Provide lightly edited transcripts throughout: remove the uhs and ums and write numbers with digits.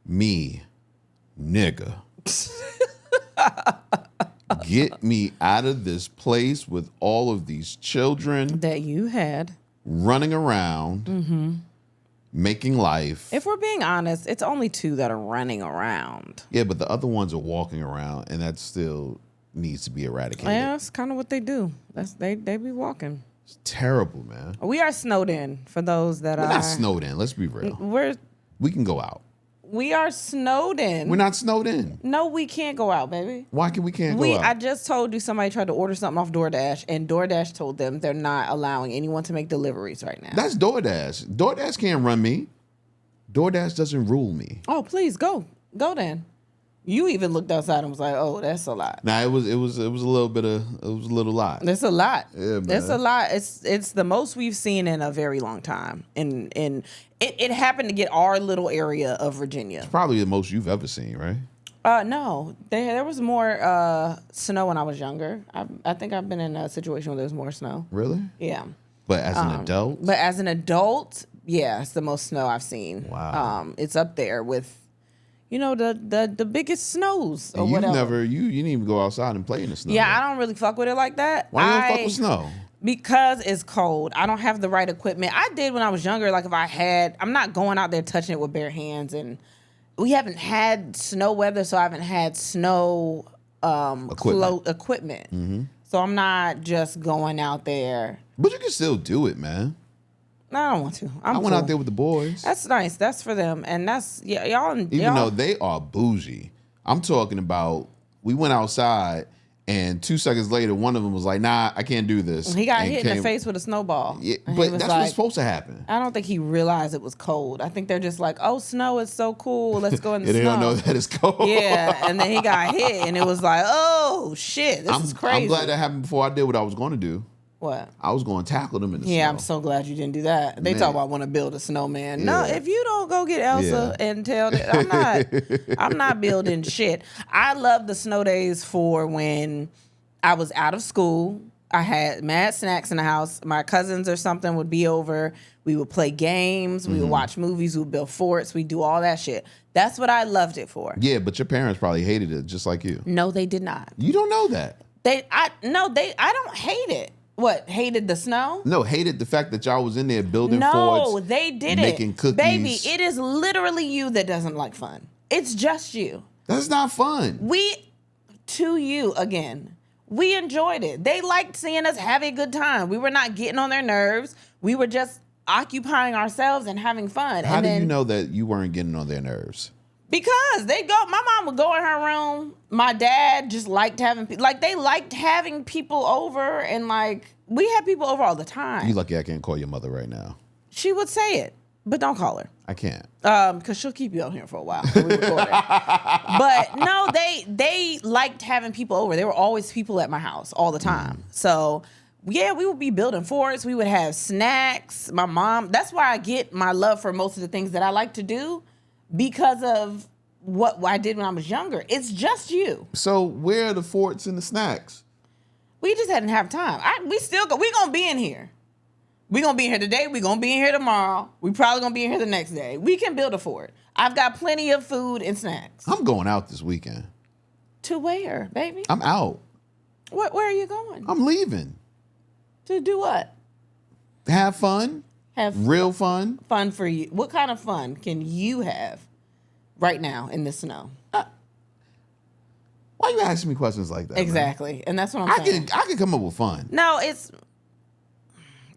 Me, nigga. Get me out of this place with all of these children that you had running around, making life. If we're being honest, it's only 2 that are running around. Yeah, but the other ones are walking around, and that still needs to be eradicated. Yeah, that's kind of what they do. They be walking. It's terrible, man. We are snowed in for those that We're are not snowed in. Let's be real. We can go out. We are snowed in. We're not snowed in. No, we can't go out, baby. Why can't we go out? I just told you somebody tried to order something off DoorDash, and DoorDash told them they're not allowing anyone to make deliveries right now. That's DoorDash. DoorDash can't run me. DoorDash doesn't rule me. Oh, please go then. You even looked outside and was like, "Oh, that's a lot." Nah, it was a little lot. It's a lot. Yeah, man. It's a lot. It's the most we've seen in a very long time. And it happened to get our little area of Virginia. It's probably the most you've ever seen, right? No, there was more snow when I was younger. I think I've been in a situation where there's more snow. Really? Yeah. But as an adult? But as an adult, yeah, it's the most snow I've seen. Wow. It's up there with, the biggest snows or And whatever. you didn't even go outside and play in the snow. Yeah, I don't really fuck with it like that. Why you don't fuck with snow? Because it's cold. I don't have the right equipment. I did when I was younger. Like I'm not going out there touching it with bare hands. And we haven't had snow weather, so I haven't had snow equipment. Mm-hmm. So I'm not just going out there. But you can still do it, man. I don't want to. I went out there with the boys. That's nice. That's for them. And that's, y'all. Even though they are bougie. I'm talking about, we went outside, and 2 seconds later, one of them was like, nah, I can't do this. He got hit in the face with a snowball. Yeah, but that's what's supposed to happen. I don't think he realized it was cold. I think they're just like, oh, snow is so cool. Let's go in the snow. They don't know that it's cold. Yeah, and then he got hit, and it was like, oh, shit, this is crazy. I'm glad that happened before I did what I was going to do. What? I was going to tackle them in the snow. Yeah, I'm so glad you didn't do that. They talk about want to build a snowman. Yeah. No, if you don't go get Elsa and tell that, I'm not building shit. I love the snow days for when I was out of school. I had mad snacks in the house. My cousins or something would be over. We would play games. We would watch movies. We would build forts. We do all that shit. That's what I loved it for. Yeah, but your parents probably hated it just like you. No, they did not. You don't know that. I don't hate it. What, hated the snow? No, hated the fact that y'all was in there building forts. No, they did making cookies. Baby, it is literally you that doesn't like fun. It's just you. That's not fun. We enjoyed it. They liked seeing us have a good time. We were not getting on their nerves. We were just occupying ourselves and having fun. How do you know that you weren't getting on their nerves? Because my mom would go in her room. My dad just liked they liked having people over, and we had people over all the time. You lucky I can't call your mother right now. She would say it, but don't call her. I can't. Because she'll keep you out here for a while. We record it. But no, they liked having people over. There were always people at my house all the time. So yeah, we would be building forts. We would have snacks. My mom, that's why I get my love for most of the things that I like to do. Because of what I did when I was younger. It's just you. So where are the forts and the snacks? We just hadn't have time. We going to be in here. We going to be in here today. We going to be in here tomorrow. We probably going to be in here the next day. We can build a fort. I've got plenty of food and snacks. I'm going out this weekend. To where, baby? I'm out. Where are you going? I'm leaving. To do what? Have fun. Have real fun. Fun for you. What kind of fun can you have right now in the snow? Why you asking me questions like that? Exactly. Man? And that's what I'm saying. I can come up with fun. No,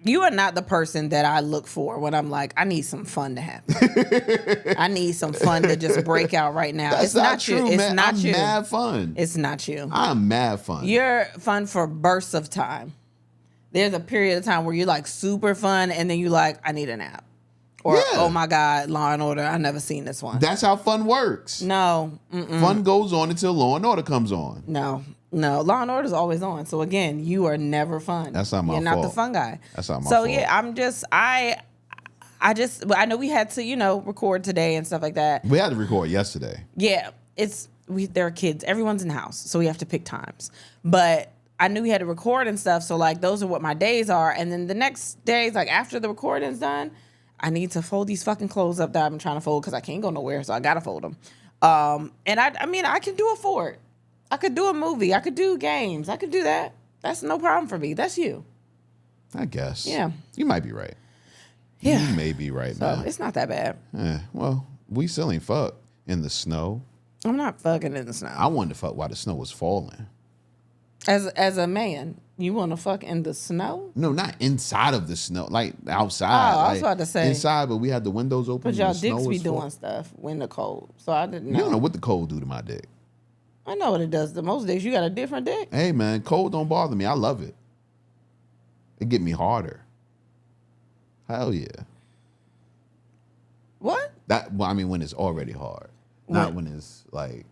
you are not the person that I look for when I'm like, I need some fun to happen. I need some fun to just break out right now. That's it's not true, you. man. It's not I'm you. mad fun. It's not you. I'm mad fun. You're fun for bursts of time. There's a period of time where you're like super fun, and then you like, I need a nap. Or, oh my God, Law and Order, I never seen this one. That's how fun works. No. Fun goes on until Law and Order comes on. No. Law and Order is always on. So again, you are never fun. That's not my fault. You're not the fun guy. That's not my fault. So yeah, I know we had to, record today and stuff like that. We had to record yesterday. Yeah. There are kids. Everyone's in the house. So we have to pick times. But I knew we had to record and stuff, so those are what my days are. And then the next days, after the recording's done, I need to fold these fucking clothes up that I've been trying to fold because I can't go nowhere, so I gotta fold them. And I mean, I can do a fort. I could do a movie. I could do games. I could do that. That's no problem for me. That's you. I guess. Yeah. You might be right. Yeah. You may be right, So man. it's not that bad. Well, we still ain't fuck in the snow. I'm not fucking in the snow. I wanted to fuck while the snow was falling. As a man, you want to fuck in the snow? No, not inside of the snow, like outside. Oh, I was like, about to say. inside, but we had the windows open. But y'all and the snow dicks be was doing fall- stuff when the cold. So I didn't know. You don't know what the cold do to my dick. I know what it does. The most days you got a different dick. Hey, man, cold don't bother me. I love it. It get me harder. Hell yeah. What? Well, I mean, when it's already hard, not when it's like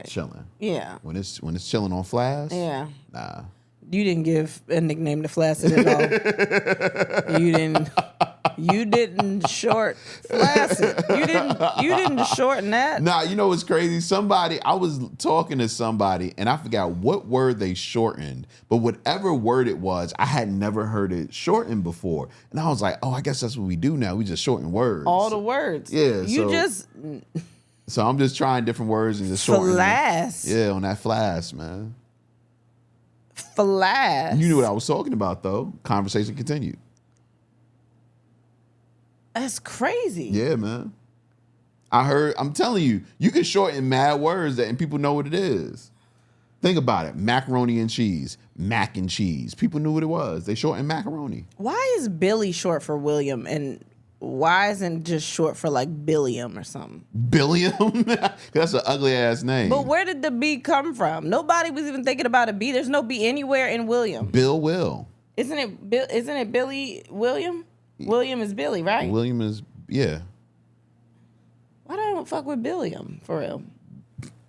chilling. Yeah. When it's chilling on Flash. Yeah. Nah. You didn't give a nickname to Flaccid at all. You didn't short Flaccid. You didn't shorten that. Nah, you know what's crazy? I was talking to somebody and I forgot what word they shortened, but whatever word it was, I had never heard it shortened before. And I was like, oh, I guess that's what we do now. We just shorten words. All the words. Yeah. So I'm just trying different words and just shortening. Flass. Yeah, on that flash, man. Flass. You knew what I was talking about, though. Conversation continued. That's crazy. Yeah, man. I'm telling you, you can shorten mad words and people know what it is. Think about it. Macaroni and cheese. Mac and cheese. People knew what it was. They shortened macaroni. Why is Billy short for William and why isn't it just short for like Billiam or something? Billiam? That's an ugly ass name. But where did the B come from? Nobody was even thinking about a B. There's no B anywhere in William. Bill Will. Isn't it Billy William? William is Billy, right? William is, yeah. Why don't I fuck with Billiam for real?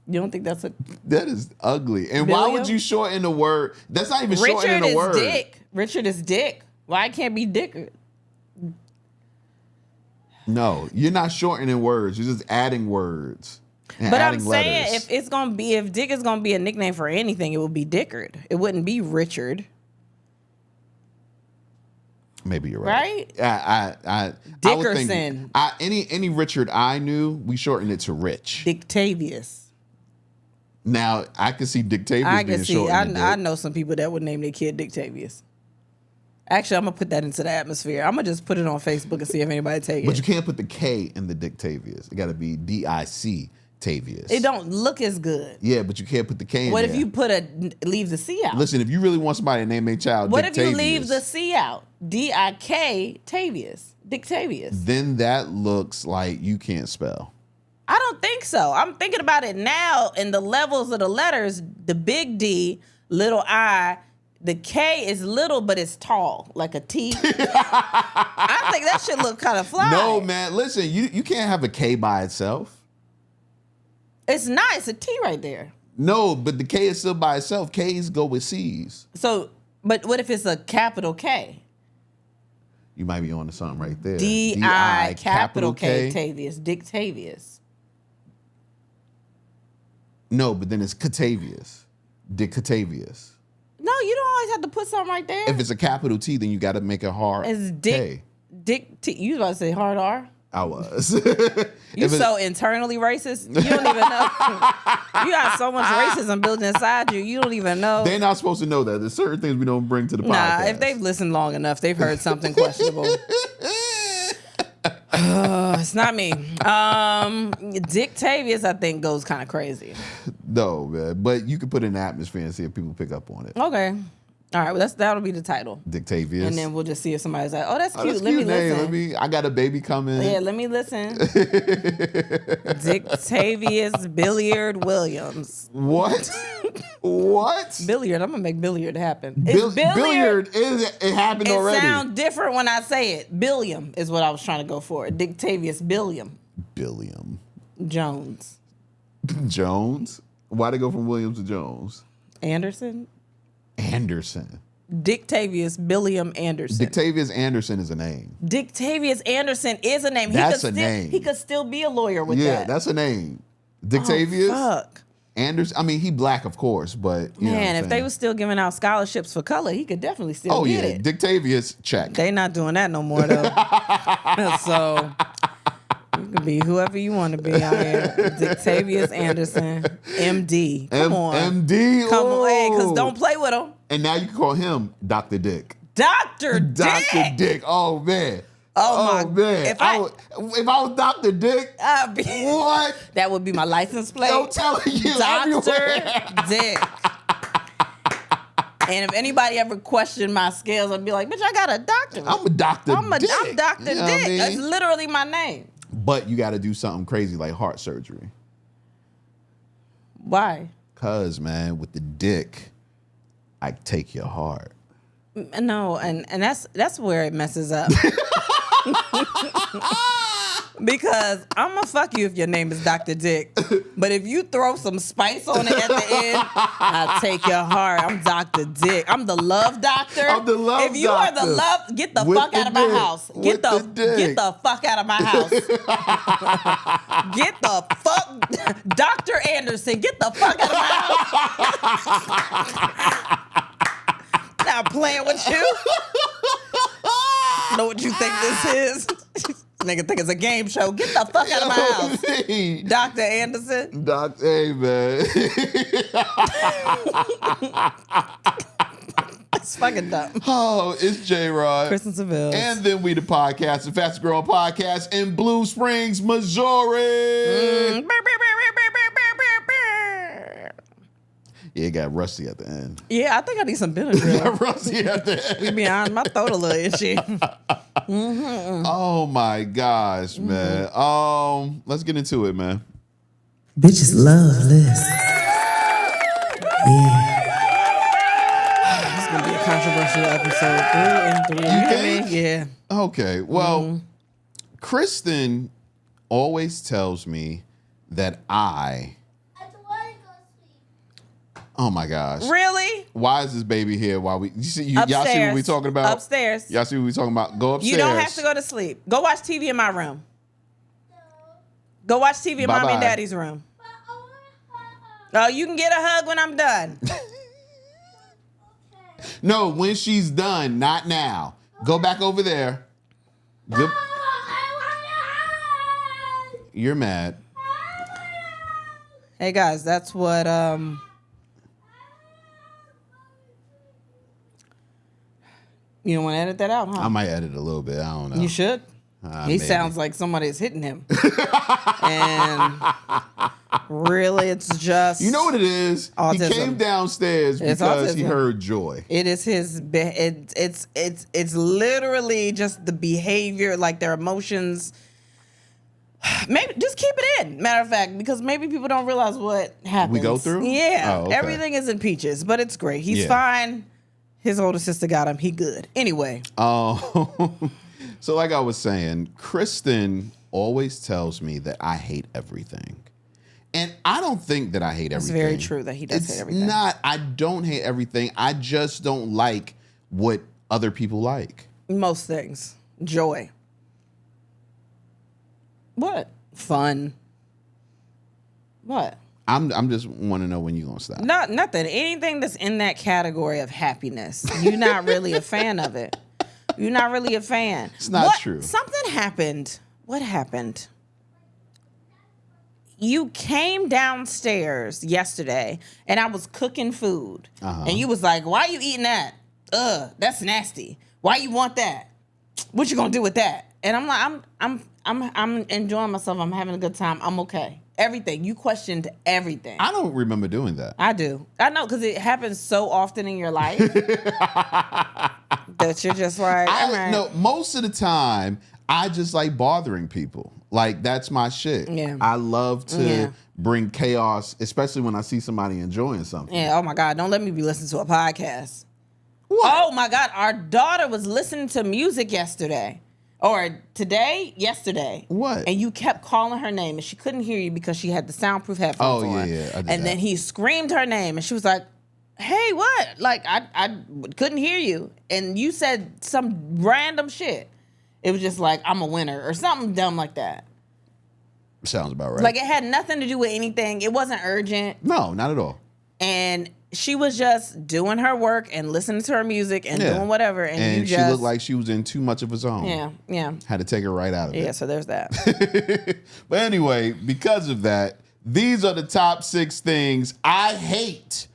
You don't think that's a... That is ugly. And why would you shorten the word? That's not even shortening the word. Richard is Dick. Richard is Dick. Why can't be Dick? No, you're not shortening words. You're just adding words. But I'm saying if Dick is gonna be a nickname for anything, it would be Dickard. It wouldn't be Richard. Maybe you're right. Right? Dickerson. Any Richard I knew, we shortened it to Rich. Dictavious. Now I can see Dictavious. I can see. I know some people that would name their kid Dictavious. Actually, I'm gonna put that into the atmosphere. I'm gonna just put it on Facebook and see if anybody take it. But you can't put the K in the Dictavious. It got to be DIC Tavius. It don't look as good. Yeah, but you can't put the K in What there. if you leave the C out? Listen, if you really want somebody to name their child What Dictavious, if you leave the C out? D-I-K Tavius. Dictavious. Then that looks like you can't spell. I don't think so. I'm thinking about it now in the levels of the letters. The big D, little I, the K is little, but it's tall, like a T. I think that should look kind of fly. No, man. Listen, you can't have a K by itself. It's not. It's a T right there. No, but the K is still by itself. K's go with C's. So, but what if it's a capital K? You might be on to something right there. D-I capital K Tavius. Dictavious. No, but then it's Catavius. Dictavius. No, you don't always have to put something right there. If it's a capital T, then you got to make a hard it's K. You was about to say hard R? I was. You so internally racist? You don't even know. You got so much racism built inside you. You don't even know. They're not supposed to know that. There's certain things we don't bring to the podcast. Nah, if they've listened long enough, they've heard something questionable. It's not me. Dictavious, I think, goes kind of crazy. No, man. But you can put it in the atmosphere and see if people pick up on it. Okay. All right, well, that'll be the title. Dictavious. And then we'll just see if somebody's like, oh, that's cute. That's let cute me name. listen. I got a baby coming. Yeah, let me listen. Dictavious Billiard Williams. What? What? Billiard. I'm going to make Billiard happen. It's Billiard. It happened already. It sounds different when I say it. Billiam is what I was trying to go for. Dictavious Billiam. Billiam. Jones. Jones? Why'd it go from Williams to Jones? Anderson. Dictavious Billiam Anderson. Dictavious Anderson is a name. Dictavious Anderson is a name. That's a name. He could still be a lawyer with that. Yeah, that's a name. Dictavious? Oh, fuck. Anderson, I mean, he black, of course, but you know what I'm if they saying? were still giving out scholarships for color, he could definitely still get it. Dictavious, check. They not doing that no more though. So you can be whoever you want to be out here. Dictavious Anderson, MD. Come on, MD. Come on, hey, because don't play with him. And now you can call him Dr. Dick. Dr. Dick. Dr. Dick. Oh man. Oh my man! If I was Dr. Dick, what? That would be my license plate. I'm telling you, Dr. Dick. And if anybody ever questioned my skills, I'd be like, "Bitch, I got a doctorate. I'm a Dr. Dick. I'm Dr. Dick. I mean? That's literally my name." But you got to do something crazy like heart surgery. Why? Cause man, with the dick, I take your heart. No, and that's where it messes up. Because I'm gonna fuck you if your name is Dr. Dick. But if you throw some spice on it at the end, I'll take your heart. I'm Dr. Dick. I'm the love doctor. I'm the love doctor. If you are the love, get the fuck out of my house. Get the fuck out of my house. Get the fuck, Dr. Anderson, get the fuck out of my house. Not playing with you. Know what you think this is? Nigga think it's a game show. Get the fuck out of my house. Dr. Anderson. Hey, man. It's fucking dumb. Oh, it's J-Rod. Kristen Sivills. And then we the podcast, the fastest growing podcast in Blue Springs, Missouri. Yeah, it got rusty at the end. Yeah, I think I need some Benadryl. Got rusty at the end. To be honest, my throat a little itchy. Oh my gosh, man. Let's get into it, man. Bitches love this. Yeah. It's gonna be a controversial episode 3 and 3. You think? Yeah. Okay. Well, Kristen always tells me that oh my gosh. Really? Why is this baby here while y'all see what we talking about? Upstairs. Y'all see what we talking about? Go upstairs. You don't have to go to sleep. Go watch TV in my room. Go watch TV in Mommy and Daddy's room. Oh, you can get a hug when I'm done. No, when she's done, not now. Go back over there. You're mad. Hey guys, that's what you don't want to edit that out, huh? I might edit a little bit. I don't know. You should. He maybe. sounds like somebody's hitting him. And really, it's just... You know what it is? Autism. He came downstairs because he heard joy. It is his... It's literally just the behavior, like their emotions. Maybe just keep it in. Matter of fact, because maybe people don't realize what happens. We go through? Yeah. Oh, okay. Everything is in peaches, but it's great. He's fine. His older sister got him. He good. Anyway. So like I was saying, Kristen always tells me that I hate everything. And I don't think that I hate everything. It's very true that he does hate everything. It's not. I don't hate everything. I just don't like what other people like. Most things. Joy. What? Fun. What? I'm just want to know when you're going to stop. Nothing. Anything that's in that category of happiness. You're not really a fan of it. You're not really a fan. It's not true. Something happened. What happened? You came downstairs yesterday and I was cooking food. And you was like, why are you eating that? That's nasty. Why you want that? What you gonna do with that? And I'm like, I'm enjoying myself. I'm having a good time. I'm okay. Everything. You questioned everything. I don't remember doing that. I do. I know, because it happens so often in your life that you're just like, all right. No, most of the time, I just like bothering people. Like, that's my shit. Yeah. I love to bring chaos, especially when I see somebody enjoying something. Yeah, oh my God, don't let me be listening to a podcast. What? Oh my God, our daughter was listening to music yesterday. Or yesterday. What? And you kept calling her name and she couldn't hear you because she had the soundproof headphones on. Oh, yeah. And then he screamed her name and she was like, hey, what? Like, I couldn't hear you. And you said some random shit. It was just like, I'm a winner or something dumb like that. Sounds about right. Like, it had nothing to do with anything. It wasn't urgent. No, not at all. And she was just doing her work and listening to her music and doing whatever. And she looked like she was in too much of a zone. Yeah. Had to take her right out of it. Yeah, so there's that. But anyway, because of that, these are the top 6 things I hate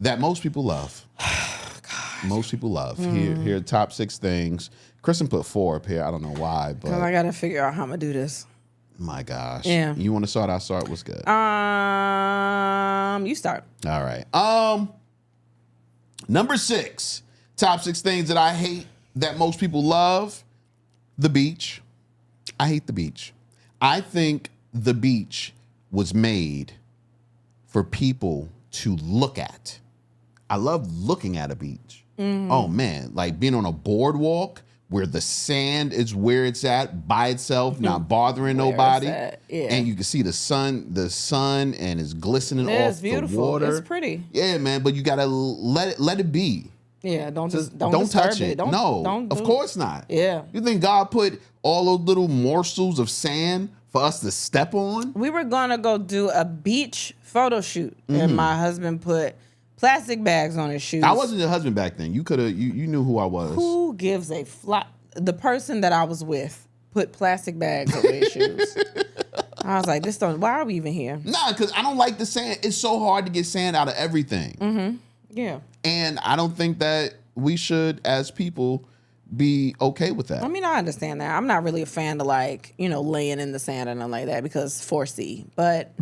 that most people love. Most people love. Here are top 6 things. Kristen put 4 up here. I don't know why, but I got to figure out how I'm going to do this. My gosh. Yeah. You want to start? I'll start. What's good? You start. All right. Number 6. Top 6 things that I hate that most people love. The beach. I hate the beach. I think the beach was made for people to look at. I love looking at a beach. Oh man, like being on a boardwalk where the sand is where it's at by itself, not bothering nobody. Yeah. And you can see the sun and it's glistening It's off beautiful. the water. It's pretty. Yeah, man, but you gotta let it be. Yeah, don't Don't touch it. Don't of course not. Yeah. You think God put all those little morsels of sand for us to step on? We were gonna go do a beach photo shoot, and my husband put plastic bags on his shoes. I wasn't your husband back then. You could have. You knew who I was. Who gives a flop? The person that I was with put plastic bags over his shoes. I was like, why are we even here? Nah, because I don't like the sand. It's so hard to get sand out of everything. Yeah. And I don't think that we should, as people, be okay with that. I mean, I understand that. I'm not really a fan of laying in the sand and nothing like that because 4C. But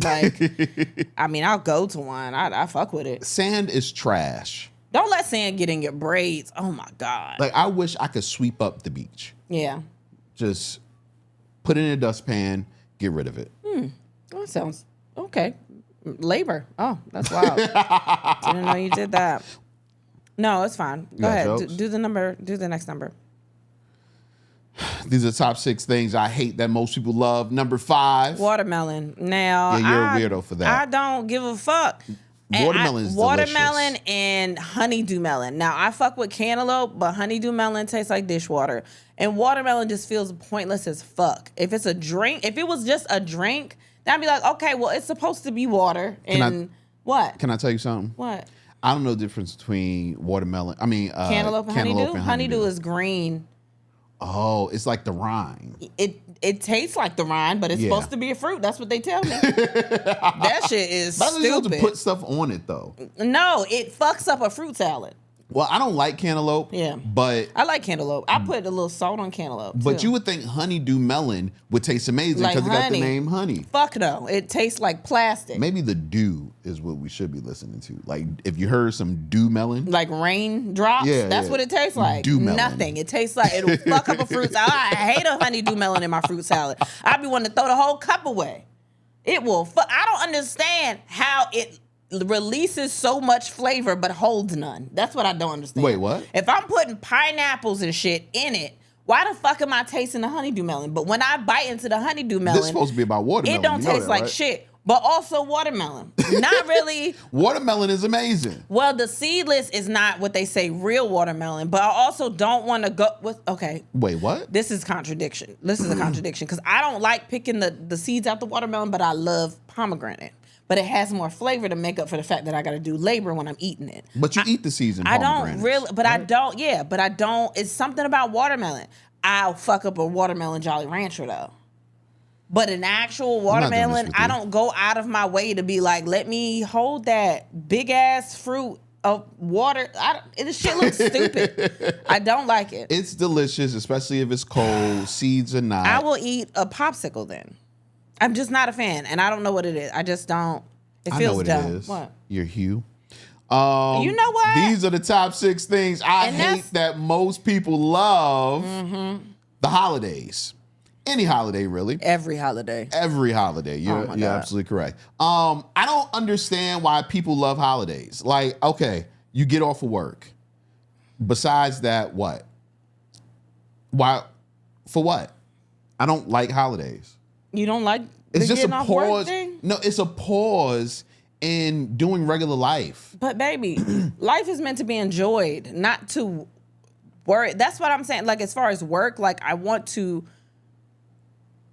I mean, I'll go to one. I fuck with it. Sand is trash. Don't let sand get in your braids. Oh my God. Like, I wish I could sweep up the beach. Yeah. Just put it in a dustpan, get rid of it. That sounds okay. Labor. Oh, that's wild. Didn't know you did that. No, it's fine. Go ahead. Do the next number. These are the top 6 things I hate that most people love. Number 5. Watermelon. Now, yeah, you're a weirdo for that. I don't give a fuck. Watermelon is watermelon delicious. and honeydew melon. Now, I fuck with cantaloupe, but honeydew melon tastes like dishwater. And watermelon just feels pointless as fuck. If it's a drink, if it was just a drink, then I'd be like, okay, well, it's supposed to be water. And what? Can I tell you something? What? I don't know the difference between watermelon. I mean, cantaloupe and honeydew? Honeydew is green. Oh, it's like the rind. It tastes like the rind, but it's supposed to be a fruit. That's what they tell me. That shit is stupid. You're supposed to put stuff on it, though. No, it fucks up a fruit salad. Well, I don't like cantaloupe. Yeah. But I like cantaloupe. I put a little salt on cantaloupe. But too. you would think honeydew melon would taste amazing because it got the name honey. Fuck no. It tastes like plastic. Maybe the dew is what we should be listening to. Like, if you heard some dew melon. Like raindrops? Yeah, that's what it tastes like. Dew melon. Nothing. It tastes like it'll fuck up a fruit salad. I hate a honeydew melon in my fruit salad. I'd be wanting to throw the whole cup away. It will I don't understand how it releases so much flavor but holds none. That's what I don't understand. Wait, what? If I'm putting pineapples and shit in it, why the fuck am I tasting the honeydew melon? But when I bite into the honeydew melon, this is supposed to be about watermelon. It don't taste like shit. But also watermelon. Not really. Watermelon is amazing. Well, the seedless is not what they say real watermelon, but I also don't want to go with, okay. Wait, what? This is contradiction. This is a contradiction because I don't like picking the seeds out the watermelon, but I love pomegranate. But it has more flavor to make up for the fact that I got to do labor when I'm eating it. But you eat the seeds in I pomegranates. don't really, but right? I don't, it's something about watermelon. I'll fuck up a watermelon Jolly Rancher though. But an actual watermelon, I don't go out of my way to be like, let me hold that big ass fruit of water. This shit looks stupid. I don't like it. It's delicious, especially if it's cold. Seeds or not. I will eat a popsicle then. I'm just not a fan, and I don't know what it is. I just don't. It feels dumb. It is. What? Your hue. You know what? These are the top 6 things I hate that most people love. The holidays. Any holiday, really. Every holiday. Every holiday. You're absolutely correct. I don't understand why people love holidays. Like, okay, you get off of work. Besides that, what? Why? For what? I don't like holidays. You don't like it's just a pause thing? No, it's a pause in doing regular life. But baby, life is meant to be enjoyed, not to worry. That's what I'm saying. Like, as far as work, like, I want to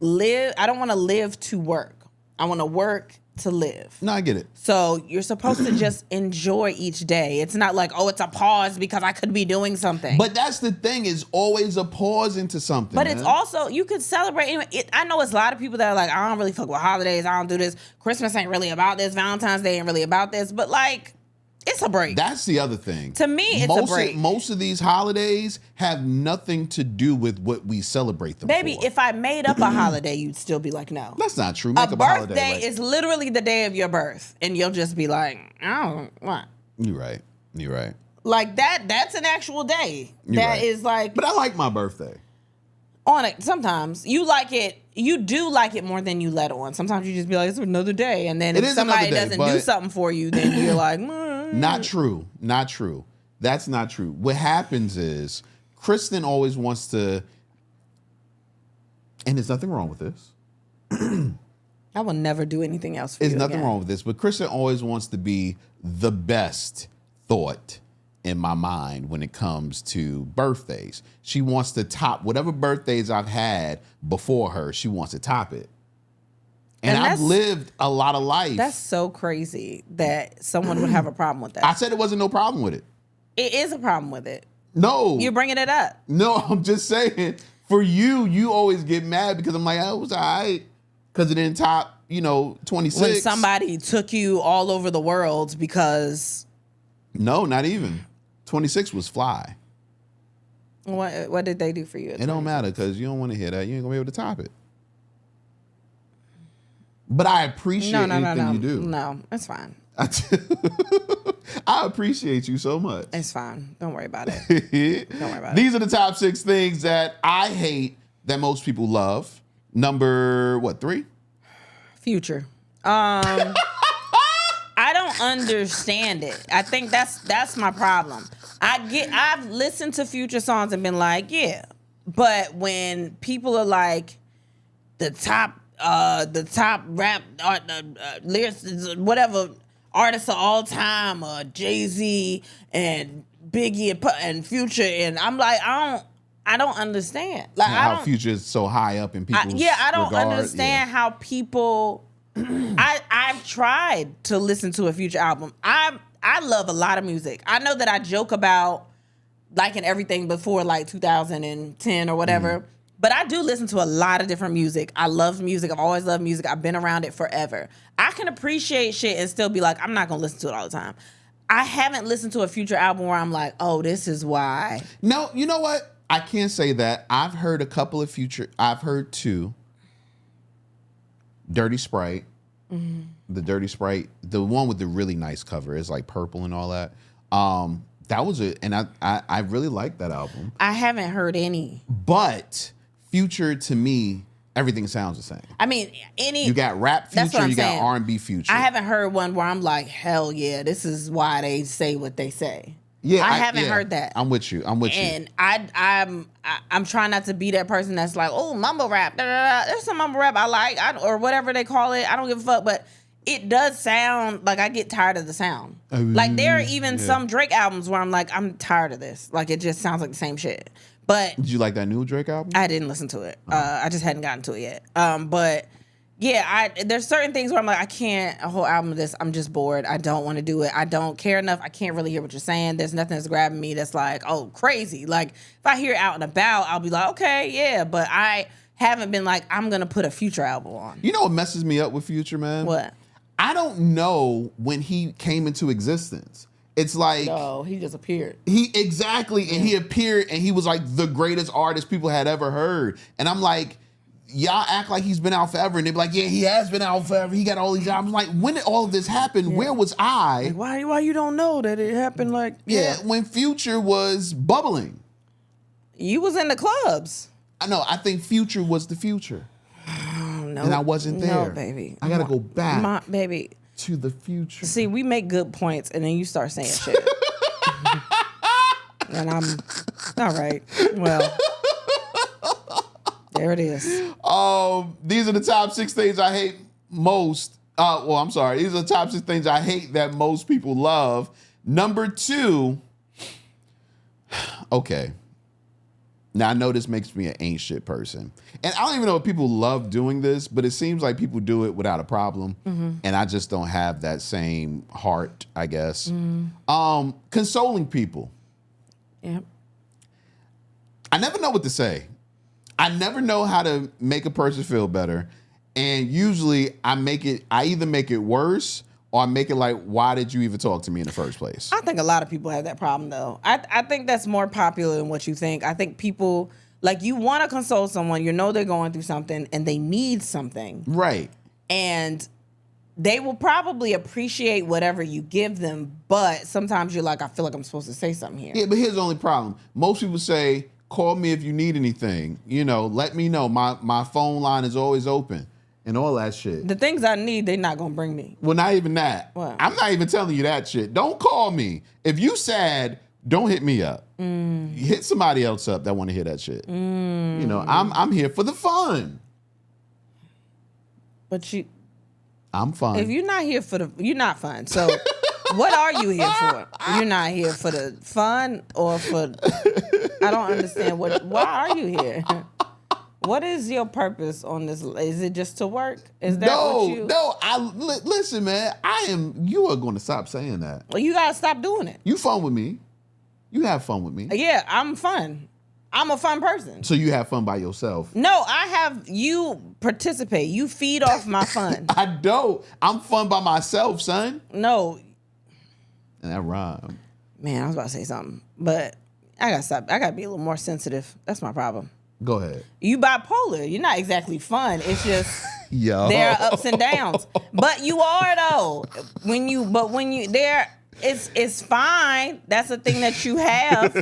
live. I don't want to live to work. I want to work to live. No, I get it. So you're supposed to just enjoy each day. It's not like, oh, it's a pause because I could be doing something. But that's the thing, is always a pause into something. But man. it's also, you could celebrate anyway. I know it's a lot of people that are like, I don't really fuck with holidays. I don't do this. Christmas ain't really about this. Valentine's Day ain't really about this. But like, it's a break. That's the other thing. To me, it's a break. Most of these holidays have nothing to do with what we celebrate them Baby, for. if I made up a holiday, you'd still be like, no. That's not true. Make A up a holiday. birthday is literally the day of your birth. And you'll just be like, oh, what? You're right. You're right. Like that's an actual day. You're That right. is like But I like my birthday. on it. Sometimes you like it. You do like it more than you let on. Sometimes you just be like, it's another day. And then It if is somebody another day, doesn't do but- something for you, then you're like, Not true. Not true. That's not true. What happens is Kristen always wants to, and there's nothing wrong with this. I will never do anything else for There's you nothing again. wrong with this, but Kristen always wants to be the best thought in my mind when it comes to birthdays. She wants to top whatever birthdays I've had before her. She wants to top it. And I've that's- lived a lot of life. That's so crazy that someone would have a problem with that. I said it wasn't no problem with it. It is a problem with it. No. You're bringing it up. No, I'm just saying, for you always get mad because I'm like, oh, it was all right. Because it didn't top, 26. When somebody took you all over the world because... No, not even. 26 was fly. What did they do for you? It don't matter because you don't want to hear that. You ain't going to be able to top it. But I appreciate anything you do. No, it's fine. I appreciate you so much. It's fine. Don't worry about it. Don't worry about it. These are the top 6 things that I hate that most people love. Number, 3? Future. I don't understand it. I think that's my problem. I've listened to Future songs and been like, yeah. But when people are like the top rap lyrics, whatever artists of all time, Jay-Z and Biggie and Future, and I'm like, I don't understand. Like, How Future is so high up in people's I don't regard. understand how people. I've tried to listen to a Future album. I love a lot of music. I know that I joke about liking everything before like 2010 or whatever. But I do listen to a lot of different music. I love music. I've always loved music. I've been around it forever. I can appreciate shit and still be like, I'm not going to listen to it all the time. I haven't listened to a Future album where I'm like, oh, this is why. No, you know what? I can't say that. I've heard a couple of Future. I've heard 2. Dirty Sprite. Mm-hmm. The Dirty Sprite. The one with the really nice cover is like purple and all that. That was it. And I really liked that album. I haven't heard any. But Future, to me, everything sounds the same. I mean, You got rap That's what Future, I'm you got saying. R&B Future. I haven't heard one where I'm like, hell yeah, this is why they say what they say. Yeah, I haven't heard that. I'm with you. And I'm trying not to be that person that's like, oh, mumble rap. Da, da, da. There's some mumble rap I like, or whatever they call it. I don't give a fuck, but it does sound like I get tired of the sound. Like there are even some Drake albums where I'm like, I'm tired of this. Like it just sounds like the same shit. But Did you like that new Drake album? I didn't listen to it. I just hadn't gotten to it yet. But yeah, there's certain things where I'm like, I can't, a whole album of this, I'm just bored. I don't want to do it. I don't care enough. I can't really hear what you're saying. There's nothing that's grabbing me that's like, oh, crazy. Like, if I hear it out and about, I'll be like, okay, yeah. But I haven't been like, I'm going to put a Future album on. You know what messes me up with Future, man? What? I don't know when he came into existence. It's like... No, he just appeared. Exactly. And he appeared and he was like the greatest artist people had ever heard. And I'm like... Y'all act like he's been out forever, and they be like, "Yeah, he has been out forever. He got all these albums." Like, when did all of this happen? Yeah. Where was I? Like, why you don't know that it happened? Like, yeah, when Future was bubbling, you was in the clubs. I know. I think Future was the future, no, and I wasn't there. No, baby, I gotta go back, baby, to the future. See, we make good points, and then you start saying shit, and I'm all right. Well. There it is. These are the top 6 things I hate most. I'm sorry. These are the top 6 things I hate that most people love. Number 2. Okay. Now, I know this makes me an ain't shit person. And I don't even know if people love doing this, but it seems like people do it without a problem. And I just don't have that same heart, I guess. Consoling people. Yep. I never know what to say. I never know how to make a person feel better. And usually I either make it worse or I make it like, why did you even talk to me in the first place? I think a lot of people have that problem, though. I think that's more popular than what you think. I think people, like, you want to console someone, you know they're going through something, and they need something. Right. And they will probably appreciate whatever you give them, but sometimes you're like, I feel like I'm supposed to say something here. Yeah, but here's the only problem. Most people say, call me if you need anything. You know, let me know. My phone line is always open. And all that shit. The things I need, they're not going to bring me. Well, not even that. What? I'm not even telling you that shit. Don't call me. If you sad, don't hit me up. Hit somebody else up that want to hear that shit. You know, I'm here for the fun. But I'm fun. if you're not here for you're not fun. So what are you here for? You're not here for the fun or for, I don't understand. Why are you here? What is your purpose on this? Is it just to work? Is that what you? No. Listen, man. You are going to stop saying that. Well, you gotta stop doing it. You fun with me. You have fun with me. Yeah, I'm fun. I'm a fun person. So you have fun by yourself. No, I have you participate. You feed off my fun. I don't. I'm fun by myself, son. No. And that rhyme. Man, I was about to say something, but I gotta stop. I gotta be a little more sensitive. That's my problem. Go ahead. You bipolar. You're not exactly fun. It's just Yo. there are ups and downs. But you are though. When you there, it's fine. That's the thing that you have.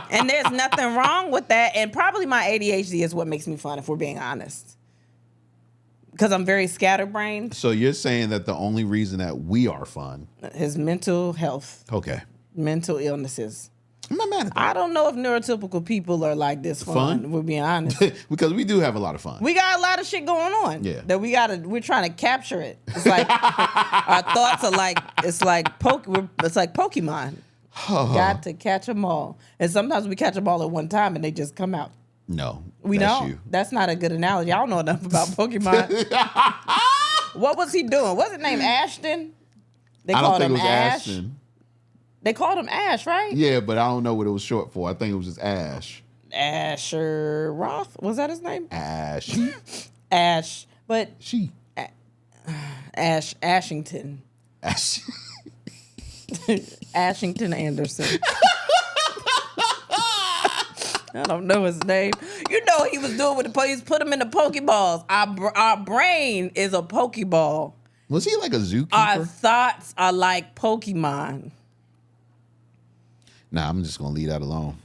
And there's nothing wrong with that. And probably my ADHD is what makes me fun, if we're being honest. Because I'm very scatterbrained. So you're saying that the only reason that we are fun. His mental health. Okay. Mental illnesses. I'm not mad at that. I don't know if neurotypical people are like this fun? We're being honest. Because we do have a lot of fun. We got a lot of shit going on. Yeah. That we're trying to capture it. It's like our thoughts are like it's like Pokemon. Got to catch them all. And sometimes we catch them all at one time and they just come out. No. We that's don't. you. That's not a good analogy. I don't know enough about Pokemon. What was he doing? What's his name? Ashton? They I don't called think him it was Ash. Ashton. They called him Ash, right? Yeah, but I don't know what it was short for. I think it was just Ash. Asher Roth? Was that his name? Ash. Ash. But She. Ashington. Ash. Ashington Anderson. I don't know his name. You know what he was doing with the police? Put him in the Pokeballs. Our brain is a Pokeball. Was he like a zookeeper? Our thoughts are like Pokemon. Nah, I'm just going to leave that alone.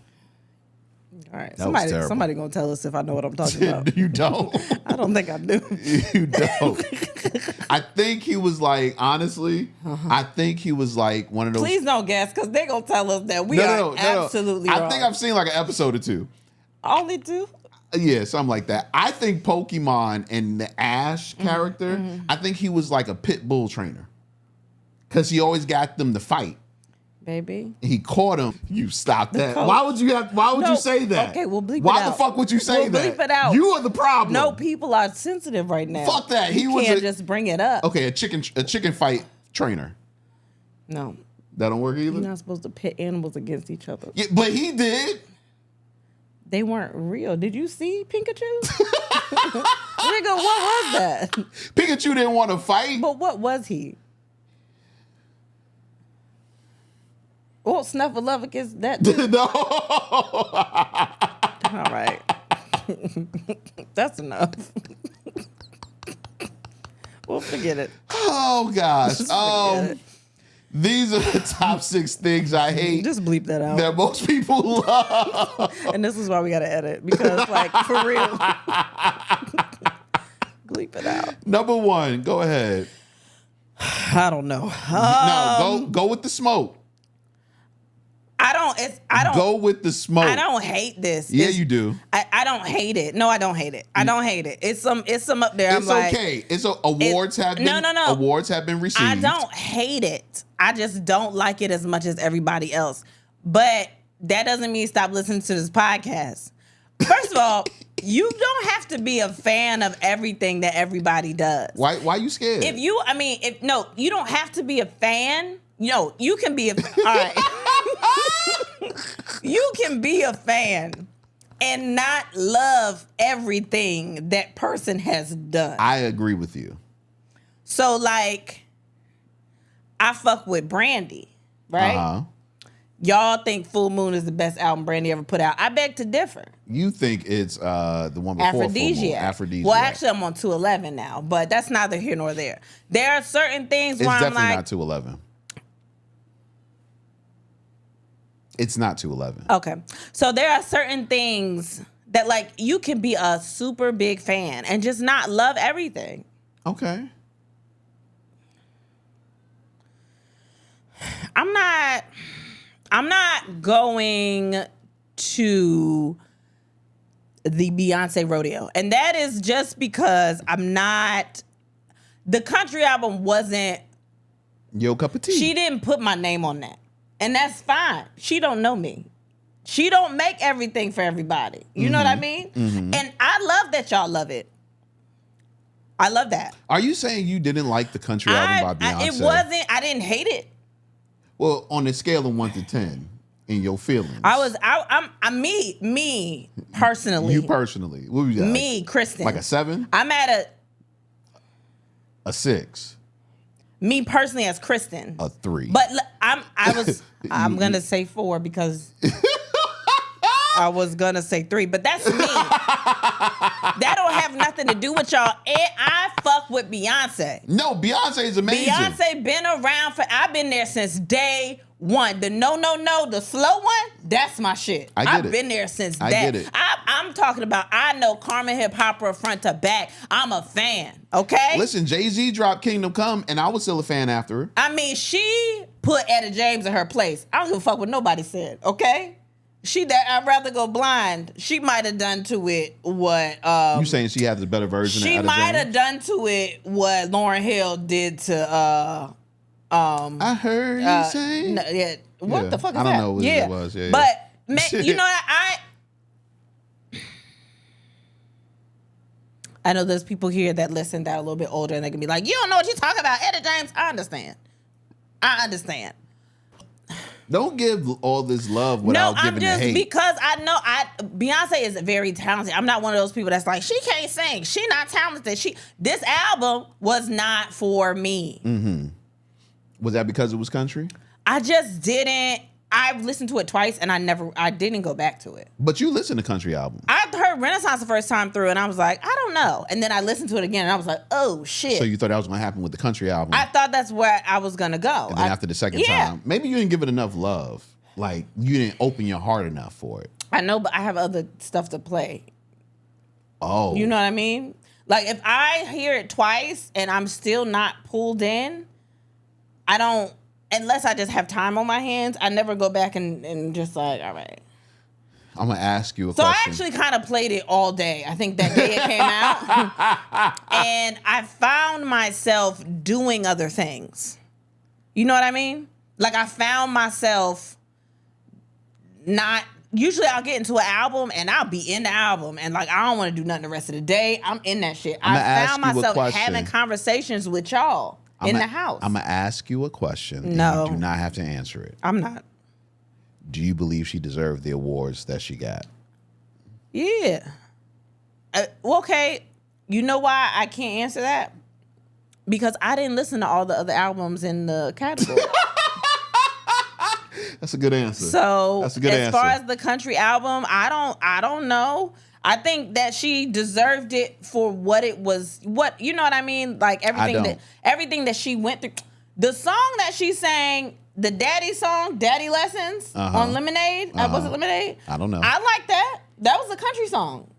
All right. That was terrible. Somebody going to tell us if I know what I'm talking about. You don't. I don't think I do. You don't. I think he was like, honestly, I think he was like one of those. Please don't guess, because they're going to tell us that we are absolutely wrong. I think I've seen like an episode or two. Only two? Yeah, something like that. I think Pokemon and the Ash character, I think he was like a pit bull trainer. Because he always got them to fight. Baby. He caught him. You stop that. Why would you say that? Okay, we'll bleep it out. Why the fuck would you say that? We'll bleep it out. You are the problem. No, people are sensitive right now. Fuck that. You can't just bring it up. Okay, a chicken fight trainer. No. That don't work either? You're not supposed to pit animals against each other. Yeah, but he did. They weren't real. Did you see Pikachu? Nigga, what was that? Pikachu didn't want to fight. But what was he? Well, Snuffleupagus, that dude. No. All right. That's enough. We'll forget it. Oh, gosh. Just forget it. These are the top 6 things I hate. Just bleep that out. That most people love. And this is why we got to edit. Because, like, for real. Bleep it out. Number 1, go ahead. I don't know. No, go with the smoke. I don't go with the smoke. I don't hate this. Yeah, you do. I don't hate it. No, I don't hate it. I don't hate it. It's some up there. It's okay. Awards have been received. I don't hate it. I just don't like it as much as everybody else. But that doesn't mean stop listening to this podcast. First of all, you don't have to be a fan of everything that everybody does. Why you scared? You don't have to be a fan. No, you can be all right. You can be a fan and not love everything that person has done. I agree with you. So, like, I fuck with Brandy, right? Uh-huh. Y'all think Full Moon is the best album Brandy ever put out. I beg to differ. You think it's the one before Aphrodisiac. Full Moon. Aphrodisiac. Well, actually, I'm on 211 now, but that's neither here nor there. There are certain things It's where I'm definitely like... not 211. It's not 211. Okay. So there are certain things that, like, you can be a super big fan and just not love everything. Okay. I'm not going to the Beyonce rodeo. And that is just because the country album wasn't... Your cup of tea. She didn't put my name on that. And that's fine. She don't know me. She don't make everything for everybody. You know what I mean? Mm-hmm. And I love that y'all love it. I love that. Are you saying you didn't like the country album by Beyonce? I didn't hate it. Well, on a scale of 1 to 10, in your feelings. I'm me personally. You personally. What were you at? Me, Kristen. Like a 7? I'm at a 6. Me personally as Kristen. A 3. But I'm gonna say 4 because I was gonna say 3, but that's me. That don't have nothing to do with y'all. And I fuck with Beyonce. No, Beyonce is amazing. Beyonce been around I've been there since day one. The no, the slow one, that's my shit. I've been there since that. I get it. I'm talking about, I know Carmen Hip Hopper front to back. I'm a fan, okay? Listen, Jay-Z dropped Kingdom Come, and I was still a fan after her. I mean, she put Etta James in her place. I don't give a fuck what nobody said, okay? I'd rather go blind. She might have done to it what... you saying she has a better version of Etta James? She might have done to it what Lauryn Hill did to... I heard you say... No, yeah. What the fuck is that? I don't know what it was. Yeah, but, you know, I know there's people here that listen that are a little bit older and they can be like, you don't know what you're talking about, Etta James. I understand. Don't give all this love without giving the hate. Because I know Beyonce is very talented. I'm not one of those people that's like, she can't sing. She not talented. This album was not for me. Mm-hmm. Was that because it was country? I just didn't. I've listened to it twice and I didn't go back to it. But you listened to country albums. I heard Renaissance the first time through and I was like, I don't know. And then I listened to it again and I was like, oh shit. So you thought that was going to happen with the country album? I thought that's where I was going to go. And then after the second time, maybe you didn't give it enough love. Like you didn't open your heart enough for it. I know, but I have other stuff to play. Oh. You know what I mean? Like if I hear it twice and I'm still not pulled in, I don't, unless I just have time on my hands, I never go back and just like, all right. I'm going to ask you a question. So I actually kind of played it all day. I think that day it came out. And I found myself doing other things. You know what I mean? Like I found myself not... Usually I'll get into an album and I'll be in the album and like I don't want to do nothing the rest of the day. I'm in that shit. I found myself having conversations with y'all in the house. I'm going to ask you a question. No. And you do not have to answer it. I'm not. Do you believe she deserved the awards that she got? Yeah. Well, okay. You know why I can't answer that? Because I didn't listen to all the other albums in the category. That's a good answer. So that's a good answer. As far as the country album, I don't know. I think that she deserved it for what it was. What, you know what I mean? Like everything that she went through. The song that she sang, the Daddy song, Daddy Lessons on Lemonade. Was it Lemonade? I don't know. I like that. That was a country song.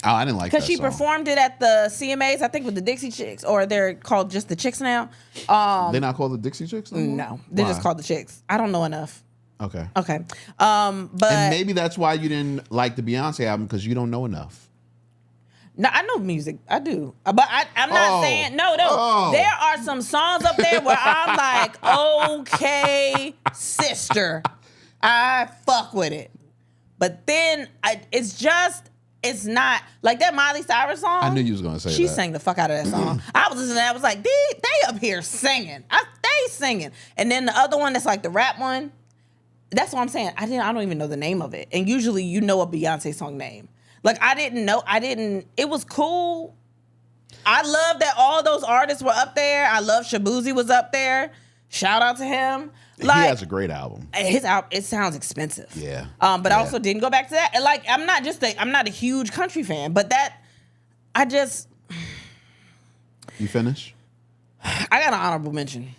Oh, I didn't like that Because she performed it at the CMAs, I think, with the Dixie Chicks, or they're called just the Chicks now. They're not called the Dixie Chicks? No, they're just called the Chicks. I don't know enough. Okay. But and maybe that's why you didn't like the Beyonce album, because you don't know enough. No, I know music. I do. But I'm not saying... No. There are some songs up there where I'm like, okay, sister. I fuck with it. But then it's not like that Miley Cyrus song. I knew you was gonna say she that. sang the fuck out of that song. I was listening to that. I was like, they up here singing. They singing. And then the other one that's like the rap one. That's what I'm saying. I don't even know the name of it. And usually you know a Beyonce song name. Like I didn't know. It was cool. I love that all those artists were up there. I love Shabuzi was up there. Shout out to him. Like, he has a great album. His album, it sounds expensive. Yeah. But I also didn't go back to that. And like, I'm not a huge country fan, but You finish? I got an honorable mention.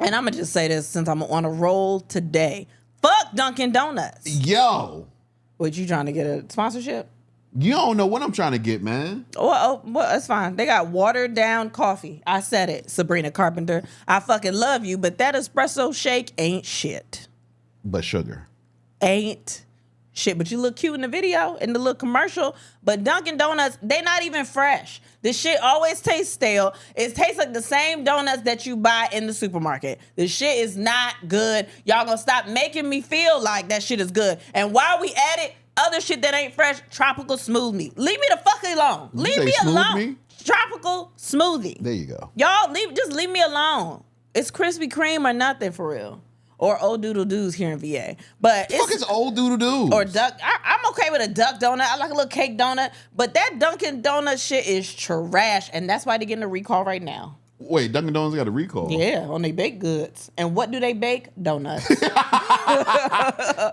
And I'm gonna just say this since I'm on a roll today. Fuck Dunkin Donuts. Yo. What, you trying to get a sponsorship? You don't know what I'm trying to get, man. Well, that's fine. They got watered down coffee. I said it, Sabrina Carpenter. I fucking love you, but that espresso shake ain't shit. But sugar. Ain't shit. But you look cute in the video, in the little commercial. But Dunkin' Donuts, they not even fresh. This shit always tastes stale. It tastes like the same donuts that you buy in the supermarket. This shit is not good. Y'all gonna stop making me feel like that shit is good. And while we at it, other shit that ain't fresh, tropical smoothie. Leave me the fuck alone. Leave me alone. Tropical smoothie. There you go. Y'all just leave me alone. It's Krispy Kreme or nothing for real. Or Old Doodle Doos here in VA. But The fuck is Old Doodle Doos? Or duck. I'm okay with a duck donut. I like a little cake donut. But that Dunkin' Donut shit is trash. And that's why they're getting a recall right now. Wait, Dunkin' Donuts got a recall? Yeah, on their baked goods. And what do they bake? Donuts.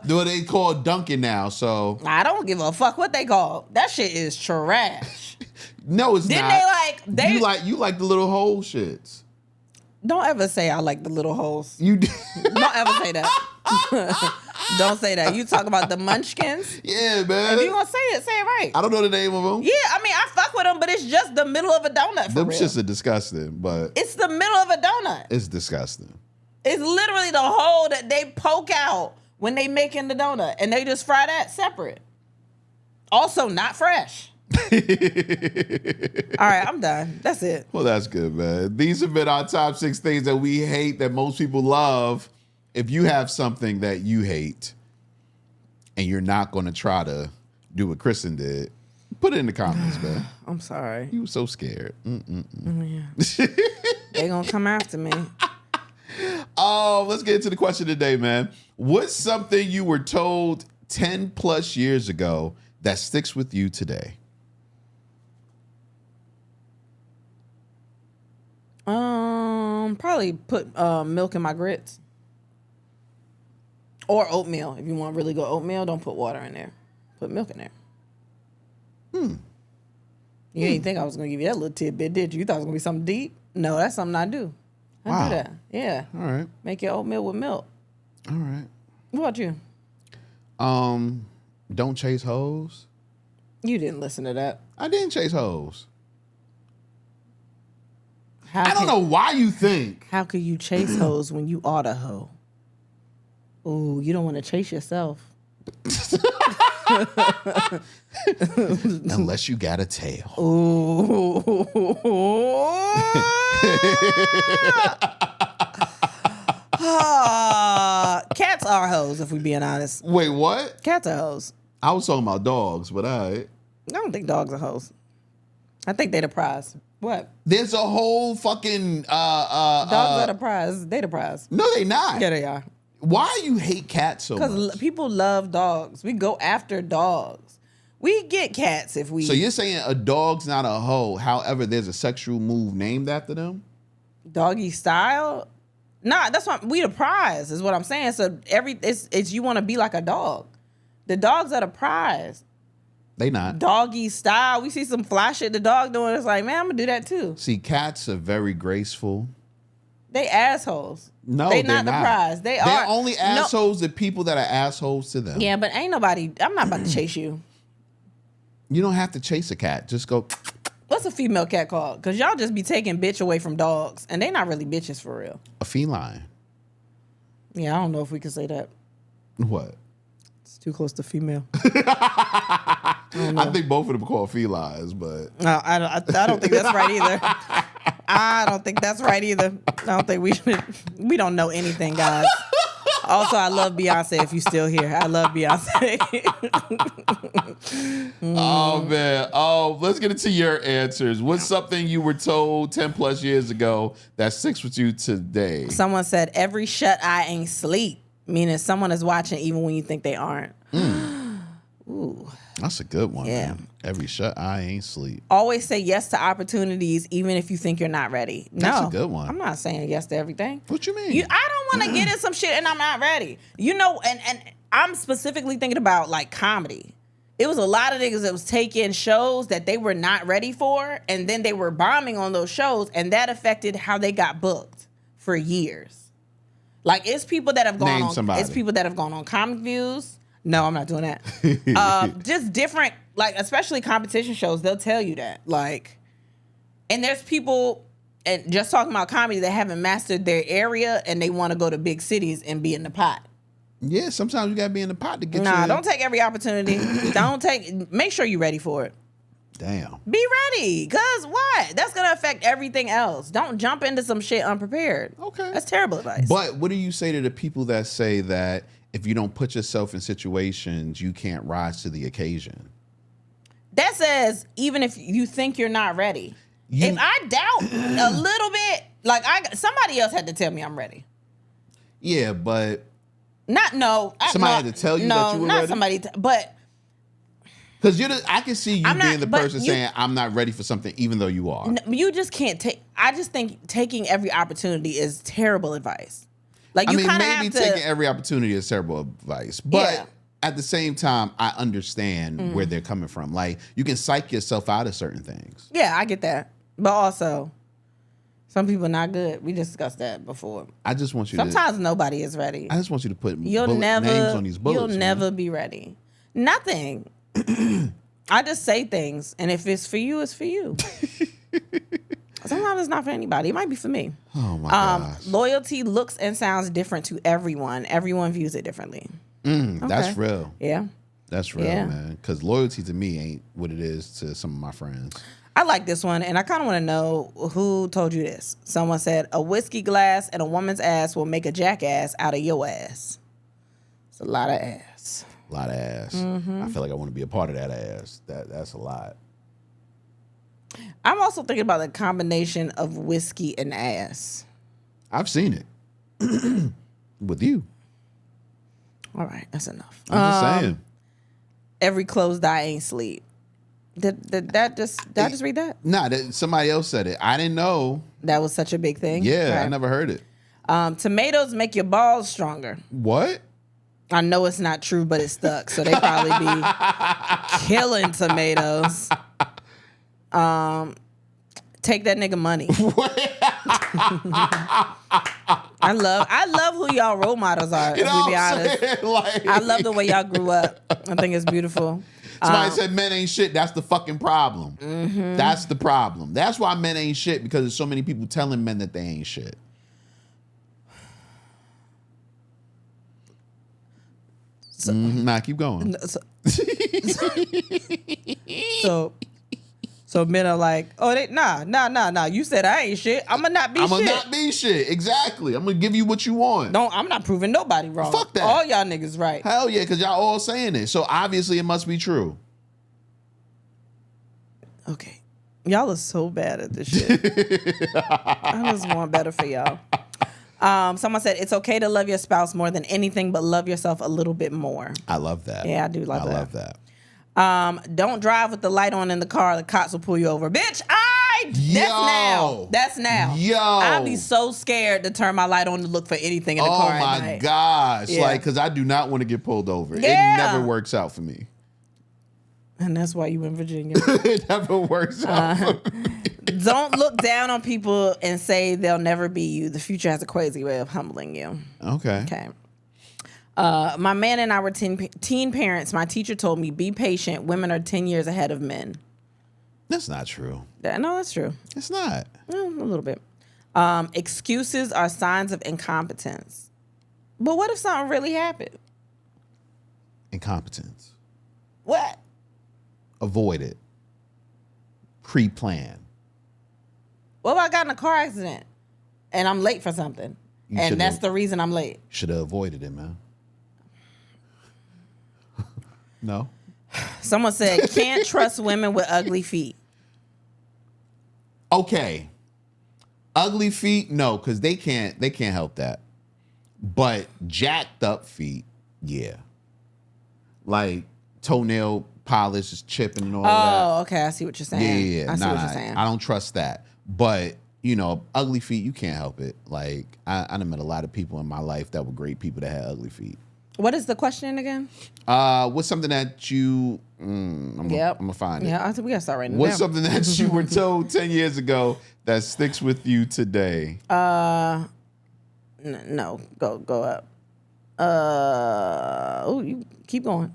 Do they call Dunkin' now? So I don't give a fuck what they call. That shit is trash. No, it's Didn't not. You like the little hole shits. Don't ever say I like the little holes. You Don't ever say that. Don't say that. You talk about the munchkins? Yeah, man. If you gonna say it right. I don't know the name of them. Yeah, I mean, I fuck with them, but it's just the middle of a donut for Them real. shits are disgusting, but It's the middle of a donut. it's disgusting. It's literally the hole that they poke out when they making the donut, and they just fry that separate. Also, not fresh. All right, I'm done. That's it. Well, that's good, man. These have been our top 6 things that we hate that most people love. If you have something that you hate and you're not going to try to do what Kristen did, put it in the comments, man. I'm sorry. You were so scared. Yeah. They gonna come after me. Oh, let's get into the question today, man. What's something you were told 10 plus years ago that sticks with you today? Probably put milk in my grits. Or oatmeal. If you want to really go oatmeal, don't put water in there. Put milk in there. You didn't think I was going to give you that little tidbit, did you? You thought it was going to be something deep? No, that's something I do. I do that. Yeah. All right. Make your oatmeal with milk. All right. What about you? Don't chase hoes. You didn't listen to that. I didn't chase hoes. I don't know why you think. How could you chase hoes when you are the hoe? Ooh, you don't want to chase yourself. Unless you got a tail. Ooh. Cats are hoes, if we're being honest. Wait, what? Cats are hoes. I was talking about dogs, but I don't think dogs are hoes. I think they the prize. What? There's a whole fucking dogs are the prize. They the prize. No, they not. Yeah, they are. Why you hate cats so much? Because people love dogs. We go after dogs. We get cats if we. So you're saying a dog's not a hoe, however, there's a sexual move named after them? Doggy style? Nah, that's what we the prize is what I'm saying. So it's you want to be like a dog. The dogs are the prize. They not. Doggy style. We see some fly shit the dog doing. It's like, man, I'm gonna do that too. See, cats are very graceful. They assholes. No, they're not the prize. They're only assholes to people that are assholes to them. Yeah, but ain't nobody. I'm not about to chase you. You don't have to chase a cat. Just go. What's a female cat called? Because y'all just be taking bitch away from dogs, and they not really bitches for real. A feline. Yeah, I don't know if we can say that. What? It's too close to female. I think both of them are called felines, but no, I don't think that's right either. I don't think that's right either. I don't think we should. We don't know anything, guys. Also, I love Beyonce. If you still here, I love Beyonce. Oh man. Oh, let's get into your answers. What's something you were told 10 plus years ago that sticks with you today? Someone said every shut eye ain't sleep, meaning someone is watching even when you think they aren't. Ooh. That's a good one, Yeah. man. Every shut eye ain't sleep. Always say yes to opportunities, even if you think you're not ready. That's no, a good one. I'm not saying yes to everything. What you mean? I don't want to get in some shit and I'm not ready. You know, and I'm specifically thinking about like comedy. It was a lot of niggas that was taking shows that they were not ready for, and then they were bombing on those shows, and that affected how they got booked for years. Like it's people that have gone Name on. somebody. It's people that have gone on Comic Views. No, I'm not doing that. Just different, like especially competition shows. They'll tell you that, like, and there's people, and just talking about comedy, that haven't mastered their area and they want to go to big cities and be in the pot. Yeah, sometimes you gotta be in the pot to get Nah, your... don't take every opportunity. Make sure you're ready for it. Damn. Be ready, cause what? That's gonna affect everything else. Don't jump into some shit unprepared. Okay. That's terrible advice. But what do you say to the people that say that if you don't put yourself in situations, you can't rise to the occasion? That says even if you think you're not ready. If I doubt a little bit, like somebody else had to tell me I'm ready. Yeah, but Somebody had to tell you that you were not ready? somebody, but because I can see you I'm being not- the but person saying I'm not ready for something, even though you are. you just can't take. I just think taking every opportunity is terrible advice. Like I you mean, kind of maybe have to. taking every opportunity is terrible advice, but Yeah. at the same time, I understand where they're coming from. Like you can psych yourself out of certain things. Yeah, I get that, but also some people not good. We discussed that before. I just want you Sometimes nobody is ready. I just want you to put You'll names on these bullets. You'll man. never be ready. Nothing. I just say things, and if it's for you, it's for you. Sometimes it's not for anybody. It might be for me. Oh my gosh. Loyalty looks and sounds different to everyone. Everyone views it differently. That's real. Yeah. That's real, Yeah. man. Because loyalty to me ain't what it is to some of my friends. I like this one, and I kind of want to know who told you this. Someone said, a whiskey glass and a woman's ass will make a jackass out of your ass. It's a lot of ass. A lot of ass. Mm-hmm. I feel like I want to be a part of that ass. That's a lot. I'm also thinking about the combination of whiskey and ass. I've seen it with you. All right, that's enough. I'm just saying. Every closed eye ain't sleep. Did I just read that? Nah, somebody else said it. I didn't know. That was such a big thing. Yeah, I Right. never heard it. Tomatoes make your balls stronger. What? I know it's not true, but it stuck. So they probably be killing tomatoes. Take that nigga money. I love who y'all role models are. You know to be what I'm honest, saying? Like, I love the way y'all grew up. I think it's beautiful. somebody said men ain't shit. That's the fucking problem. Mm-hmm. That's the problem. That's why men ain't shit, because there's so many people telling men that they ain't shit. Nah, keep going. So men are like, oh, nah. You said I ain't shit. I'ma not be I'm shit. gonna not be shit. Exactly. I'm gonna give you what you want. No, I'm not proving nobody wrong. Fuck that. All y'all niggas right. Hell yeah, because y'all all saying it. So obviously it must be true. Okay. Y'all are so bad at this shit. I just want better for y'all. Someone said it's okay to love your spouse more than anything, but love yourself a little bit more. I love that. Yeah, I do love that. I love that. Don't drive with the light on in the car. The cops will pull you over. Bitch, That's now. Yo. I'd be so scared to turn my light on to look for anything in the Oh car at my night. gosh. Yeah. Like, because I do not want to get pulled over. Yeah. It never works out for me. And that's why you in Virginia. It never works out for me. Don't look down on people and say they'll never be you. The future has a crazy way of humbling you. Okay. Okay. My man and I were teen parents. My teacher told me, be patient. Women are 10 years ahead of men. That's not true. No, that's true. It's not. Well, a little bit. Excuses are signs of incompetence. But what if something really happened? Incompetence. What? Avoid it. Pre-plan. What if I got in a car accident and I'm late for something? And that's the reason I'm late. Should have avoided it, man. No. Someone said, can't trust women with ugly feet. Okay. Ugly feet, no, because they can't help that. But jacked up feet, yeah. Like toenail polish is chipping and all that. Oh, okay. I see what you're saying. Yeah. I see what you're saying. I don't trust that. But, ugly feet, you can't help it. Like, I done met a lot of people in my life that were great people that had ugly feet. What is the question again? What's something that you... I'm going to find it. Yeah, I think we got to start writing it What's down. something that you were told 10 years ago that sticks with you today? No, go up. You keep going.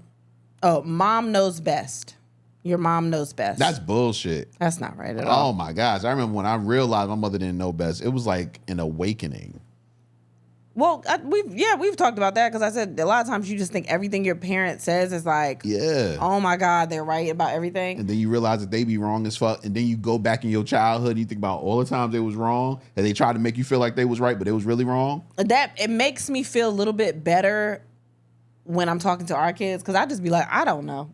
Oh, mom knows best. Your mom knows best. That's bullshit. That's not right at all. Oh my gosh. I remember when I realized my mother didn't know best. It was like an awakening. Well, we've talked about that because I said a lot of times you just think everything your parent says is like, oh my God, they're right about everything. And then you realize that they be wrong as fuck. And then you go back in your childhood and you think about all the times they was wrong and they tried to make you feel like they was right, but they was really wrong. It makes me feel a little bit better when I'm talking to our kids because I just be like, I don't know.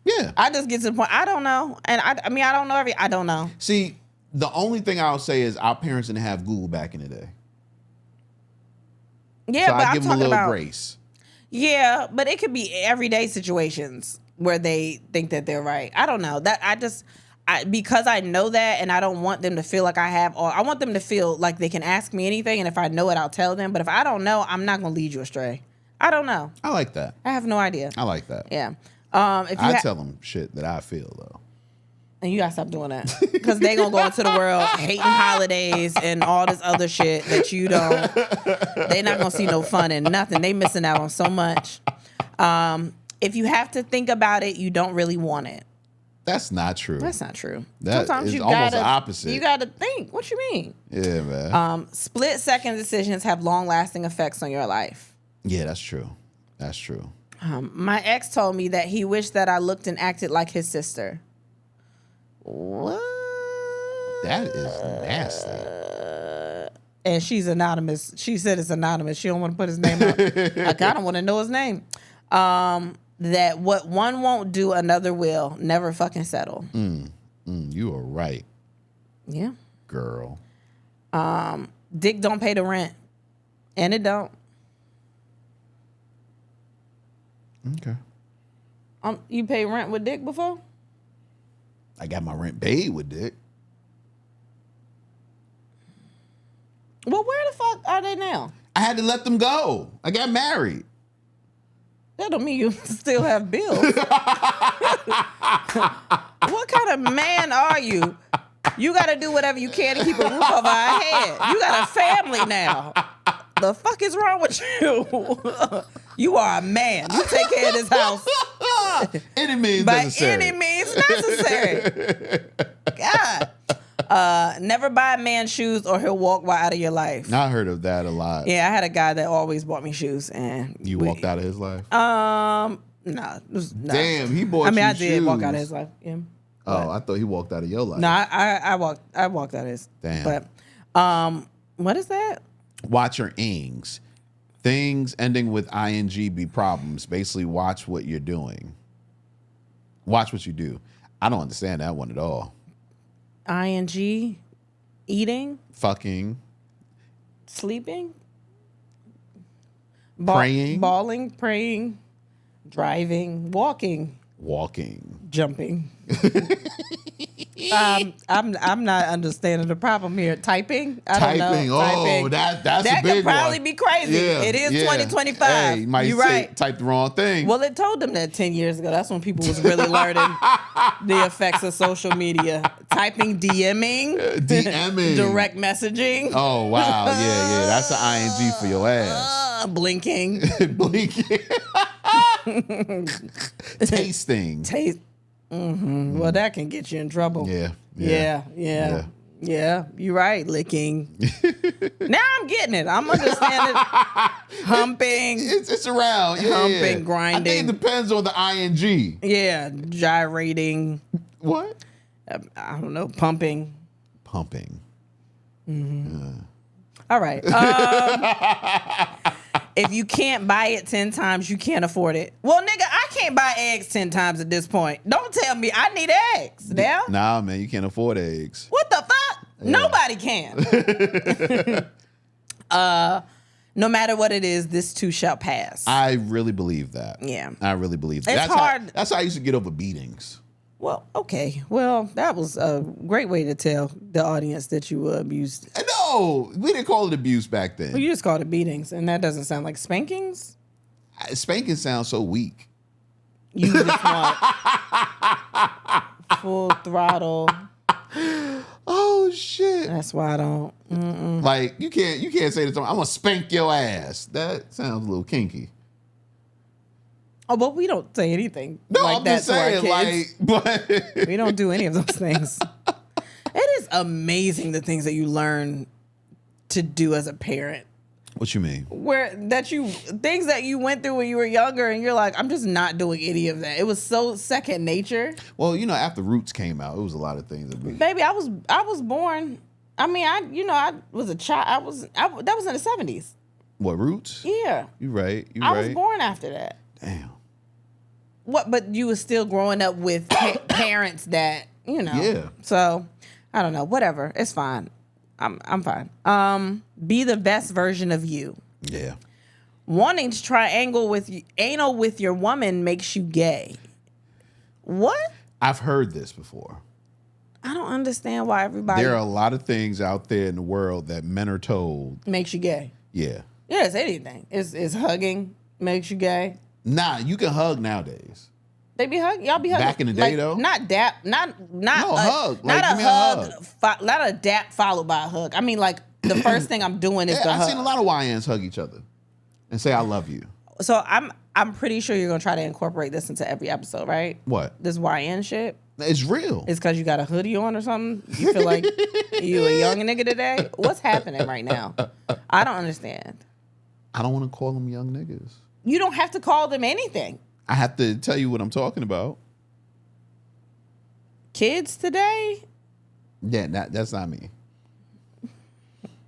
Yeah. I just get to the point, I don't know. And I don't know I don't know. See, the only thing I'll say is our parents didn't have Google back in the day. Yeah, so but I give them a little about grace. Yeah, but it could be everyday situations where they think that they're right. I don't know. Because I know that and I don't want them to feel like I want them to feel like they can ask me anything and if I know it, I'll tell them. But if I don't know, I'm not going to lead you astray. I don't know. I like that. I have no idea. I like that. Yeah. I tell them shit that I feel though. And you gotta stop doing that because they gonna go into the world hating holidays and all this other shit that you don't. They not gonna see no fun in nothing. They missing out on so much. If you have to think about it, you don't really want it. That's not true. That's not true. That Sometimes is you almost gotta, the opposite. You gotta think. What you mean? Yeah, man. Split-second decisions have long-lasting effects on your life. Yeah, that's true. That's true. My ex told me that he wished that I looked and acted like his sister. What? That is nasty. And she's anonymous. She said it's anonymous. She don't want to put his name out. I kind of want to know his name. That what one won't do, another will. Never fucking settle. You are right. Yeah. Girl. Dick don't pay the rent. And it don't. Okay. You pay rent with dick before? I got my rent paid with dick. Well, where the fuck are they now? I had to let them go. I got married. That don't mean you still have bills. What kind of man are you? You got to do whatever you can to keep a roof over our head. You got a family now. The fuck is wrong with you? You are a man. You take care of this house. Any means By necessary. any means necessary. God. Never buy a man shoes or he'll walk right out of your life. I heard of that a lot. Yeah, I had a guy that always bought me shoes, and You walked out of his life? Nah. Damn, he bought you I did shoes. walk out of his life. Yeah. Oh, I thought he walked out of your life. No, I walked out of his. Damn. But what is that? Watch your ings. Things ending with ing be problems. Basically, watch what you're doing. Watch what you do. I don't understand that one at all. ING, eating, Fucking, sleeping, praying, bawling, praying, driving, walking, jumping. I'm not understanding the problem here. Typing, I don't know. Oh, that's a big one. That could probably be crazy. Yeah, it is yeah. 2025. Hey, you might type the wrong thing. Well, it told them that 10 years ago. That's when people was really learning the effects of social media. Typing, DMing, direct messaging. Oh wow, yeah, that's an ing for your ass. Blinking, tasting. Mm-hmm. Well, that can get you in trouble. Yeah. You're right. Licking. Now I'm getting it. I'm understanding. Humping. It's around. Humping, grinding. I think it depends on the ing. Yeah, gyrating. What? I don't know. Pumping. Mm-hmm. All right. If you can't buy it 10 times, you can't afford it. Well, nigga, I can't buy eggs 10 times at this point. Don't tell me I need eggs now. Nah, man, you can't afford eggs. What the fuck? Yeah. Nobody can. No matter what it is, this too shall pass. I really believe that. Yeah. I really believe that. It's hard. That's how I used to get over beatings. Well, okay. Well, that was a great way to tell the audience that you were abused. No, we didn't call it abuse back then. Well, you just called it beatings, and that doesn't sound like spankings. Spanking sounds so weak. You just want full throttle. Oh shit! That's why I don't. Like you can't say to someone, "I'm gonna spank your ass." That sounds a little kinky. Oh, but we don't say anything No, like I'm that just to saying, our kids. but We don't do any of those things. It is amazing the things that you learn to do as a parent. What you mean? Things that you went through when you were younger, and you're like, I'm just not doing any of that. It was so second nature. Well, after Roots came out, it was a lot of things. Baby, I was born. I mean, I was a child. That was in the 70s. What, Roots? Yeah. You right. I was born after that. Damn. What? But you were still growing up with parents that, Yeah. So, I don't know. Whatever. It's fine. I'm fine. Be the best version of you. Yeah. Wanting to anal with your woman makes you gay. What? I've heard this before. I don't understand why everybody... There are a lot of things out there in the world that men are told. Makes you gay. Yeah. Yeah, it's anything. It's hugging makes you gay. Nah, you can hug nowadays. They be hugging. Y'all be hugging. Back in the day, though? Not dap. Not No, hug. Not Like, a hug. Not a dap followed by a hug. I mean, like, the first thing I'm doing is the hug. I've seen a lot of YNs hug each other and say, I love you. So I'm pretty sure you're going to try to incorporate this into every episode, right? What? This YN shit. It's real. It's because you got a hoodie on or something? You feel like you a young nigga today? What's happening right now? I don't understand. I don't want to call them young niggas. You don't have to call them anything. I have to tell you what I'm talking about. Kids today? Yeah, that's not me.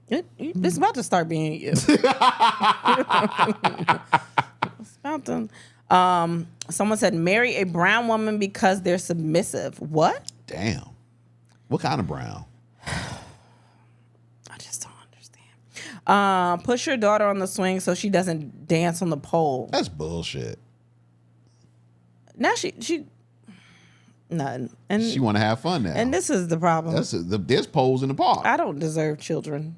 It's about to start being you. It's about to... Someone said, marry a brown woman because they're submissive. What? Damn. What kind of brown? I just don't understand. Push your daughter on the swing so she doesn't dance on the pole. That's bullshit. Now she nothing. And she want to have fun now. And this is the problem. There's poles in the park. I don't deserve children.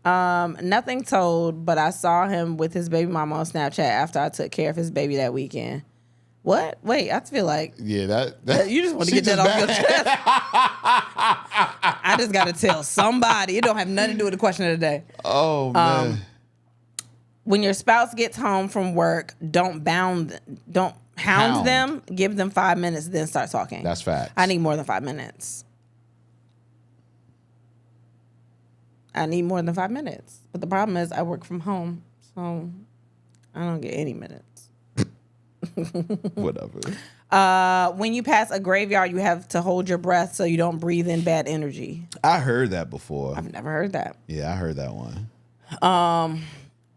Nothing told, but I saw him with his baby mama on Snapchat after I took care of his baby that weekend. What? Wait, I feel like that you just want to get that off your chest. I just got to tell somebody. It don't have nothing to do with the question of the day. Oh man. When your spouse gets home from work, don't hound them. Give them 5 minutes, then start talking. That's facts. I need more than 5 minutes. But the problem is I work from home, so I don't get any minutes. Whatever. When you pass a graveyard, you have to hold your breath so you don't breathe in bad energy. I heard that before. I've never heard that. Yeah, I heard that one.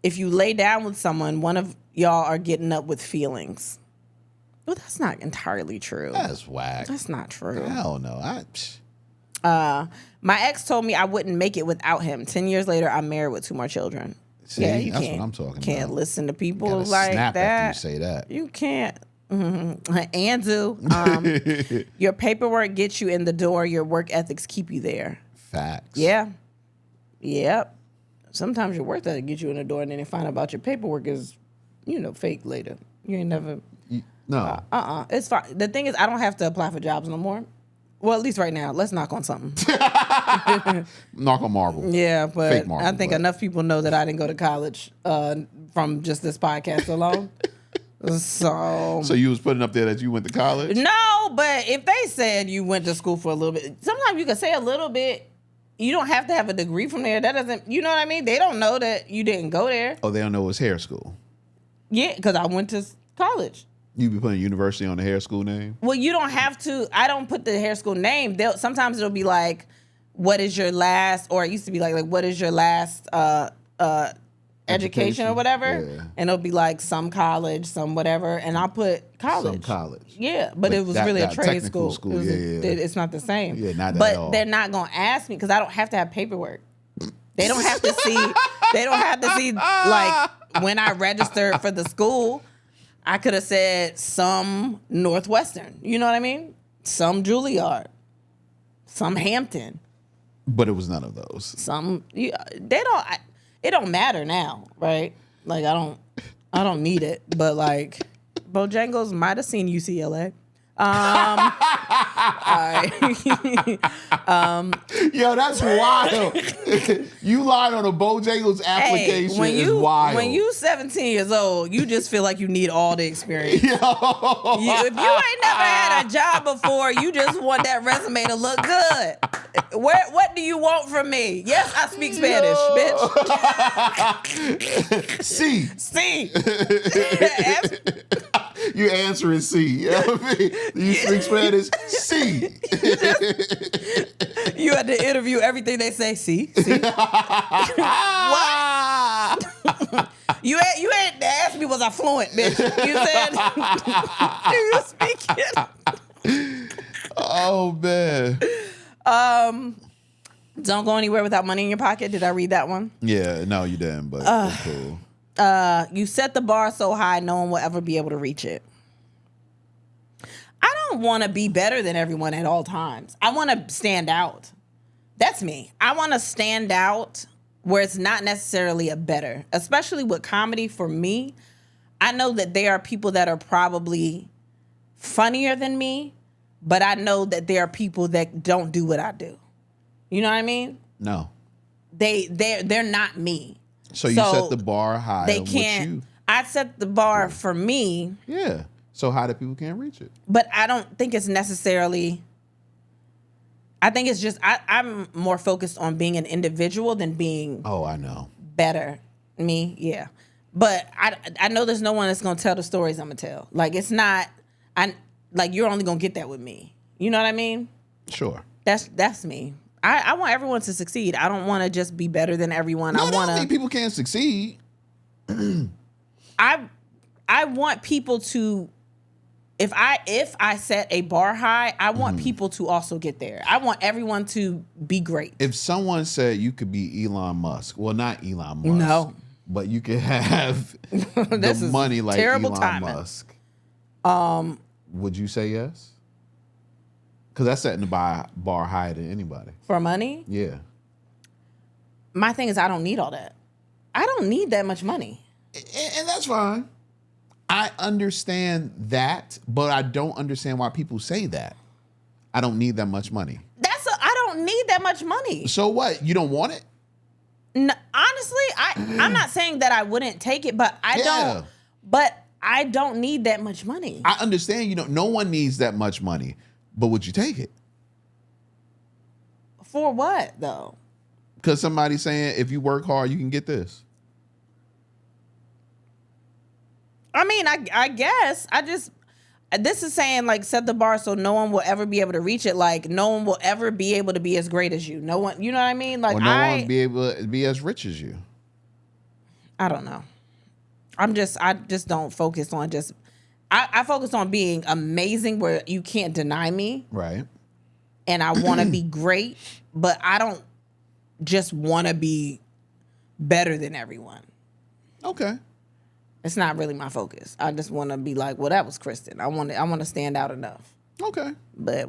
If you lay down with someone, one of y'all are getting up with feelings. Well, that's not entirely true. That's whack. That's not true. Hell no. My ex told me I wouldn't make it without him. 10 years later, I'm married with 2 more children. See, yeah, you that's can't, what I'm talking can't about. listen to people Gotta like snap that. after you say that. You can't. Anzu, your paperwork gets you in the door. Your work ethics keep you there. Facts. Yeah. Yep. Sometimes your work ethic gets you in the door, and then they find out about your paperwork is, fake later. You ain't never. No. It's fine. The thing is, I don't have to apply for jobs no more. Well, at least right now. Let's knock on something. Knock on marble. Yeah, but Fake marble, I think enough people know that I didn't go to college from just this podcast alone. So you was putting up there that you went to college? No, but if they said you went to school for a little bit, sometimes you can say a little bit. You don't have to have a degree from there. That doesn't, you know what I mean? They don't know that you didn't go there. Oh, they don't know it's hair school. Yeah, because I went to college. You be putting university on the hair school name? Well, you don't have to. I don't put the hair school name. Sometimes it'll be like, what is your last, or it used to be like what is your last education or whatever, and it'll be like some college, some whatever, and I'll put college. Some college. Yeah, but it was really a trade school. It's not the same. Yeah, not but at all. They're not gonna ask me because I don't have to have paperwork. They don't have to see. They don't have to see like when I registered for the school. I could have said some Northwestern. You know what I mean? Some Juilliard. Some Hampton. But it was none of those. They don't. It don't matter now, right? Like I don't need it. But like Bojangles might have seen UCLA. All right. Yo, that's wild. You lied on a Bojangles application is wild. When you 17 years old, you just feel like you need all the experience. If you ain't never had a job before, you just want that resume to look good. What do you want from me? Yes, I speak Spanish, bitch. C. You answering C. You know what I mean? You speak Spanish? C. You had to interview everything they say. C. What? You ain't asked me was I fluent, bitch. You said, do you speak it? Oh, man. Don't go anywhere without money in your pocket. Did I read that one? Yeah, no, you didn't, but it's cool. You set the bar so high no one will ever be able to reach it. I don't want to be better than everyone at all times. I want to stand out. That's me. I want to stand out where it's not necessarily a better, especially with comedy. For me, I know that there are people that are probably funnier than me, but I know that there are people that don't do what I do. You know what I mean? No. They're not me. So you set the bar high. They can't. I set the bar for me. Yeah. So high that people can't reach it. But I don't think it's necessarily. I think it's just I'm more focused on being an individual than being. Oh, I know. Better me, yeah. But I know there's no one that's gonna tell the stories I'm gonna tell. Like it's not. You're only gonna get that with me. You know what I mean? Sure. That's me. I want everyone to succeed. I don't want to just be better than everyone. No, I don't think people can't succeed. I want people to. If I set a bar high, I want people to also get there. I want everyone to be great. If someone said you could be Elon Musk, well, not Elon Musk. No. But you could have the money like Elon Musk. Would you say yes? Because that's setting the bar higher than anybody. For money? Yeah. My thing is I don't need all that. I don't need that much money. And that's fine. I understand that, but I don't understand why people say that. I don't need that much money. I don't need that much money. So what? You don't want it? No, honestly, I'm not saying that I wouldn't take it, but I don't. But I don't need that much money. I understand. No one needs that much money, but would you take it? For what though? Because somebody's saying if you work hard, you can get this. I mean, I guess this is saying like set the bar so no one will ever be able to reach it. Like no one will ever be able to be as great as you. No one, you know what I mean? Like or no one will be able to be as rich as you. I don't know. I just don't focus on just. I focus on being amazing where you can't deny me. Right. And I want to be great, but I don't just want to be better than everyone. Okay. It's not really my focus. I just want to be like, well, that was Kristen. I want to stand out enough. Okay. But,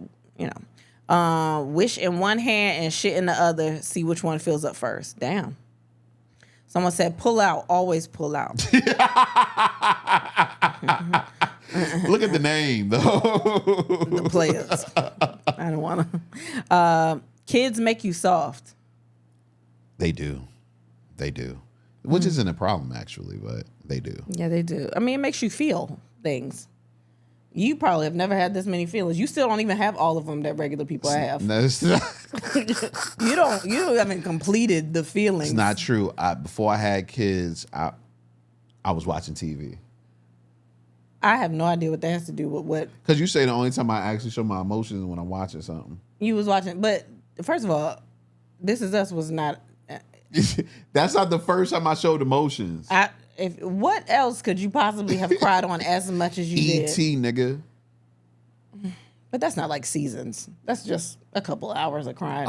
wish in one hand and shit in the other. See which one fills up first. Damn. Someone said, pull out. Always pull out. Look at the name, though. The players. I don't want to. Kids make you soft. They do. Which isn't a problem, actually, but they do. Yeah, they do. I mean, it makes you feel things. You probably have never had this many feelings. You still don't even have all of them that regular people have. No, You haven't completed the feelings. It's not true. Before I had kids, I was watching TV. I have no idea what that has to do with what. Because you say the only time I actually show my emotions is when I'm watching something. You was watching, but first of all, This Is Us was not. That's not the first time I showed emotions. What else could you possibly have cried on as much as you did? E.T., nigga. But that's not like seasons. That's just a couple hours of crying.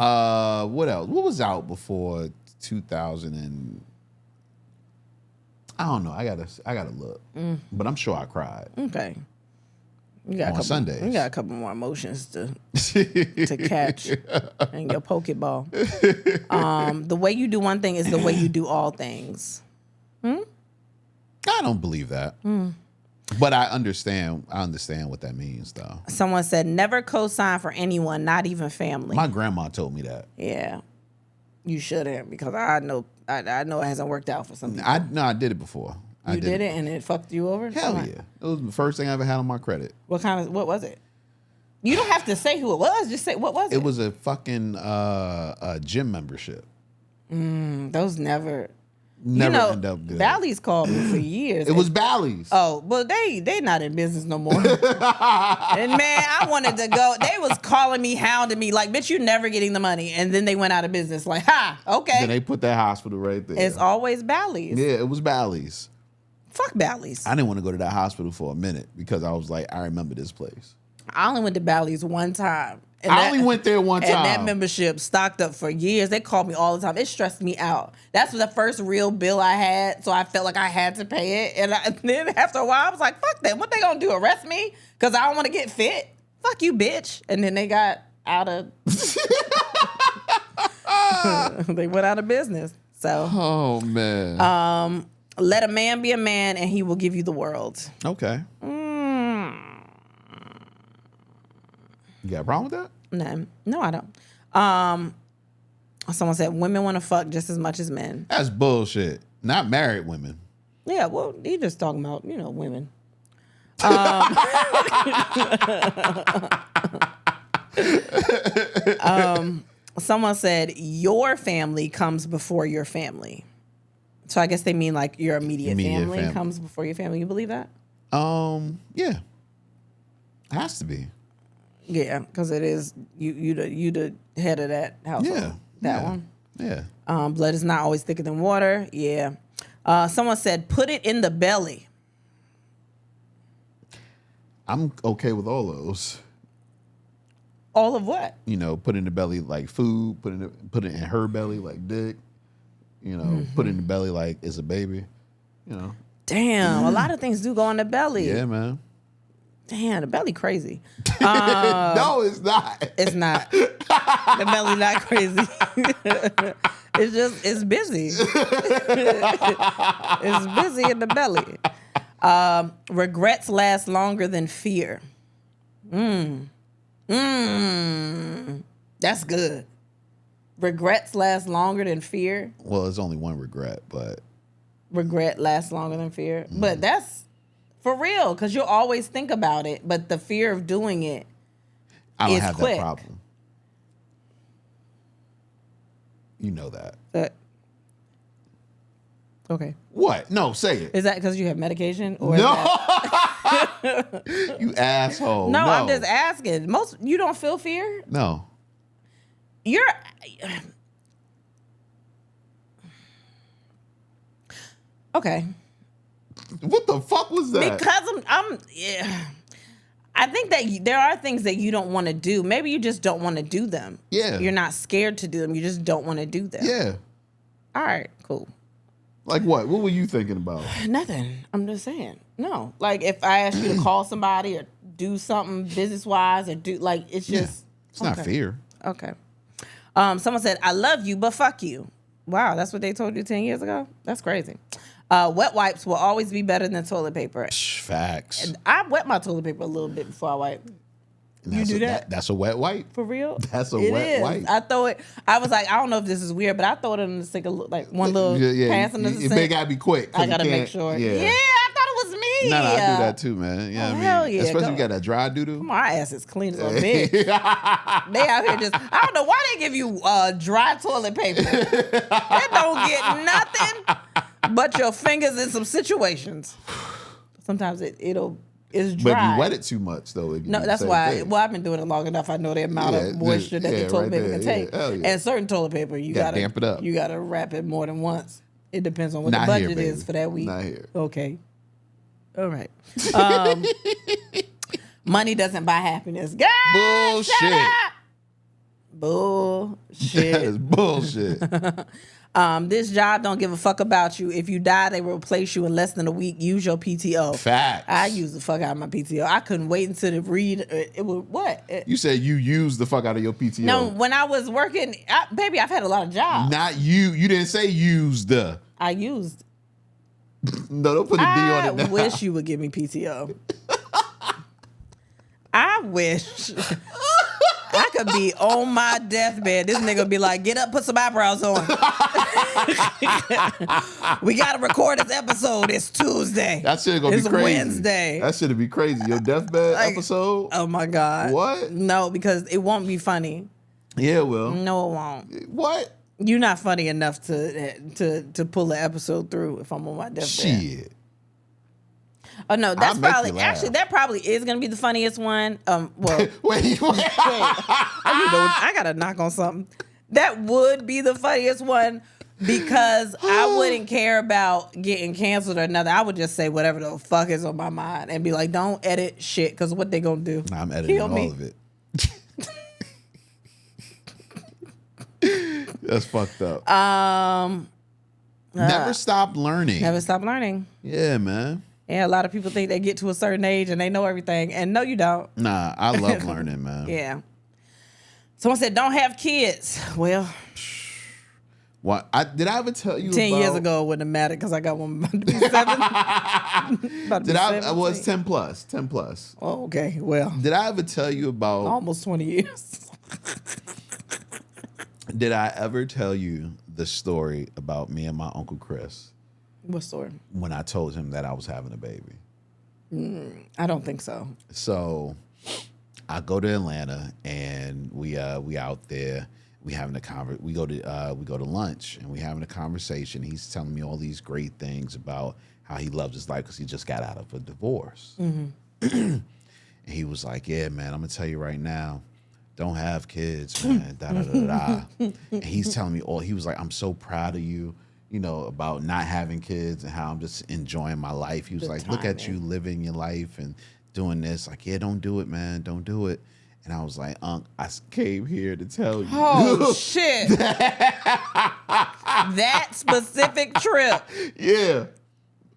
What else? What was out before 2000 and... I don't know. I gotta look. But I'm sure I cried. Okay. You got on Sundays. You got a couple more emotions to catch in your Pokeball. The way you do one thing is the way you do all things. I don't believe that. But I understand what that means, though. Someone said, never co-sign for anyone, not even family. My grandma told me that. Yeah. You shouldn't, because I know it hasn't worked out for some people. I did it before. You did it and it fucked you over? Hell yeah. It was the first thing I ever had on my credit. What was it? You don't have to say who it was. Just say, what was it? It was a fucking gym membership. Those never end up good. Bally's called me for years. It was Bally's. Oh, well, they not in business no more. And man, I wanted to go. They was calling me, hounding me, like, bitch, you never getting the money. And then they went out of business. Like, ha, okay. Then they put that hospital right there. It's always Bally's. Yeah, it was Bally's. Fuck Bally's. I didn't want to go to that hospital for a minute because I was like, I remember this place. I only went to Bally's one time. I only went there one time. And that membership stocked up for years. They called me all the time. It stressed me out. That's the first real bill I had, so I felt like I had to pay it. And then after a while, I was like, fuck them. What they gonna do, arrest me? Because I don't want to get fit? Fuck you, bitch. And then they got out of... they went out of business. So... Oh, man. Let a man be a man, and he will give you the world. Okay. You got a problem with that? No, I don't. Someone said women want to fuck just as much as men. That's bullshit. Not married women. Yeah, well, he just talking about, women. Someone said your family comes before your family. So I guess they mean like your immediate family comes before your family. You believe that? Yeah. It has to be. Yeah, because it is you the head of that household. Yeah. One. Yeah. Blood is not always thicker than water. Yeah. Someone said put it in the belly. I'm okay with all those. All of what? Put in the belly like food, put it in her belly like dick. Put it in the belly like it's a baby. Damn, a lot of things do go in the belly. Yeah, man. Damn, the belly crazy. No, it's not. It's not. The belly not crazy. It's busy. It's busy in the belly. Regrets last longer than fear. That's good. Regrets last longer than fear. Well, it's only one regret, but... Regret lasts longer than fear. But that's for real, because you'll always think about it, but the fear of doing it I don't is have quick. that problem. You know that. Okay. What? No, say it. Is that because you have medication? Or no. You asshole. No, I'm just asking. You don't feel fear? No. Okay. What the fuck was that? Because I think that there are things that you don't want to do. Maybe you just don't want to do them. Yeah. You're not scared to do them. You just don't want to do them. Yeah. All right, cool. Like what? What were you thinking about? Nothing. I'm just saying. No. Like if I ask you to call somebody or do something business-wise or do it's just... Yeah. It's not fear. Okay. Someone said, I love you, but fuck you. Wow, that's what they told you 10 years ago? That's crazy. Wet wipes will always be better than toilet paper. Facts. And I wet my toilet paper a little bit before I wipe. You do that? That's a wet wipe. For real? That's a wet wipe. I throw it. I was like, I don't know if this is weird, but I throw it in the sink, like one little pass in the sink. It gotta be quick. I gotta make sure. Yeah, I thought it was me. No, I do that too, man. Yeah, hell yeah. Especially if you got that dry doo-doo. My ass is clean as a bitch. They out here just, I don't know why they give you dry toilet paper. They don't get nothing but your fingers in some situations. Sometimes it'll is dry. But if you wet it too much, though, it can No, do the that's same why. thing. Well, I've been doing it long enough. I know the amount of moisture that the toilet paper can take. Yeah, And certain toilet paper, you gotta damp it up. You gotta wrap it more than once. It depends on what Not the here, budget is baby. for that week. Not here. Okay. All right. Money doesn't buy happiness. God, Bullshit. shut up! Bullshit. That is bullshit. This job don't give a fuck about you. If you die, they will replace you in less than a week. Use your PTO. Facts. I use the fuck out of my PTO. I couldn't wait until to read. It was what? You said you used the fuck out of your PTO. No, when I was working, baby, I've had a lot of jobs. Not you. You didn't say used the. I used. No, don't put a D on it now. I wish you would give me PTO. I wish I could be on my deathbed. This nigga would be like, get up, put some eyebrows on. We got to record this episode. It's Tuesday. That shit gonna be crazy. It's Wednesday. That shit be crazy. Your deathbed episode? Oh my God. What? No, because it won't be funny. Yeah, it will. No, it won't. What? You're not funny enough to pull an episode through if I'm on my deathbed. Shit. Oh no, that's I'll make probably you laugh. actually that probably is gonna be the funniest one. Well, Wait. I gotta knock on something. That would be the funniest one because I wouldn't care about getting canceled or nothing. I would just say whatever the fuck is on my mind and be like, don't edit shit because what they gonna do? Nah, I'm editing Kill me. all of it. That's fucked up. Never stop learning. Never stop learning. Yeah, man. Yeah, a lot of people think they get to a certain age and they know everything, and no, you don't. Nah, I love learning, man. Yeah. Someone said, don't have kids. Well, What? Did I ever tell you 10 about, years ago, it wouldn't have mattered because I got one about to be 7. About to be Did I 17. was 10 plus. 10 plus. Oh, okay. Well, Did I ever tell you about almost 20 years. Did I ever tell you the story about me and my Uncle Chris What story? when I told him that I was having a baby? I don't think so. So I go to Atlanta and we out there. We having a we go to lunch and we having a conversation. He's telling me all these great things about how he loves his life because he just got out of a divorce. And he was like, "Yeah, man, I'm gonna tell you right now, don't have kids, man." Da da da da. And he's telling me all. He was like, "I'm so proud of you." You know, about not having kids and how I'm just enjoying my life. He was Good like, "Look at timing. you living your life and doing this." Like, yeah, don't do it, man. Don't do it. And I was like, "Unc, I came here to tell you." Oh, shit. That specific trip. Yeah.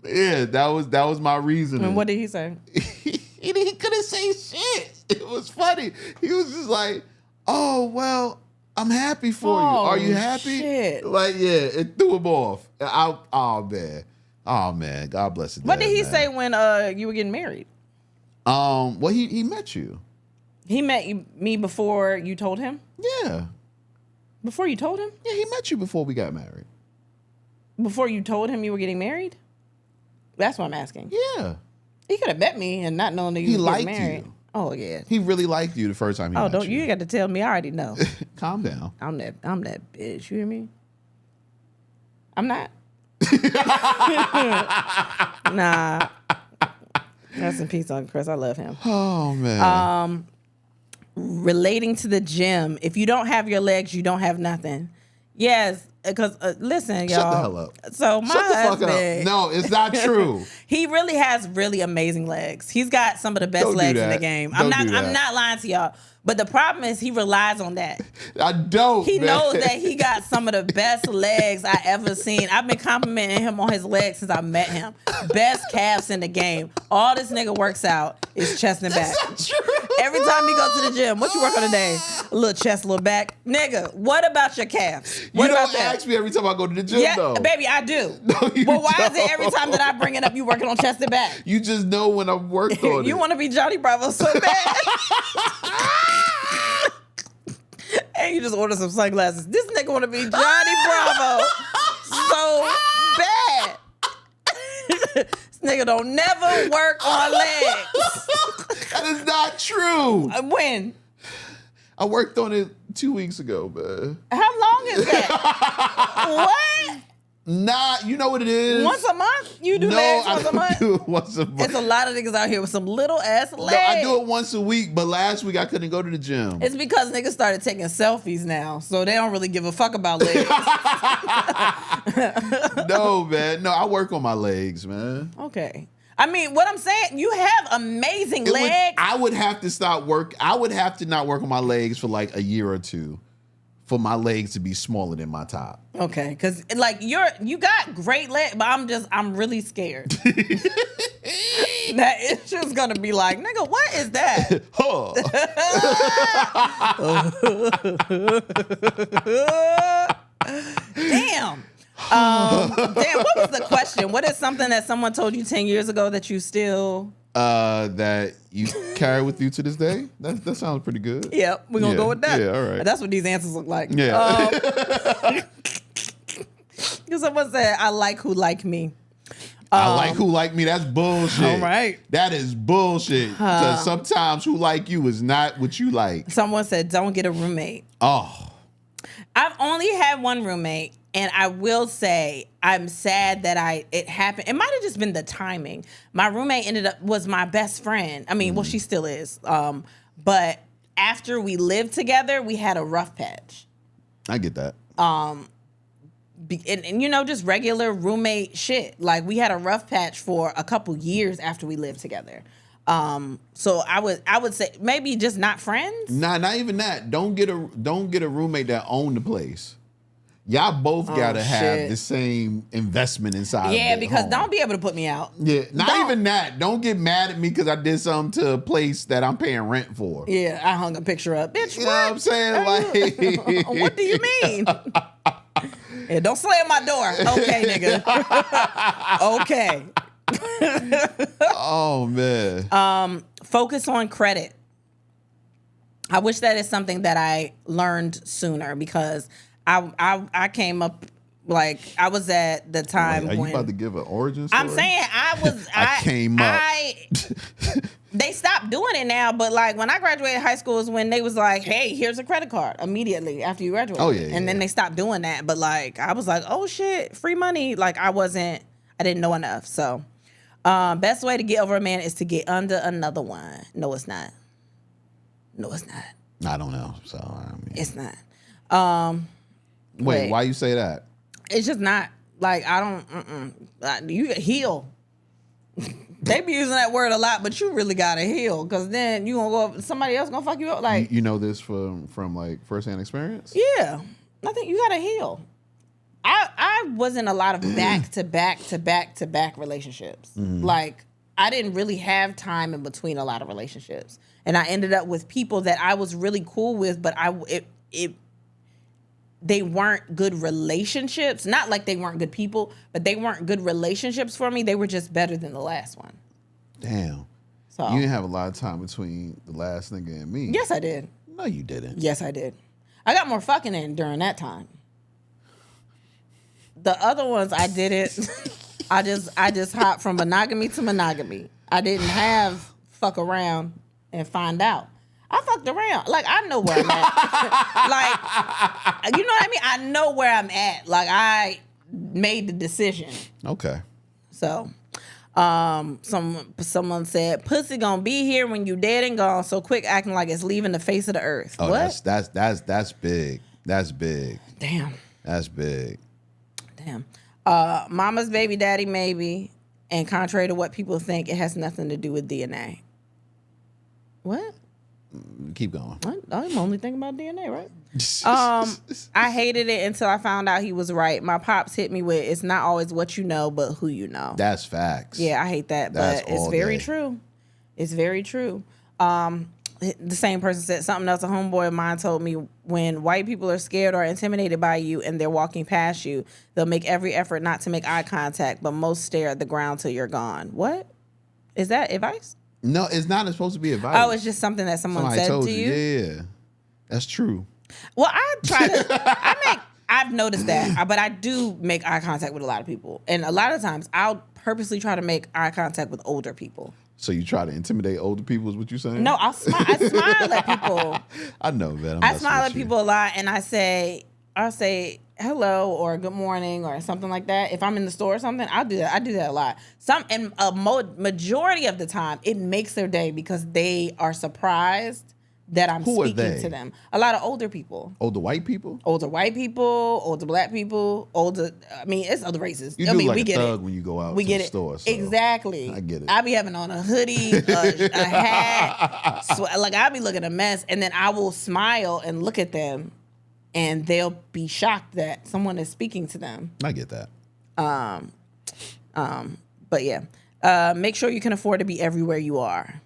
Yeah, that was my reasoning. And what did he say? He couldn't say shit. It was funny. He was just like, "Oh, well, I'm happy for you. Are you happy?" Shit. Like, yeah, it threw him off. Oh man. God bless it. What did he say when you were getting married? Well, he met you. He met me before you told him? Yeah. Before you told him? Yeah, he met you before we got married. Before you told him you were getting married? That's what I'm asking. Yeah. He could have met me and not known that He you were liked getting married. you. Oh, yeah. He really liked you the first time he met Don't you ain't got to tell me. I already know. Calm down. I'm that bitch. You hear me? I'm not. Nah. Rest in peace, Uncle Chris. I love him. Oh man. Relating to the gym, if you don't have your legs, you don't have nothing. Yes, because listen, y'all. Shut the hell up. So my Shut the fuck husband, up. No, it's not true. he really has really amazing legs. He's got some of the best Don't do legs in the that. game. Don't I'm do not that. lying to y'all. But the problem is he relies on that. I don't. He man. knows that he got some of the best legs I ever seen. I've been complimenting him on his legs since I met him. Best calves in the game. All this nigga works out is chest and back. That's not true. Every time he goes to the gym, what you work on today? A little chest, a little back. Nigga, what about your calves? What You about don't that? ask me every time I go to the gym, Yeah, though. baby, I do. No, you Well, why is it don't. every time that I bring it up, you working on chest and back? You just know when I've worked on it. You want to be Johnny Bravo so bad. And you just order some sunglasses. This nigga want to be Johnny Bravo so bad. This nigga don't never work on legs. That is not true. When? I worked on it 2 weeks ago, man. How long is that? What? Nah, you know what it is? Once a month? You do legs once a month? Do it once a month. It's a lot of niggas out here with some little ass legs. No, I do it once a week, but last week I couldn't go to the gym. It's because niggas started taking selfies now, so they don't really give a fuck about legs. No, man. No, I work on my legs, man. Okay. I mean, what I'm saying, you have amazing legs. I would have to stop work. I would have to not work on my legs for like a year or two for my legs to be smaller than my top. Okay, because like you got great legs, but I'm really scared. That it's just gonna be like, nigga, what is that? Damn. Damn, what was the question? What is something that someone told you 10 years ago that you still... that you carry with you to this day? That sounds pretty good. Yep, we're going to go with that. Yeah, all right. That's what these answers look like. Yeah. Because someone said, I like who like me. I like who like me. That's bullshit. All right. That is bullshit. Because sometimes who like you is not what you like. Someone said, don't get a roommate. Oh. I've only had one roommate, and I will say I'm sad that it happened. It might have just been the timing. My roommate was my best friend. I mean, well, she still is. But after we lived together, we had a rough patch. I get that. And you know, just regular roommate shit. Like, we had a rough patch for a couple years after we lived together. So I would say maybe just not friends. Nah, not even that. Don't get a roommate that owned the place. Y'all both gotta have the same investment inside. Yeah, because home. don't be able to put me out. Yeah, even that. Don't get mad at me because I did something to a place that I'm paying rent for. Yeah, I hung a picture up, bitch. You know what I'm saying? Like, what do you mean? Yeah, don't slam my door. Okay, nigga. Okay. Oh man. Focus on credit. I wish that is something that I learned sooner because I came up like I was at the time Are you when about to give an origin story? I'm saying I came up. They stopped doing it now, but like when I graduated high school is when they was like, hey, here's a credit card immediately after you graduate. Oh yeah. And then they stopped doing that. But like I was like, oh shit, free money. Like I didn't know enough. So best way to get over a man is to get under another one. No, it's not. No, it's not. I don't know. So I mean, it's not. Wait, why you say that? It's just not. Like I don't. You heal. They be using that word a lot, but you really gotta heal because then you gonna go. Somebody else gonna fuck you up. Like you know this from like firsthand experience. Yeah, I think you gotta heal. I was in a lot of back to back relationships. Mm-hmm. Like I didn't really have time in between a lot of relationships, and I ended up with people that I was really cool with, but they weren't good relationships. Not like they weren't good people, but they weren't good relationships for me. They were just better than the last one. Damn. So you didn't have a lot of time between the last nigga and me. Yes, I did. No, you didn't. Yes, I did. I got more fucking in during that time. The other ones I didn't. I just hopped from monogamy to monogamy. I didn't have fuck around and find out. I fucked around. Like, I know where I'm at. Like, you know what I mean? I know where I'm at. Like, I made the decision. Okay. So, someone said, pussy gonna be here when you dead and gone, so quick acting like it's leaving the face of the earth. Oh, what? That's big. That's big. Damn. That's big. Damn. Mama's baby daddy, maybe. And contrary to what people think, it has nothing to do with DNA. What? Keep going. I'm only thinking about DNA, right? I hated it until I found out he was right. My pops hit me with, it's not always what you know, but who you know. That's facts. Yeah, I hate that, but it's very true. It's very true. The same person said something else. A homeboy of mine told me, when white people are scared or intimidated by you and they're walking past you, they'll make every effort not to make eye contact, but most stare at the ground till you're gone. What? Is that advice? No, it's not supposed to be advice. Oh, it's just something that somebody said told to you? Yeah, that's true. Well, I've noticed that, but I do make eye contact with a lot of people. And a lot of times I'll purposely try to make eye contact with older people. So you try to intimidate older people is what you're saying? No, I smile at people. I know, man. I smile at people a lot and I'll say, hello or good morning or something like that. If I'm in the store or something, I'll do that. I do that a lot. And a majority of the time, it makes their day because they are surprised that I'm speaking to them. A lot of older people. Older white people? Older white people, older black people, it's other races. You do like a thug when you go out to the store. So exactly. I get it. I be having on a hoodie, a hat. I be looking a mess, and then I will smile and look at them, and they'll be shocked that someone is speaking to them. I get that. But yeah. Make sure you can afford to be everywhere you are.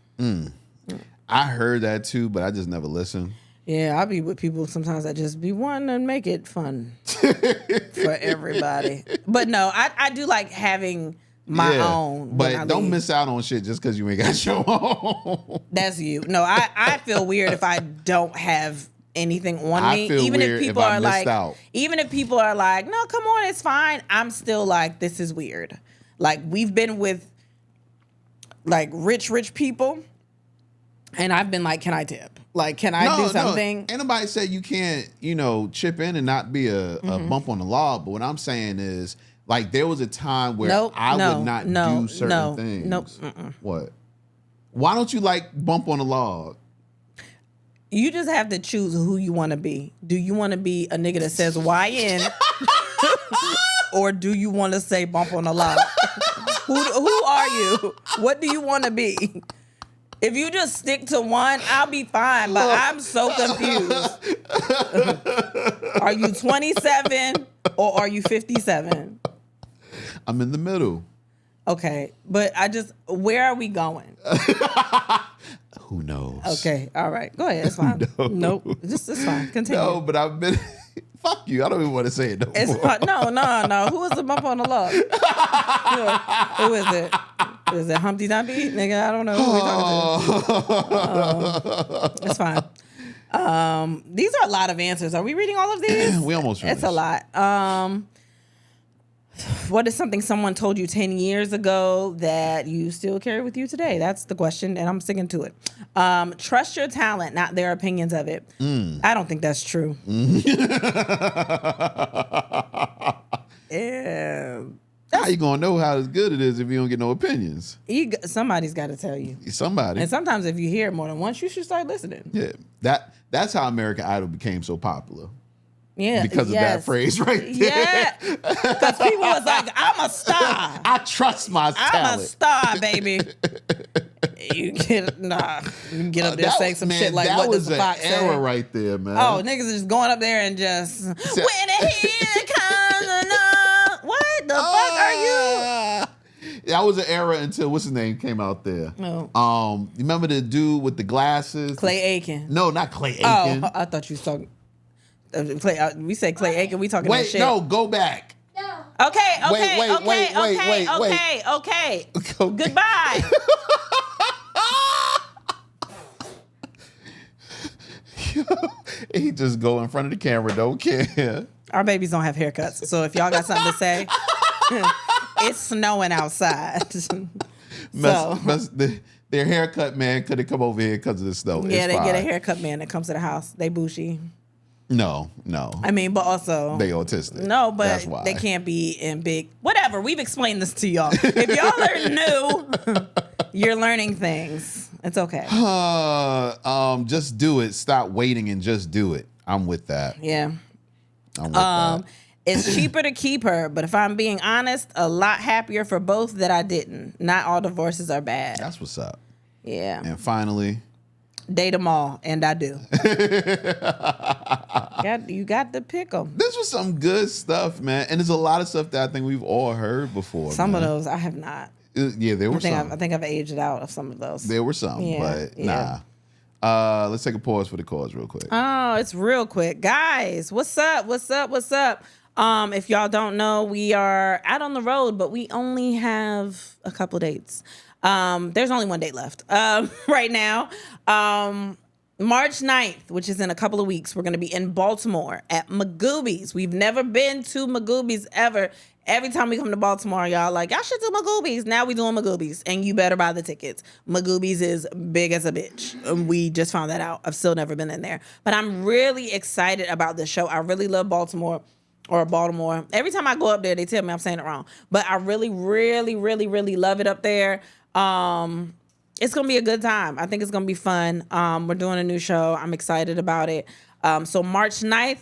I heard that too, but I just never listen. Yeah, I'll be with people sometimes that just be wanting to make it fun for everybody. But no, I do like having my own. But don't miss out on shit just because you ain't got your own. That's you. No, I feel weird if I don't have anything on me. I feel even weird if people if I are missed like, out. even if people are like, no, come on, it's fine. I'm still like, this is weird. Like we've been with like rich people. And I've been like, can I tip? Like, can I do something? No. Anybody said you can't, chip in and not be a bump on the log. But what I'm saying is, like, there was a time where I would not do certain things. Nope. What? Why don't you like bump on the log? You just have to choose who you want to be. Do you want to be a nigga that says YN? Or do you want to say bump on the log? Who are you? What do you want to be? If you just stick to one, I'll be fine, but I'm so confused. Are you 27 or are you 57? I'm in the middle. Okay, but where are we going? Who knows? Okay, all right. Go ahead, it's fine. Nope, it's fine. Continue. No, but I've been... Fuck you. I don't even want to say it no more. No. Who is the bump on the log? Who is it? Is it Humpty Dumpty? Nigga, I don't know who we're talking to. It's fine. These are a lot of answers. Are we reading all of these? We almost finished. It's a lot. What is something someone told you 10 years ago that you still carry with you today? That's the question, and I'm sticking to it. Trust your talent, not their opinions of it. I don't think that's true. Yeah. How you gonna know how good it is if you don't get no opinions? Somebody's got to tell you. Somebody. And sometimes if you hear it more than once, you should start listening. Yeah, that's how American Idol became so popular. Yeah, because of that phrase right there. Yeah, because people was like, "I'm a star. I trust my talent. I'm a star, baby." You get up there saying some shit like, "What does the Fox say?" That was an era right there, man. Oh, niggas is just going up there and just when it comes along. What the fuck are you? That was an era until what's his name came out there. Oh. You remember the dude with the glasses? Clay Aiken. No, not Clay Aiken. Oh, I thought you was talking. We said Clay Aiken. We talking that shit. No, go back. No. Okay. Goodbye. He just go in front of the camera, don't care. Our babies don't have haircuts, so if y'all got something to say, it's snowing outside. Their haircut man could have come over here because of the snow. Yeah, they get a haircut man that comes to the house. They bougie. No. I mean, but also they autistic. No, but that's why. They can't be in big. Whatever. We've explained this to y'all. If y'all are new, you're learning things. It's okay. Just do it. Stop waiting and just do it. I'm with that. Yeah. I'm with that. It's cheaper to keep her, but if I'm being honest, a lot happier for both that I didn't. Not all divorces are bad. That's what's up. Yeah. And finally, date them all, and I do. You got to pick them. This was some good stuff, man. And there's a lot of stuff that I think we've all heard before. Some of those I have not. Yeah, there were some. I think I've aged out of some of those. There were some, but nah. Let's take a pause for the cause real quick. Oh, it's real quick. Guys, what's up? If y'all don't know, we are out on the road, but we only have a couple dates. There's only one date left right now. March 9th, which is in a couple of weeks, we're going to be in Baltimore at Magooby's. We've never been to Magooby's ever. Every time we come to Baltimore, y'all like, y'all should do Magooby's. Now we doing Magooby's, and you better buy the tickets. Magooby's is big as a bitch. We just found that out. I've still never been in there. But I'm really excited about this show. I really love Baltimore. or Baltimore. Every time I go up there, they tell me I'm saying it wrong. But I really, really, really, really love it up there. It's going to be a good time. I think it's going to be fun. We're doing a new show. I'm excited about it. So March 9th,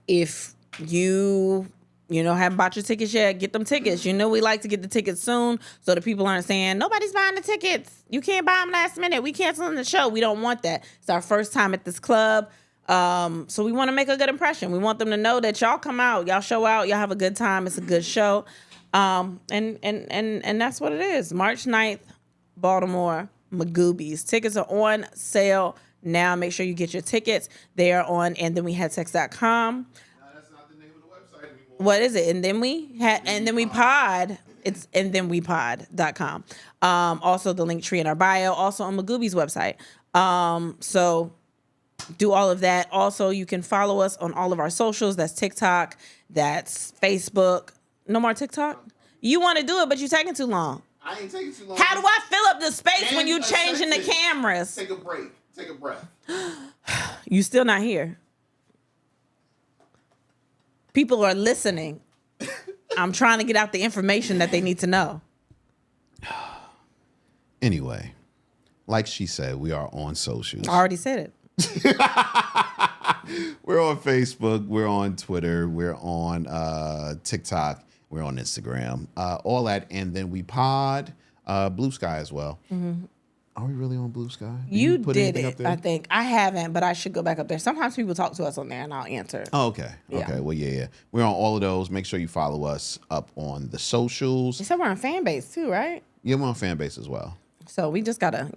if you haven't bought your tickets yet, get them tickets. We like to get the tickets soon so the people aren't saying, nobody's buying the tickets. You can't buy them last minute. We canceling the show. We don't want that. It's our first time at this club. So we want to make a good impression. We want them to know that y'all come out, y'all show out, y'all have a good time. It's a good show. And that's what it is. March 9th, Baltimore, Magoobies. Tickets are on sale now. Make sure you get your tickets. They are on andthenwehadsex.com. That's not the name of the website anymore. What is it? And then we pod. It's andthenwepod.com. Also the link tree in our bio. Also on Magoobies website. So do all of that. Also, you can follow us on all of our socials. That's TikTok. That's Facebook. No more TikTok? You want to do it, but you're taking too long. I ain't taking too long. How do I fill up the space when you changing the cameras? Take a break. Take a breath. You still not here. People are listening. I'm trying to get out the information that they need to know. Anyway, like she said, we are on socials. I already said it. We're on Facebook. We're on Twitter. We're on TikTok. We're on Instagram. All that. And then we pod Blue Sky as well. Mm-hmm. Are we really on Blue Sky? You did it, I think. I haven't, but I should go back up there. Sometimes people talk to us on there and I'll answer. Oh, okay. Yeah. Okay. Well, yeah. We're on all of those. Make sure you follow us up on the socials. You said we're on fan base too, right? Yeah, we're on fan base as well. So we just got to,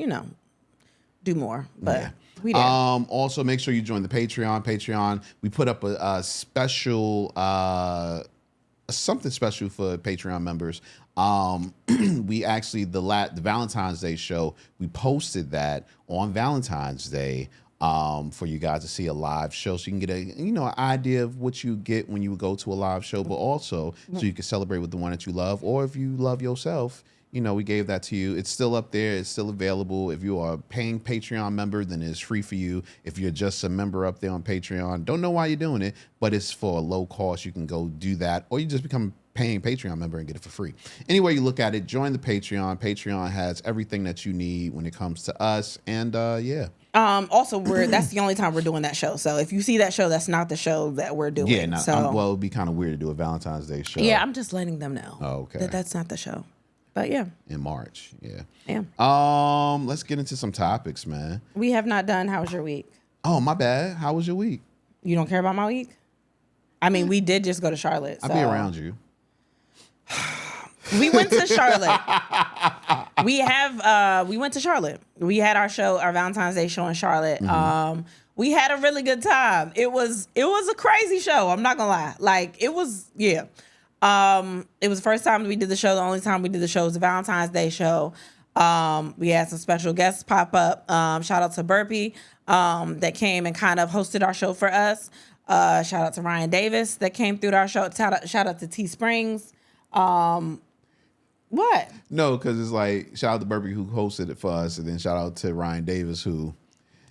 do more. But yeah. We did. Also, make sure you join the Patreon. We put up a special, something special for Patreon members. We actually, the Valentine's Day show, we posted that on Valentine's Day for you guys to see a live show, so you can get an idea of what you get when you go to a live show, but also so you can celebrate with the one that you love, or if you love yourself. We gave that to you. It's still up there. It's still available. If you are a paying Patreon member, then it's free for you. If you're just a member up there on Patreon, don't know why you're doing it, but it's for a low cost. You can go do that, or you just become a paying Patreon member and get it for free. Anyway you look at it, join the Patreon. Patreon has everything that you need when it comes to us, and yeah. Also, that's the only time we're doing that show. So if you see that show, that's not the show that we're doing. Yeah, well, it would be kind of weird to do a Valentine's Day show. Yeah, I'm just letting them know. Oh, okay. That's not the show. But yeah. In March, yeah. Yeah. Let's get into some topics, man. We have not done How was your week? Oh, my bad. How was your week? You don't care about my week? I mean, we did just go to Charlotte. I'll be around you. We went to Charlotte. We went to Charlotte. We had our Valentine's Day show in Charlotte. Mm-hmm. We had a really good time. It was a crazy show. I'm not gonna lie. Like it was, yeah. It was the first time we did the show. The only time we did the show was the Valentine's Day show. We had some special guests pop up. Shout out to Burpee that came and kind of hosted our show for us. Shout out to Ryan Davis that came through our show. Shout out to T Springs. What? No, because it's like shout out to Burpee who hosted it for us, and then shout out to Ryan Davis who.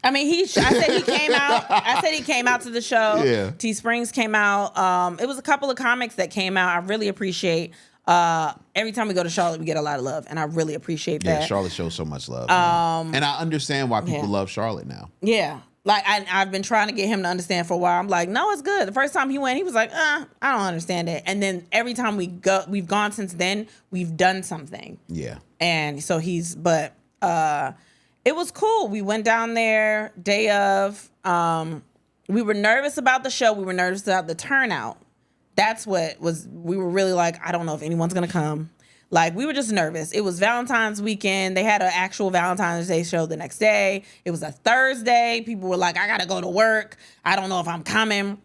I mean, I said he came out. I said he came out to the show. Yeah. T Springs came out. It was a couple of comics that came out. I really appreciate. Every time we go to Charlotte, we get a lot of love, and I really appreciate that. Yeah, Charlotte shows so much love. And I understand why people love Charlotte now. Yeah. Like, I've been trying to get him to understand for a while. I'm like, no, it's good. The first time he went, he was like, I don't understand it. And then every time we've gone since then, we've done something. Yeah. And so it was cool. We went down there day of. We were nervous about the show. We were nervous about the turnout. That's what we were really like, I don't know if anyone's going to come. Like, we were just nervous. It was Valentine's weekend. They had an actual Valentine's Day show the next day. It was a Thursday. People were like, I got to go to work. I don't know if I'm coming.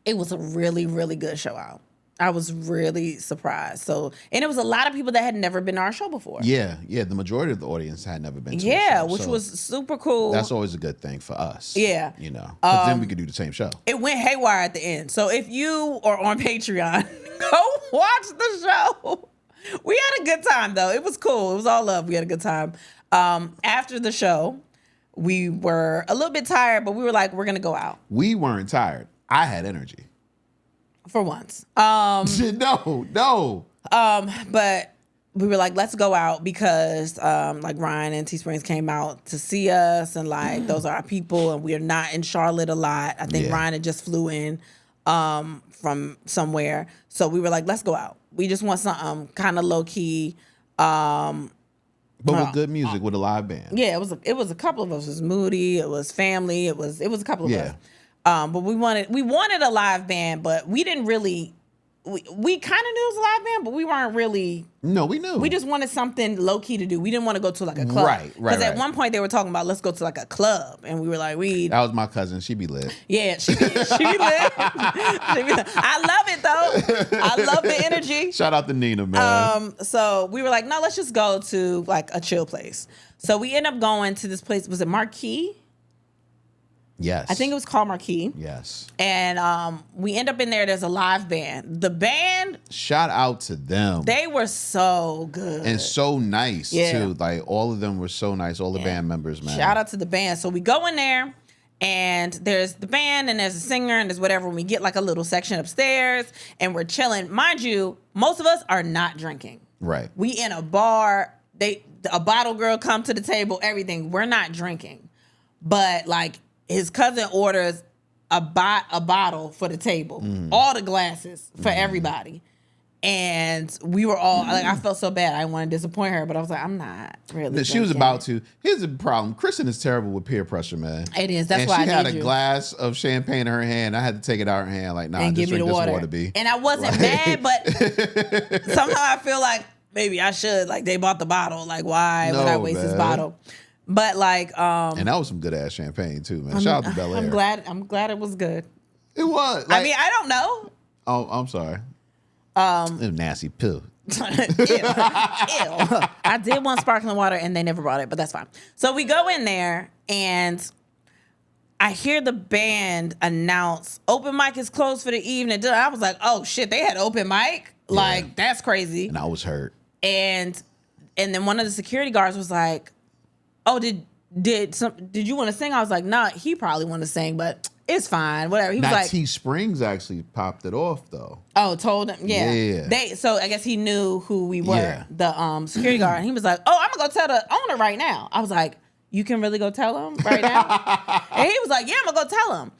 It was a really, really good show out. I was really surprised. And it was a lot of people that had never been to our show before. Yeah. The majority of the audience had never been to the show. Which was super cool. That's always a good thing for us. Yeah. Because then we could do the same show. It went haywire at the end. So if you are on Patreon, go watch the show. We had a good time, though. It was cool. It was all love. We had a good time. After the show, we were a little bit tired, but we were like, we're going to go out. We weren't tired. I had energy. For once. No. But we were like, let's go out because like Ryan and T Springs came out to see us, and like those are our people, and we are not in Charlotte a lot. I think Ryan had just flew in from somewhere. So we were like, let's go out. We just want something kind of low key. But with good music, with a live band. Yeah, it was a couple of us. It was Moody, it was Family, it was a couple of us. But we wanted a live band, but we didn't really. We kind of knew it was a live band, but we weren't really. No, we knew. We just wanted something low key to do. We didn't want to go to like a club, right. Because at one point they were talking about let's go to like a club, and we were like, That was my cousin. She be lit. Yeah, she be lit. I love it though. I love the energy. Shout out to Nina, man. So we were like, no, let's just go to like a chill place. So we end up going to this place. Was it Marquee? Yes. I think it was called Marquee. Yes. And we end up in there. There's a live band. The band. Shout out to them. They were so good. And so nice, too. Like, all of them were so nice. All the band members, man. Shout out to the band. So we go in there, and there's the band, and there's a singer, and there's whatever. And we get like a little section upstairs, and we're chilling. Mind you, most of us are not drinking. Right. We in a bar. A bottle girl come to the table, everything. We're not drinking. But, like, his cousin orders a bottle for the table, all the glasses for everybody. And we were all like, I felt so bad. I didn't want to disappoint her, but I was like, I'm not really. She was about to. Here's the problem. Kristen is terrible with peer pressure, man. It is. That's and why she I had need a you. glass of champagne in her hand. I had to take it out of her hand. Like, nah, And just give me drink the this water. water, B. And I wasn't mad, but somehow I feel like maybe I should. Like, they bought the bottle. Like, why would I waste this bottle? But like, and that was some good ass champagne too, man. Shout out to Bel Air. I'm glad it was good. It was. Like, I mean, I don't know. Oh, I'm sorry. Nasty poo. Ew. I did want sparkling water and they never brought it, but that's fine. So we go in there and I hear the band announce open mic is closed for the evening. I was like, oh shit, they had open mic? Like, that's crazy. And I was hurt. And then one of the security guards was like, oh, did you want to sing? I was like, nah, he probably want to sing, but it's fine, whatever. He was like, T Springs actually popped it off though. Oh, told him, yeah. So I guess he knew who we were, the security guard. And he was like, oh, I'm gonna go tell the owner right now. I was like, you can really go tell him right now? And he was like, yeah, I'm gonna go tell him.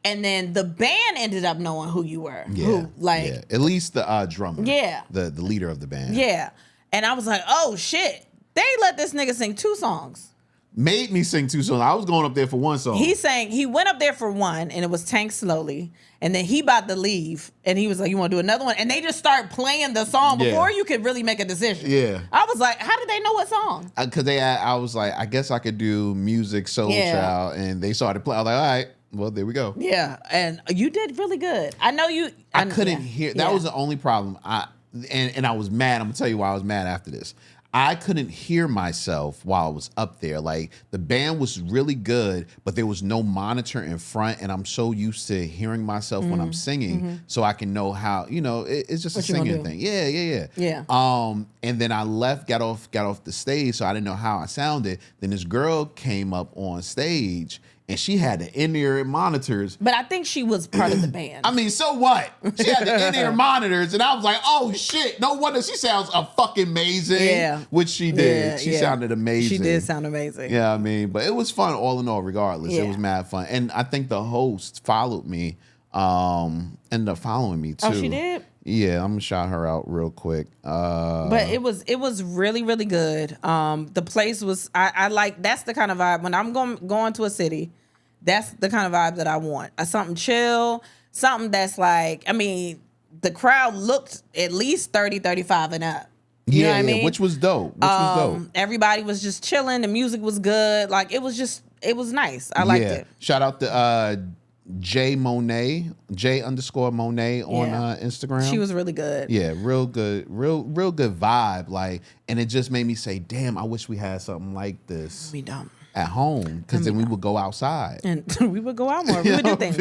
And then the band ended up knowing who you were. Yeah, at least the drummer. Yeah, the leader of the band. Yeah, and I was like, oh shit. They let this nigga sing 2 songs. Made me sing 2 songs. I was going up there for 1 song. He went up there for 1, and it was Tank Slowly. And then he about to leave, and he was like, you want to do another one? And they just start playing the song before you could really make a decision. Yeah. I was like, how did they know what song? Because I was like, I guess I could do Music Soul Child. And they started playing. I was like, all right, well, there we go. Yeah, and you did really good. I know you. I couldn't hear. That was the only problem. And I was mad. I'm going to tell you why I was mad after this. I couldn't hear myself while I was up there. Like, the band was really good, but there was no monitor in front, and I'm so used to hearing myself when I'm singing, so I can know how, it's just a singing thing. Yeah. And then I left, got off the stage, so I didn't know how I sounded. Then this girl came up on stage, and she had the in-ear monitors. But I think she was part of the band. I mean, so what? She had the in-ear monitors, and I was like, oh, shit. No wonder she sounds fucking amazing. Yeah. Which she did. Yeah, she sounded amazing. She did sound amazing. Yeah, I mean, but it was fun all in all, regardless. It was mad fun. And I think the host followed me, ended up following me, too. Oh, she did? Yeah, I'm going to shout her out real quick. But it was really, really good. The place was, I like, that's the kind of vibe, when I'm going to a city, that's the kind of vibe that I want. Something chill, something that's like, I mean, the crowd looked at least 30, 35 and up. You know what I mean? Which was dope. Everybody was just chilling. The music was good. Like, it was nice. I liked it. Shout out to J Monet, J_Monet on Instagram. She was really good. Yeah, real good vibe. Like, and it just made me say, damn, I wish we had something like this at home, because then we would go outside. And we would go out more. We would do things.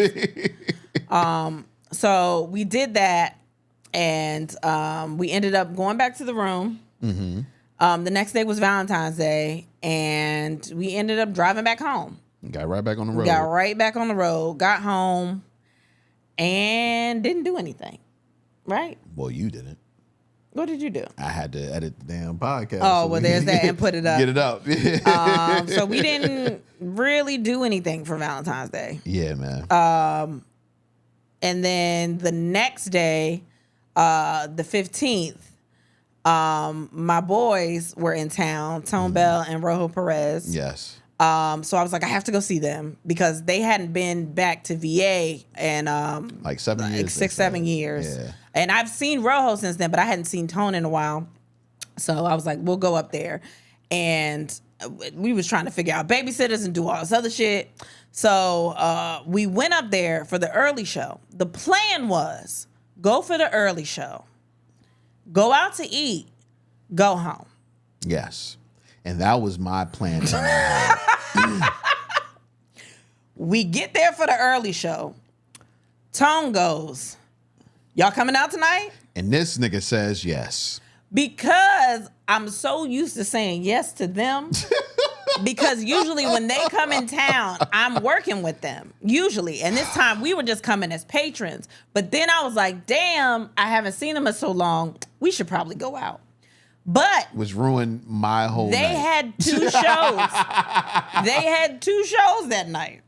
So we did that, and we ended up going back to the room. The next day was Valentine's Day, and we ended up driving back home. Got right back on the road. Got home, and didn't do anything. Right? Well, you didn't. What did you do? I had to edit the damn podcast. Oh, well, there's that, and put it up. Get it up. So we didn't really do anything for Valentine's Day. Yeah, man. And then the next day, the 15th, my boys were in town, Tone Bell and Rojo Perez. Yes. So I was like, I have to go see them because they hadn't been back to VA in like 7 years. like 6, 7 years. Yeah. And I've seen Rojo since then, but I hadn't seen Tone in a while. So I was like, we'll go up there. And we was trying to figure out babysitters and do all this other shit. So we went up there for the early show. The plan was go for the early show, go out to eat, go home. Yes. And that was my plan. We get there for the early show. Tone goes, y'all coming out tonight? And this nigga says yes. Because I'm so used to saying yes to them. Because usually when they come in town, I'm working with them. Usually. And this time we were just coming as patrons. But then I was like, damn, I haven't seen them in so long. We should probably go out. But which ruined my whole night. Had 2 shows. They had 2 shows that night.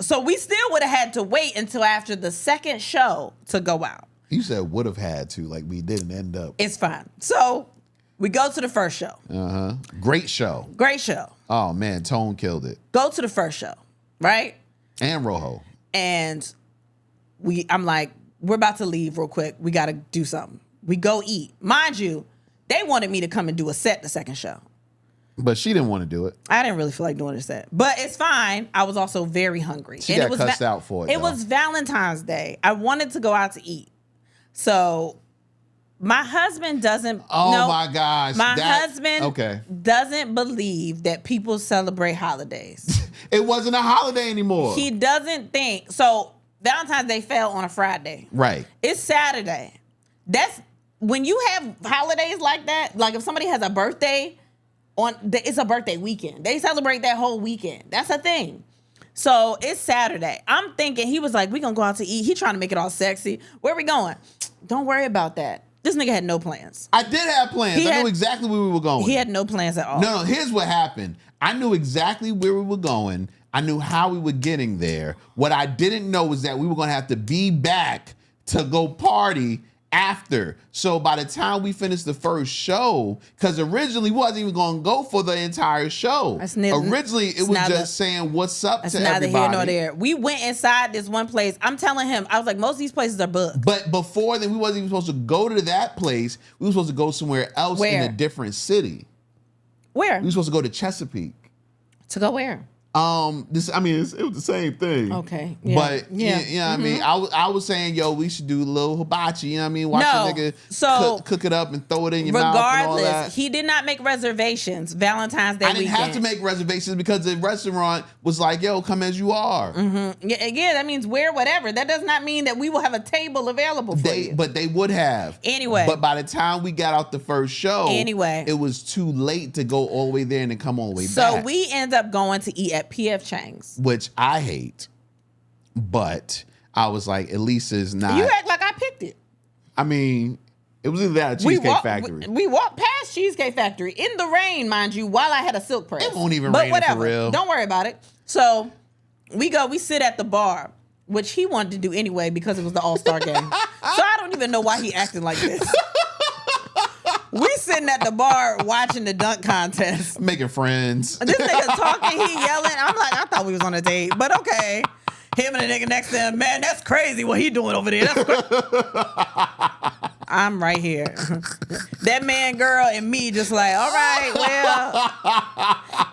So we still would have had to wait until after the second show to go out. You said would have had to, like we didn't end up. It's fine. So we go to the first show. Uh-huh. Great show. Great show. Oh, man. Tone killed it. Go to the first show, right? And Rojo. And I'm like, we're about to leave real quick. We got to do something. We go eat. Mind you, they wanted me to come and do a set the second show. But she didn't want to do it. I didn't really feel like doing a set. But it's fine. I was also very hungry. She got cussed out for it, It was Valentine's Day. I wanted to go out to eat. So my husband doesn't. Oh my gosh. My husband doesn't believe that people celebrate holidays. It wasn't a holiday anymore. He doesn't think. So Valentine's Day fell on a Friday. Right. It's Saturday. That's when you have holidays like that. Like if somebody has a birthday, it's a birthday weekend. They celebrate that whole weekend. That's a thing. So it's Saturday. I'm thinking, he was like, we gonna go out to eat. He trying to make it all sexy. Where we going? Don't worry about that. This nigga had no plans. I did have plans. I knew exactly where we were going. He had no plans at all. No, here's what happened. I knew exactly where we were going. I knew how we were getting there. What I didn't know was that we were gonna have to be back to go party after. So by the time we finished the first show, because originally we wasn't even going to go for the entire show. Originally it was just saying what's up to everybody. That's neither here nor there. We went inside this one place. I'm telling him, I was like, most of these places are booked. But before then, we wasn't even supposed to go to that place. We were supposed to go somewhere else in a different city. Where? We were supposed to go to Chesapeake. To go where? It was the same thing. Okay. Yeah. But you know what I mean? I was saying, yo, we should do a little hibachi, you know what I mean? Watch a nigga cook it up and throw it in your mouth and all that. Regardless, he did not make reservations Valentine's Day weekend. I didn't have to make reservations because the restaurant was like, yo, come as you are. Mm-hmm. Yeah, that means wear whatever. That does not mean that we will have a table available for you. But they would have. Anyway. But by the time we got out the first show, it was too late to go all the way there and then come all the way back. So we end up going to eat at P.F. Chang's. Which I hate, but I was like, at least it's not. You act like I picked it. I mean, it was either that or Cheesecake Factory. We walked past Cheesecake Factory in the rain, mind you, while I had a silk press. It won't even rain for real. Don't worry about it. So we sit at the bar, which he wanted to do anyway because it was the All-Star game. So I don't even know why he acting like this. We sitting at the bar watching the dunk contest. Making friends. This nigga talking, he yelling. I'm like, I thought we was on a date, but okay. Him and the nigga next to him, man, that's crazy what he doing over there. That's crazy. I'm right here. That man, girl, and me just like, all right, well.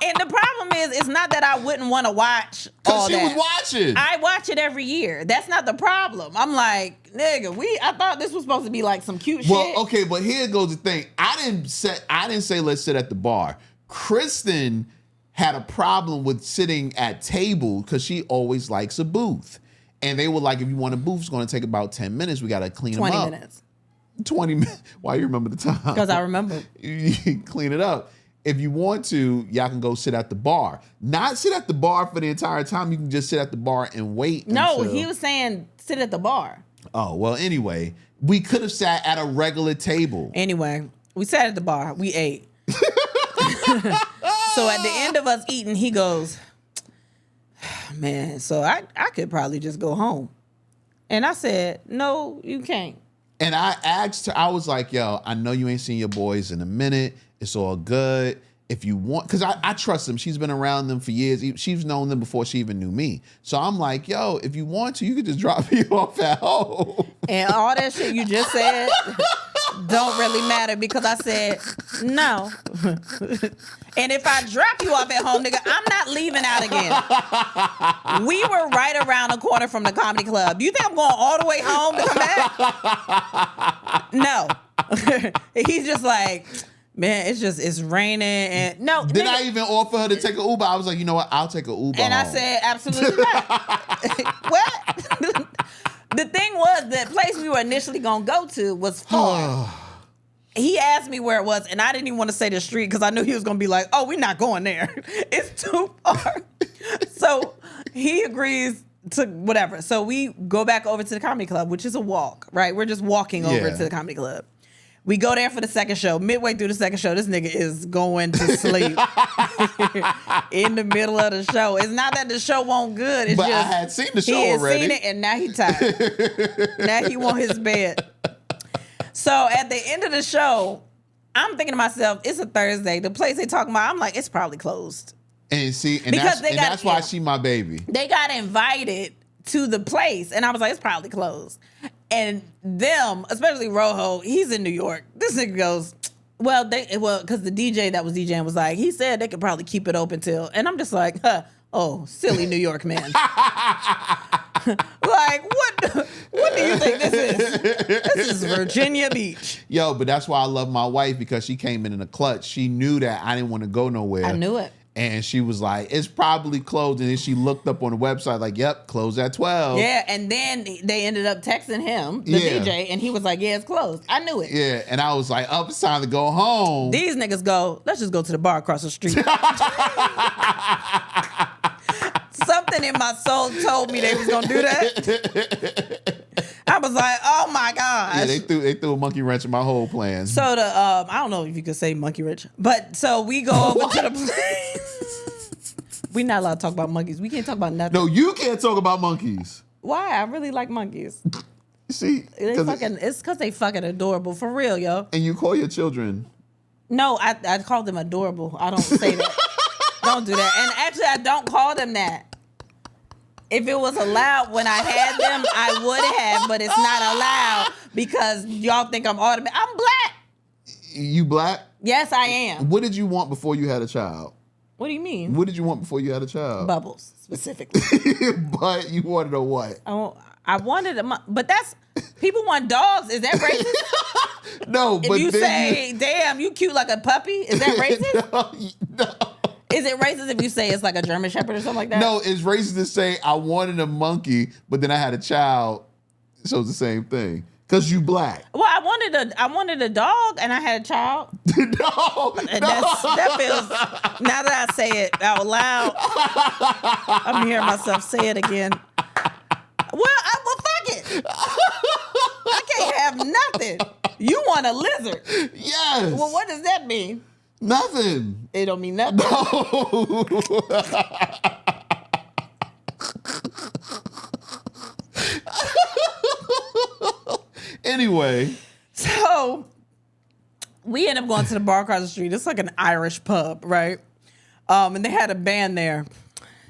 And the problem is, it's not that I wouldn't want to watch all that. Because she was watching. I watch it every year. That's not the problem. I'm like, nigga, I thought this was supposed to be like some cute shit. Well, okay, but here goes the thing. I didn't say let's sit at the bar. Kristen had a problem with sitting at table because she always likes a booth. And they were like, if you want a booth, it's going to take about 10 minutes. We got to clean them up. 20 minutes. 20 minutes. Why you remember the time? Because I remember. You clean it up. if you want to, y'all can go sit at the bar. Not sit at the bar for the entire time. You can just sit at the bar and wait. No, he was saying sit at the bar. Oh, well, anyway, we could have sat at a regular table. Anyway, we sat at the bar. We ate. So at the end of us eating, he goes, man, so I could probably just go home. And I said, no, you can't. And I asked her, I was like, yo, I know you ain't seen your boys in a minute. It's all good. If you want, because I trust them. She's been around them for years. She's known them before she even knew me. So I'm like, yo, if you want to, you could just drop me off at home. And all that shit you just said don't really matter because I said no. And if I drop you off at home, nigga, I'm not leaving out again. We were right around the corner from the comedy club. You think I'm going all the way home to come back? No. He's just like, man, it's raining and no. Did I even offer her to take an Uber? I was like, you know what? I'll take an Uber. And home. I said, absolutely not. What? The thing was, the place we were initially gonna go to was far. He asked me where it was, and I didn't even want to say the street because I knew he was gonna be like, "Oh, we're not going there. It's too far." So he agrees to whatever. So we go back over to the comedy club, which is a walk, right? We're just walking over to the comedy club. We go there for the second show. Midway through the second show, this nigga is going to sleep in the middle of the show. It's not that the show won't good. It's just I had seen the show already. He had seen it, and now he tired. Now he want his bed. So at the end of the show, I'm thinking to myself, it's a Thursday. The place they talking about, I'm like, it's probably closed. And see, and that's why she my baby. They got invited to the place, and I was like, it's probably closed. And them, especially Rojo, he's in New York. This nigga goes, well, because the DJ that was DJing was like, he said they could probably keep it open till, and I'm just like, oh, silly New York man. Like, what do you think this is? This is Virginia Beach. Yo, but that's why I love my wife, because she came in a clutch. She knew that I didn't want to go nowhere. I knew it. And she was like, it's probably closed. And then she looked up on the website like, yep, closed at 12. Yeah, and then they ended up texting him, the DJ, and he was like, yeah, it's closed. I knew it. Yeah, and I was like, oh, it's time to go home. These niggas go, let's just go to the bar across the street. Something in my soul told me they was going to do that. I was like, oh my gosh. Yeah, they threw a monkey wrench in my whole plan. So I don't know if you could say monkey wrench, but so we go over to the place. We're not allowed to talk about monkeys. We can't talk about nothing. No, you can't talk about monkeys. Why? I really like monkeys. See? It's because they fucking adorable. For real, yo. And you call your children. No, I call them adorable. I don't say that. Don't do that. And actually, I don't call them that. If it was allowed when I had them, I would have, but it's not allowed because y'all think I'm automatic. I'm black. You black? Yes, I am. What did you want before you had a child? What do you mean? What did you want before you had a child? Bubbles, specifically. But you wanted a what? I wanted but that's, people want dogs. Is that racist? No, but if you say, damn, you cute like a puppy, is that racist? No. Is it racist if you say it's like a German Shepherd or something like that? No, it's racist to say I wanted a monkey, but then I had a child, so it's the same thing. Because you black. Well, I wanted a dog and I had a child. No. That feels, now that I say it out loud, I'm hearing myself say it again. Well, fuck it. I can't have nothing. You want a lizard. Yes. Well, what does that mean? Nothing. It don't mean nothing. No. Anyway. So we end up going to the bar across the street. It's like an Irish pub, right? And they had a band there.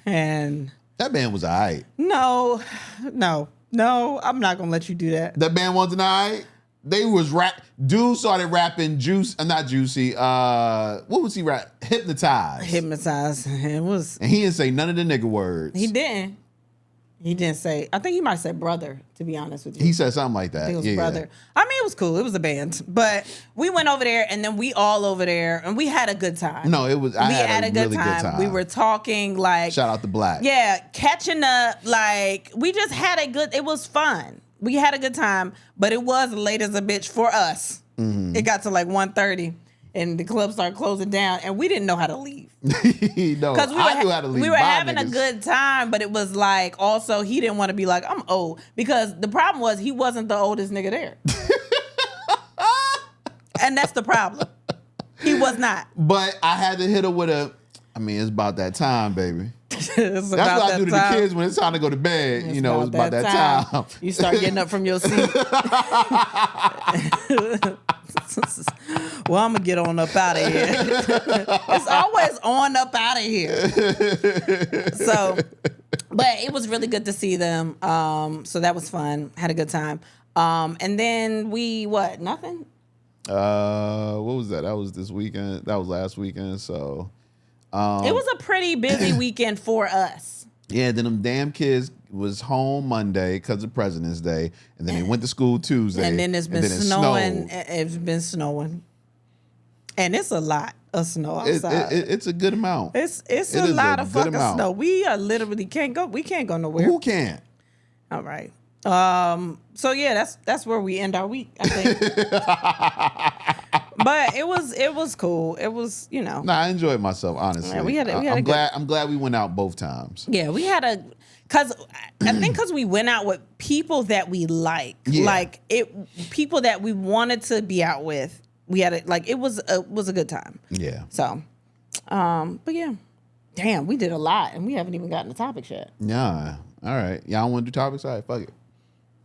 And that band was all right. No, I'm not gonna let you do that. That band wasn't all right? They was dude started rapping not Juicy. What was he rap? Hypnotized. And he didn't say none of the nigga words. He didn't. He didn't say, I think he might say brother, to be honest with you. He said something like that. I think it was brother. Yeah. I mean, it was cool. It was a band. But we went over there and then we all over there and we had a good time. No, we had a really good time. We were talking like. Shout out to Black. Yeah, catching up. Like, we just had it was fun. We had a good time, but it was late as a bitch for us. Mm-hmm. It got to like 1:30. and the club started closing down, and we didn't know how to leave. No, I knew how to leave. We were having a good time, but it was like also he didn't want to be like, I'm old, because the problem was he wasn't the oldest nigga there. And that's the problem. He was not. But I had to hit her with it's about that time, baby. That's what I do to the kids when it's time to go to bed. It's about that time. You start getting up from your seat. Well, I'm going to get on up out of here. It's always on up out of here. So, but it was really good to see them. So that was fun. Had a good time. And then nothing? What was that? That was this weekend. That was last weekend. So it was a pretty busy weekend for us. Yeah, then them damn kids was home Monday because of President's Day, and then they went to school Tuesday. And then it's been snowing. It's been snowing. And it's a lot of snow outside. It's a good amount. It's a lot of fucking snow. We are literally can't go nowhere. Who can't? All right. So yeah, that's where we end our week, I think. But it was cool. It was, Nah, I enjoyed myself, honestly. Yeah, I'm glad we went out both times. Yeah, we had because we went out with people that we like. Yeah. People that we wanted to be out with. We had it was a good time. Yeah. So, but yeah. Damn, we did a lot and we haven't even gotten the topics yet. Yeah. All right. Y'all want to do topics? All right, fuck it.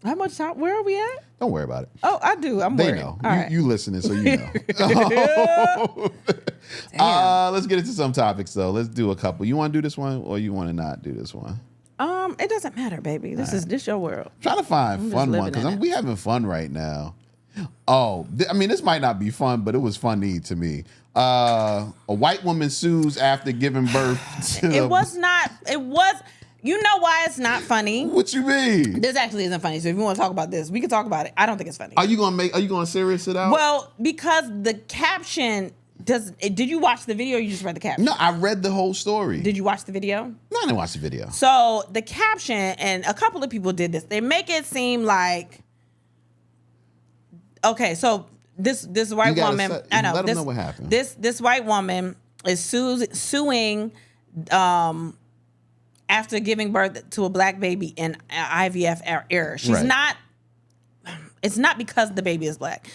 How much time? Where are we at? Don't worry about it. Oh, I do. I'm worried. They know. All right. You listening, so you know. Let's get into some topics, though. Let's do a couple. You want to do this one, or you want to not do this one? It doesn't matter, baby. This is your world. I'm trying to find fun one because we having fun right now. Oh, this might not be fun, but it was funny to me. A white woman sues after giving birth to It was. You know why it's not funny? What you mean? This actually isn't funny. So if you want to talk about this, we can talk about it. I don't think it's funny. Are you gonna serious it out? Well, because the caption did you watch the video or you just read the caption? No, I read the whole story. Did you watch the video? No, I didn't watch the video. So the caption, and a couple of people did this, they make it seem like, okay, so this white woman, I know. Let them know what happened. This white woman is suing after giving birth to a black baby in IVF error. She's not. It's not because the baby is black.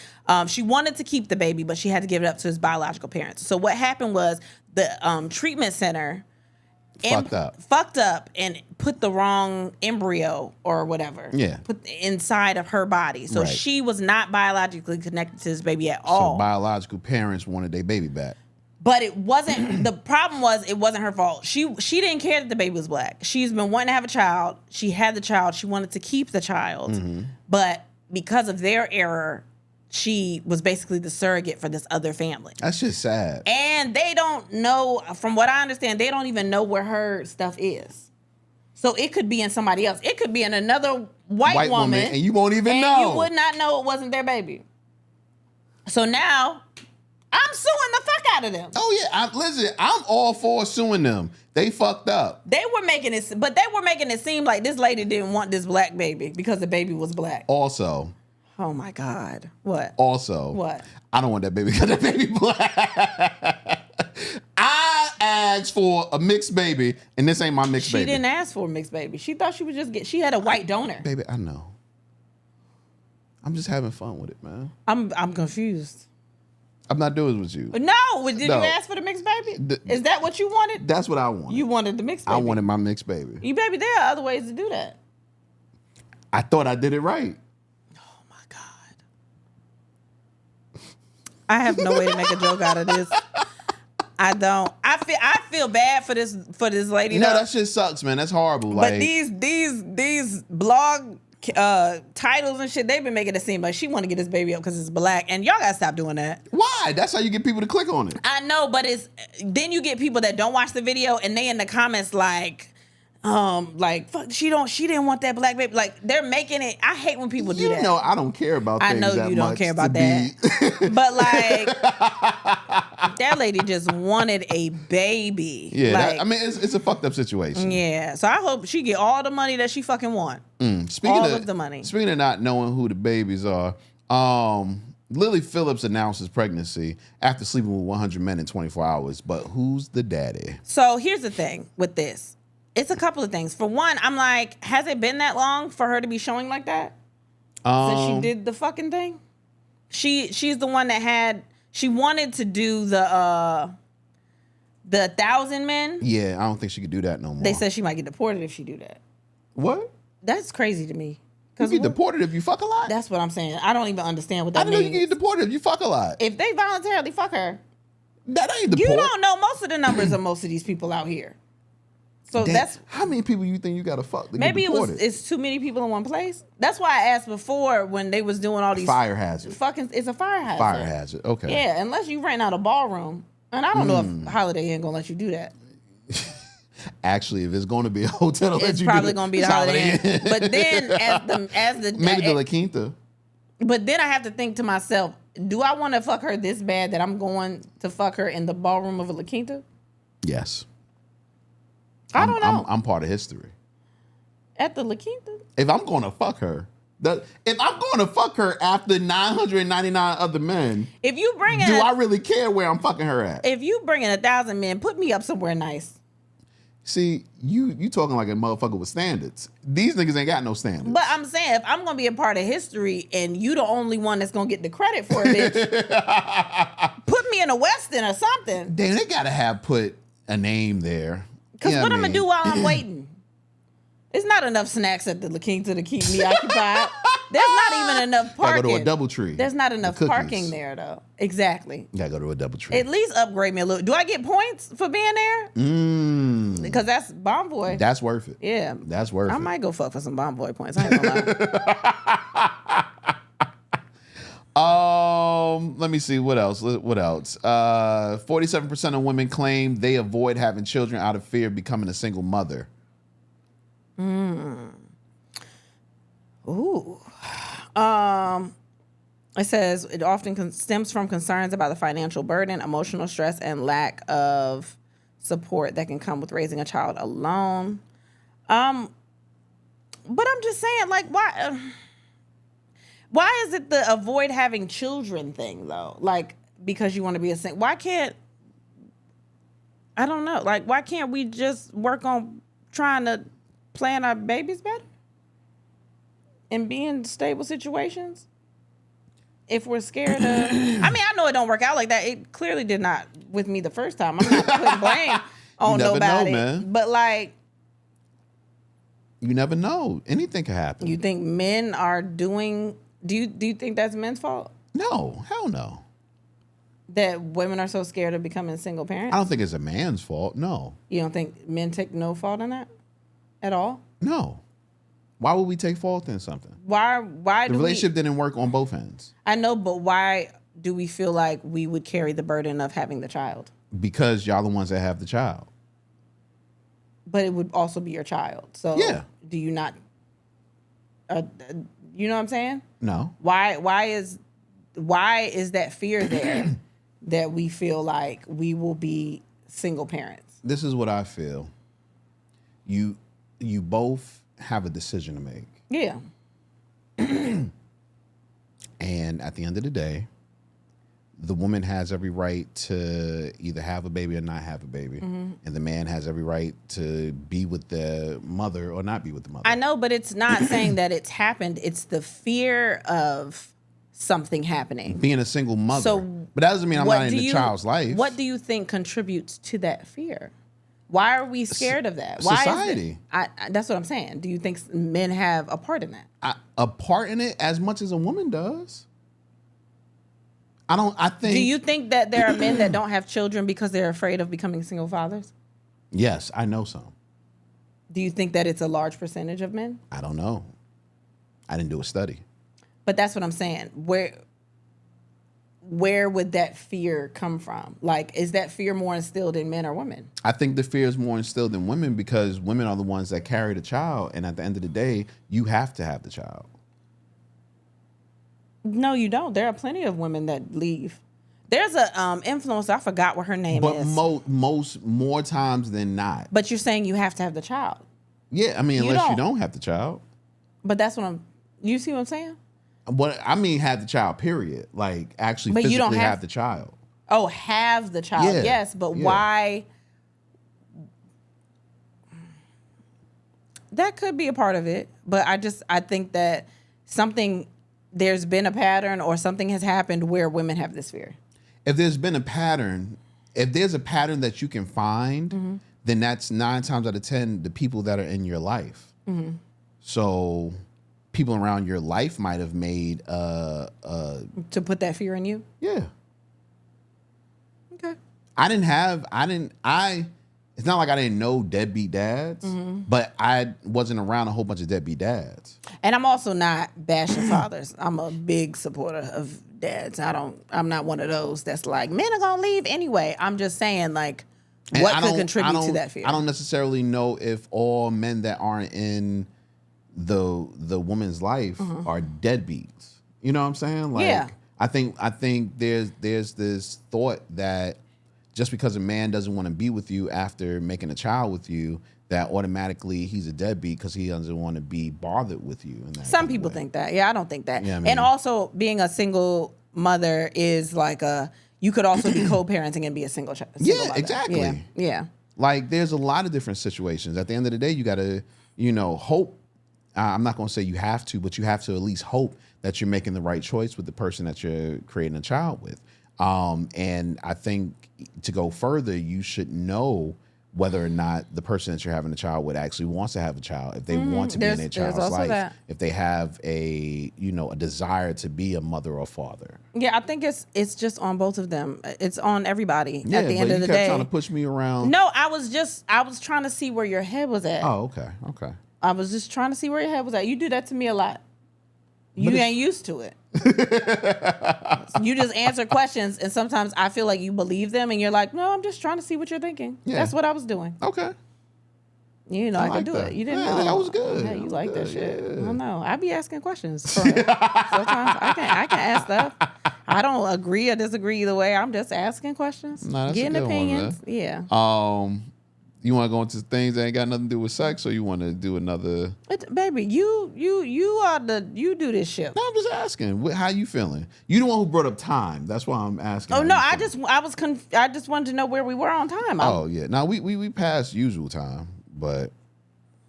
She wanted to keep the baby, but she had to give it up to his biological parents. So what happened was the treatment center fucked up and put the wrong embryo or whatever. Yeah. Put inside of her body. So she was not biologically connected to this baby at all. So biological parents wanted their baby back. But it wasn't, the problem was it wasn't her fault. She didn't care that the baby was black. She's been wanting to have a child. She had the child. She wanted to keep the child. Mm-hmm. But because of their error, she was basically the surrogate for this other family. That's just sad. And they don't know, from what I understand, they don't even know where her stuff is. So it could be in somebody else. It could be in another white woman. And you won't even know. And you would not know it wasn't their baby. So now, I'm suing the fuck out of them. Oh yeah, listen, I'm all for suing them. They fucked up. They were making it seem like this lady didn't want this black baby because the baby was black. Also. Oh my God. What? Also. What? I don't want that baby because that baby black. I asked for a mixed baby, and this ain't my mixed baby. She didn't ask for a mixed baby. She thought she would just she had a white donor. Baby, I know. I'm just having fun with it, man. I'm confused. I'm not doing it with you. No, did you ask for the mixed baby? Is that what you wanted? That's what I wanted. You wanted the mixed baby. I wanted my mixed baby. You baby, there are other ways to do that. I thought I did it right. Oh my God. I have no way to make a joke out of this. I don't. I feel bad for this lady. No, that shit sucks, man. That's horrible. But these blog titles and shit, they've been making it seem like she want to get this baby up because it's black, and y'all gotta stop doing that. Why? That's how you get people to click on it. I know, but then you get people that don't watch the video and they in the comments like fuck, she didn't want that black baby. Like they're making it. I hate when people do that. You know, I don't care about. I know you don't care about that, but like that lady just wanted a baby. Yeah, it's a fucked up situation. Yeah, so I hope she get all the money that she fucking want. All of the money. Speaking of not knowing who the babies are, Lily Phillips announces pregnancy after sleeping with 100 men in 24 hours. But who's the daddy? So here's the thing with this. It's a couple of things. For one, I'm like, has it been that long for her to be showing like that? Since she did the fucking thing? She's the one that she wanted to do the 1,000 men. Yeah, I don't think she could do that no more. They said she might get deported if she do that. What? That's crazy to me. You get deported if you fuck a lot? That's what I'm saying. I don't even understand what that means. I didn't know you get deported if you fuck a lot. If they voluntarily fuck her. That ain't deport. You don't know most of the numbers of most of these people out here. So that's how many people you think you gotta fuck to maybe get deported? it's too many people in one place. That's why I asked before when they was doing all these fire hazard. It's a fire hazard. Fire hazard. Okay. Yeah, unless you rent out a ballroom, and I don't know if Holiday Inn gonna let you do that. Actually, if it's going to be a hotel, it's probably going to be the Holiday Inn. But then, as the maybe the La Quinta. But then I have to think to myself, do I want to fuck her this bad that I'm going to fuck her in the ballroom of a La Quinta? Yes. I don't know. I'm part of history. At the La Quinta? If I'm going to fuck her, if I'm going to fuck her after 999 other men, if you bring do I really care where I'm fucking her at? If you bring in 1,000 men, put me up somewhere nice. See, you talking like a motherfucker with standards. These niggas ain't got no standards. But I'm saying, if I'm gonna be a part of history and you the only one that's gonna get the credit for it, bitch, put me in a Westin or something. Damn, they gotta put a name there. Cause what I'm gonna do while I'm waiting? It's not enough snacks at the La Quinta to keep me occupied. There's not even enough parking. Gotta go to a DoubleTree. There's not enough parking there, though. Exactly. Gotta go to a DoubleTree. At least upgrade me a little. Do I get points for being there? Because that's Bomb Boy. That's worth it. Yeah. That's worth it. I might go fuck for some Bomb Boy points. I ain't gonna lie. Let me see. What else? 47% of women claim they avoid having children out of fear of becoming a single mother. Ooh. It says it often stems from concerns about the financial burden, emotional stress, and lack of support that can come with raising a child alone. But I'm just saying, like, why is it the avoid having children thing though? Like, because you want to be a single? Why can't? I don't know. Like, why can't we just work on trying to plan our babies better and be in stable situations? If we're scared of, I mean, I know it don't work out like that. It clearly did not with me the first time. I'm not putting blame on nobody, man. But like, you never know. Anything can happen. You think men are doing? Do you think that's men's fault? No, hell no. That women are so scared of becoming single parents? I don't think it's a man's fault. No. You don't think men take no fault in that at all? No. Why would we take fault in something? Why the relationship didn't work on both ends. I know, but why do we feel like we would carry the burden of having the child? Because y'all the ones that have the child. But it would also be your child. So yeah. Do you not? You know what I'm saying? No. Why is that fear there that we feel like we will be single parents? This is what I feel. You both have a decision to make. Yeah. And at the end of the day, the woman has every right to either have a baby or not have a baby. Mm-hmm. And the man has every right to be with the mother or not be with the mother. I know, but it's not saying that it's happened. It's the fear of something happening. Being a single mother. So but that doesn't mean I'm not in the child's life. What do you think contributes to that fear? Why are we scared of that? Why society. That's what I'm saying. Do you think men have a part in that? A part in it as much as a woman does. Do you think that there are men that don't have children because they're afraid of becoming single fathers? Yes, I know some. Do you think that it's a large percentage of men? I don't know. I didn't do a study. But that's what I'm saying. Where would that fear come from? Like, is that fear more instilled in men or women? I think the fear is more instilled in women because women are the ones that carry the child. And at the end of the day, you have to have the child. No, you don't. There are plenty of women that leave. There's a influencer, I forgot what her name is. But more times than not. But you're saying you have to have the child. Yeah, I mean, unless you don't have the child. But that's what you see what I'm saying? What I mean, have the child. Period. Like actually But physically you don't have the child. Oh, have the child. Yeah. Yes, but Yeah. why? That could be a part of it, but I think that there's been a pattern or something has happened where women have this fear. If there's been a pattern, if there's a pattern that you can find, then that's 9 times out of 10 the people that are in your life. So people around your life might have made To put that fear in you? yeah. Okay. It's not like I didn't know deadbeat dads, but I wasn't around a whole bunch of deadbeat dads. And I'm also not bashing fathers. I'm a big supporter of dads. I'm not one of those that's like, men are gonna leave anyway. I'm just saying, like, And what I could don't- contribute to that fear? I don't necessarily know if all men that aren't in the woman's life are deadbeats. You know what I'm saying? Like, Yeah. I think there's this thought that just because a man doesn't want to be with you after making a child with you, that automatically he's a deadbeat because he doesn't want to be bothered with you. In that Some kind of people way. think that. Yeah, I don't think that. Yeah, I mean- And also, being a single mother is like you could also be co-parenting and be a single child. Yeah, mother. exactly. Yeah. Like, there's a lot of different situations. At the end of the day, you got to, hope. I'm not going to say you have to, but you have to at least hope that you're making the right choice with the person that you're creating a child with. And I think to go further, you should know whether or not the person that you're having a child with actually wants to have a child. If they want to be in their child's also life, that. if they have a desire to be a mother or father. Yeah, I think it's just on both of them. It's on everybody Yeah, at the but end of you the kept day. trying to push me around. No, I was trying to see where your head was at. Oh, okay. I was just trying to see where your head was at. You do that to me a lot. You But it's- ain't used to it. You just answer questions, and sometimes I feel like you believe them, and you're like, "No, I'm just trying to see what you're thinking." Yeah. That's what I was doing. Okay. You know, I like could do that. it. You didn't Yeah, know. that was good. Yeah, That you was like that good, shit. yeah. I don't know. I be asking questions. Sometimes I can ask stuff. I don't agree or disagree either way. I'm just asking questions, Nah, that's a getting good one, opinions. Yeah. You want to go into things that ain't got nothing to do with sex, or you want to do another? Baby, you do this shit. No, I'm just asking. How you feeling? You the one who brought up time. That's why I'm asking. Oh how no, you I feeling. just wanted to know where we were on time. Oh yeah. Now we passed usual time, but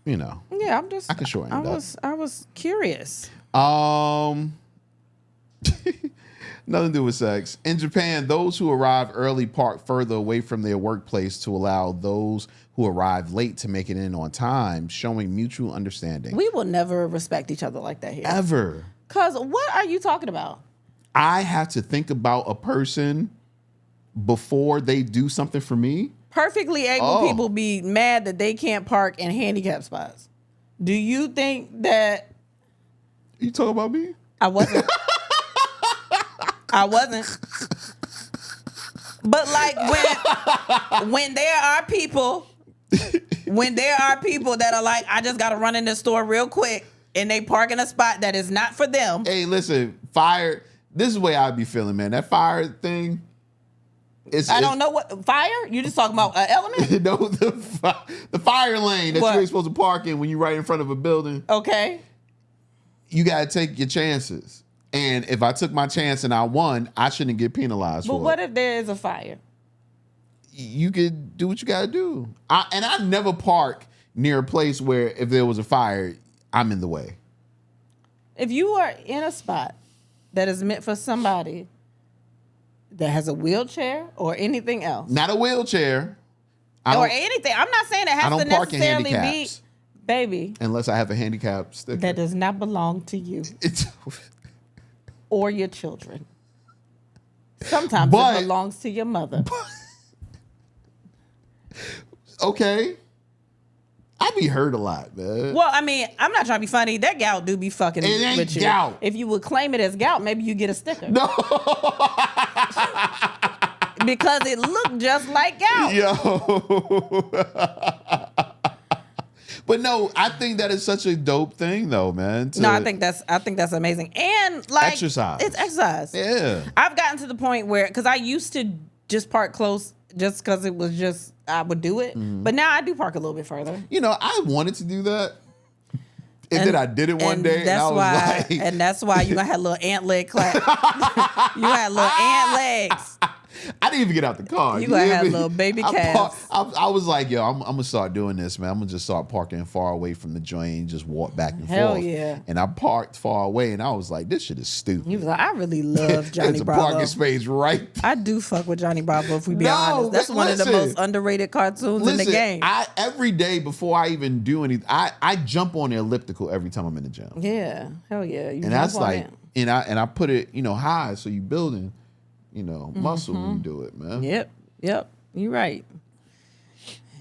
Yeah, I'm just. I can shorten it up. I was curious. Nothing to do with sex. In Japan, those who arrive early park further away from their workplace to allow those who arrive late to make it in on time, showing mutual understanding. We will never respect each other like that here. Ever. Cause what are you talking about? I have to think about a person before they do something for me. Perfectly able Oh. people be mad that they can't park in handicap spots. Do you think that You talking about me? I wasn't? I wasn't. But like when there are people that are like, I just gotta run in the store real quick, and they park in a spot that is not for them. Hey, listen, fire. This is the way I'd be feeling, man. That fire thing. I don't know what fire. You just talking about an element? No, the fire lane that What? you ain't supposed to park in when you're right in front of a building. Okay. You gotta take your chances. And if I took my chance and I won, I shouldn't get penalized But for what it. if there is a fire? You could do what you gotta do. I never park near a place where if there was a fire, I'm in the way. If you are in a spot that is meant for somebody that has a wheelchair or anything else, Not a wheelchair. or anything, I'm not saying it I has to don't park in necessarily be, handicaps baby, unless I have a handicap sticker. that does not belong to you It's, or your children. Sometimes But- it belongs to your mother. okay. I be hurt a lot, man. Well, I mean, I'm not trying to be funny. That gout do be fucking It ain't with you. gout. If you would claim it as gout, maybe you get a sticker. No. Because it looked just like gout. Yo. But no, I think that is such a dope thing though, man. No, I think that's amazing. And like Exercise. It's exercise. Yeah. I've gotten to the point where, because I used to just park close just because it was just, I would do it. Mm-hmm. But now I do park a little bit further. You know, I wanted to do that. And then I did it one day, and I was like... And that's why you had little ant leg clap. You had little ant legs. I didn't even get out the car. You gonna have little baby calves. I was like, yo, I'm gonna start doing this, man. I'm gonna just start parking far away from the joint and just walk back and Hell forth. yeah. And I parked far away, and I was like, this shit is stupid. He was like, I really love Johnny It's a Bravo. parking space right. I do fuck with Johnny Bravo, if we be honest. That's one of the most underrated cartoons in the game. Every day before I even do anything, I jump on the elliptical every time I'm in the gym. Yeah, hell yeah. And that's like, and I put it, high, so you building, muscle when you do it, man. Yep. You're right.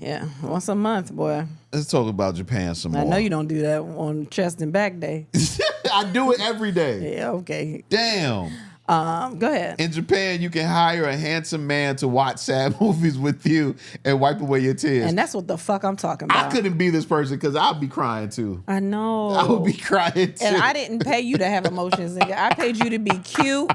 Yeah, once a month, boy. Let's talk about Japan some more. I know you don't do that on chest and back day. I do it every day. Yeah, okay. Damn. Go ahead. In Japan, you can hire a handsome man to watch sad movies with you and wipe away your tears. And that's what the fuck I'm talking about. I couldn't be this person because I'd be crying too. I know. I would be crying too. And I didn't pay you to have emotions, nigga. I paid you to be cute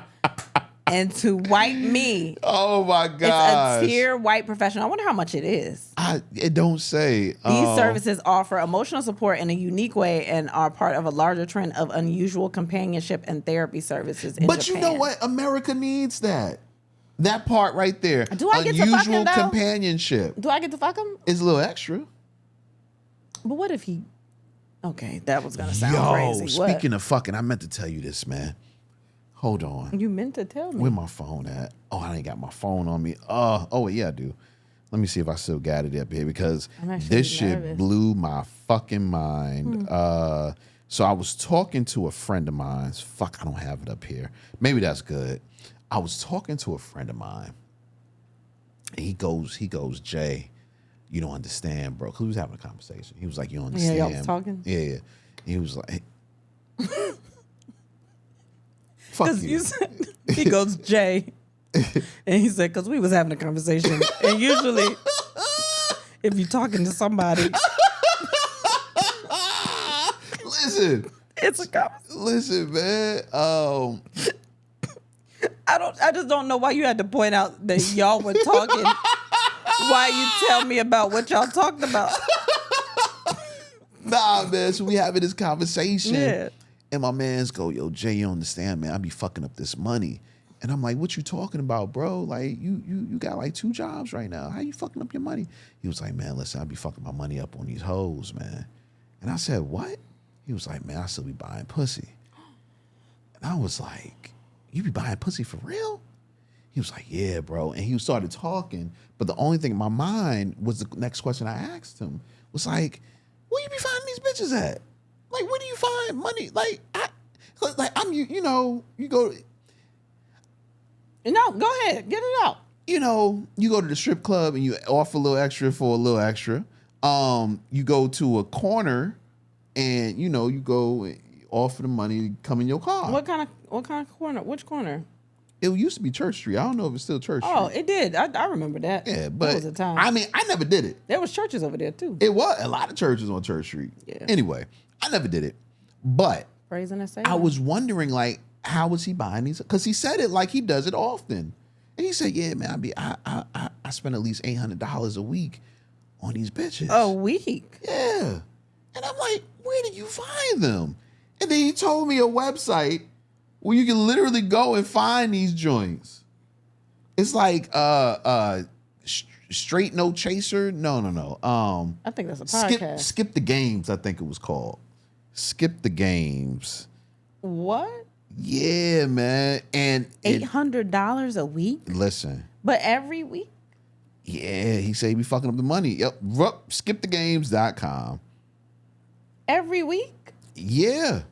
and to wipe me. Oh my God. It's a tier white professional. I wonder how much it is. It don't say. These services offer emotional support in a unique way and are part of a larger trend of unusual companionship and therapy services in Japan. But you know what? America needs that. That part right there. Do I get to fuck him, though? Unusual companionship. Do I get to fuck him? It's a little extra. But what if he... Okay, that was going to sound crazy. Speaking of fucking, I meant to tell you this, man. Hold on. You meant to tell me. Where my phone at? Oh, I ain't got my phone on me. Oh, yeah, I do. Let me see if I still got it up here because this shit blew my fucking mind. So I was talking to a friend of mine. Fuck, I don't have it up here. Maybe that's good. I was talking to a friend of mine. And he goes, Jay, you don't understand, bro. Because we was having a conversation. He was like, you don't understand. Yeah, y'all was talking? Yeah. He was like... Fuck you. Said, he goes, Jay. And he said, because we was having a conversation. And usually, if you're talking to somebody. Listen. It's a conversation. Listen, man. I just don't know why you had to point out that y'all were talking. Why you tell me about what y'all talked about. Nah, man. So we having this conversation. Yeah. And my mans go, yo, Jay, you don't understand, man. I be fucking up this money. And I'm like, what you talking about, bro? Like, you got like 2 jobs right now. How you fucking up your money? He was like, man, listen, I be fucking my money up on these hoes, man. And I said, what? He was like, man, I still be buying pussy. And I was like, you be buying pussy for real? He was like, yeah, bro. And he started talking. But the only thing in my mind was the next question I asked him was like, where you be finding these bitches at? Like, where do you find money? You go. No, go ahead. Get it out. You go to the strip club and you offer a little extra for a little extra. You go to a corner and, you go offer the money to come in your car. What kind of corner? Which corner? It used to be Church Street. I don't know if it's still Church Street. Oh, it did. I remember that. Yeah, but that was a time. I mean, I never did it. There was churches over there too. It was a lot of churches on Church Street. Yeah. Anyway, I never did it. But praising and saying. I was wondering, like, how was he buying these? Because he said it like he does it often. And he said, yeah, man, I spend at least $800 a week on these bitches. A week? Yeah. And I'm like, where did you find them? And then he told me a website where you can literally go and find these joints. It's like Straight No Chaser. No. I think that's a podcast. Skip the Games, I think it was called. Skip the Games. What? Yeah, man. And $800 a week? Listen. But every week? Yeah, he said he be fucking up the money. Yep. Skipthegames.com. Every week? Yeah.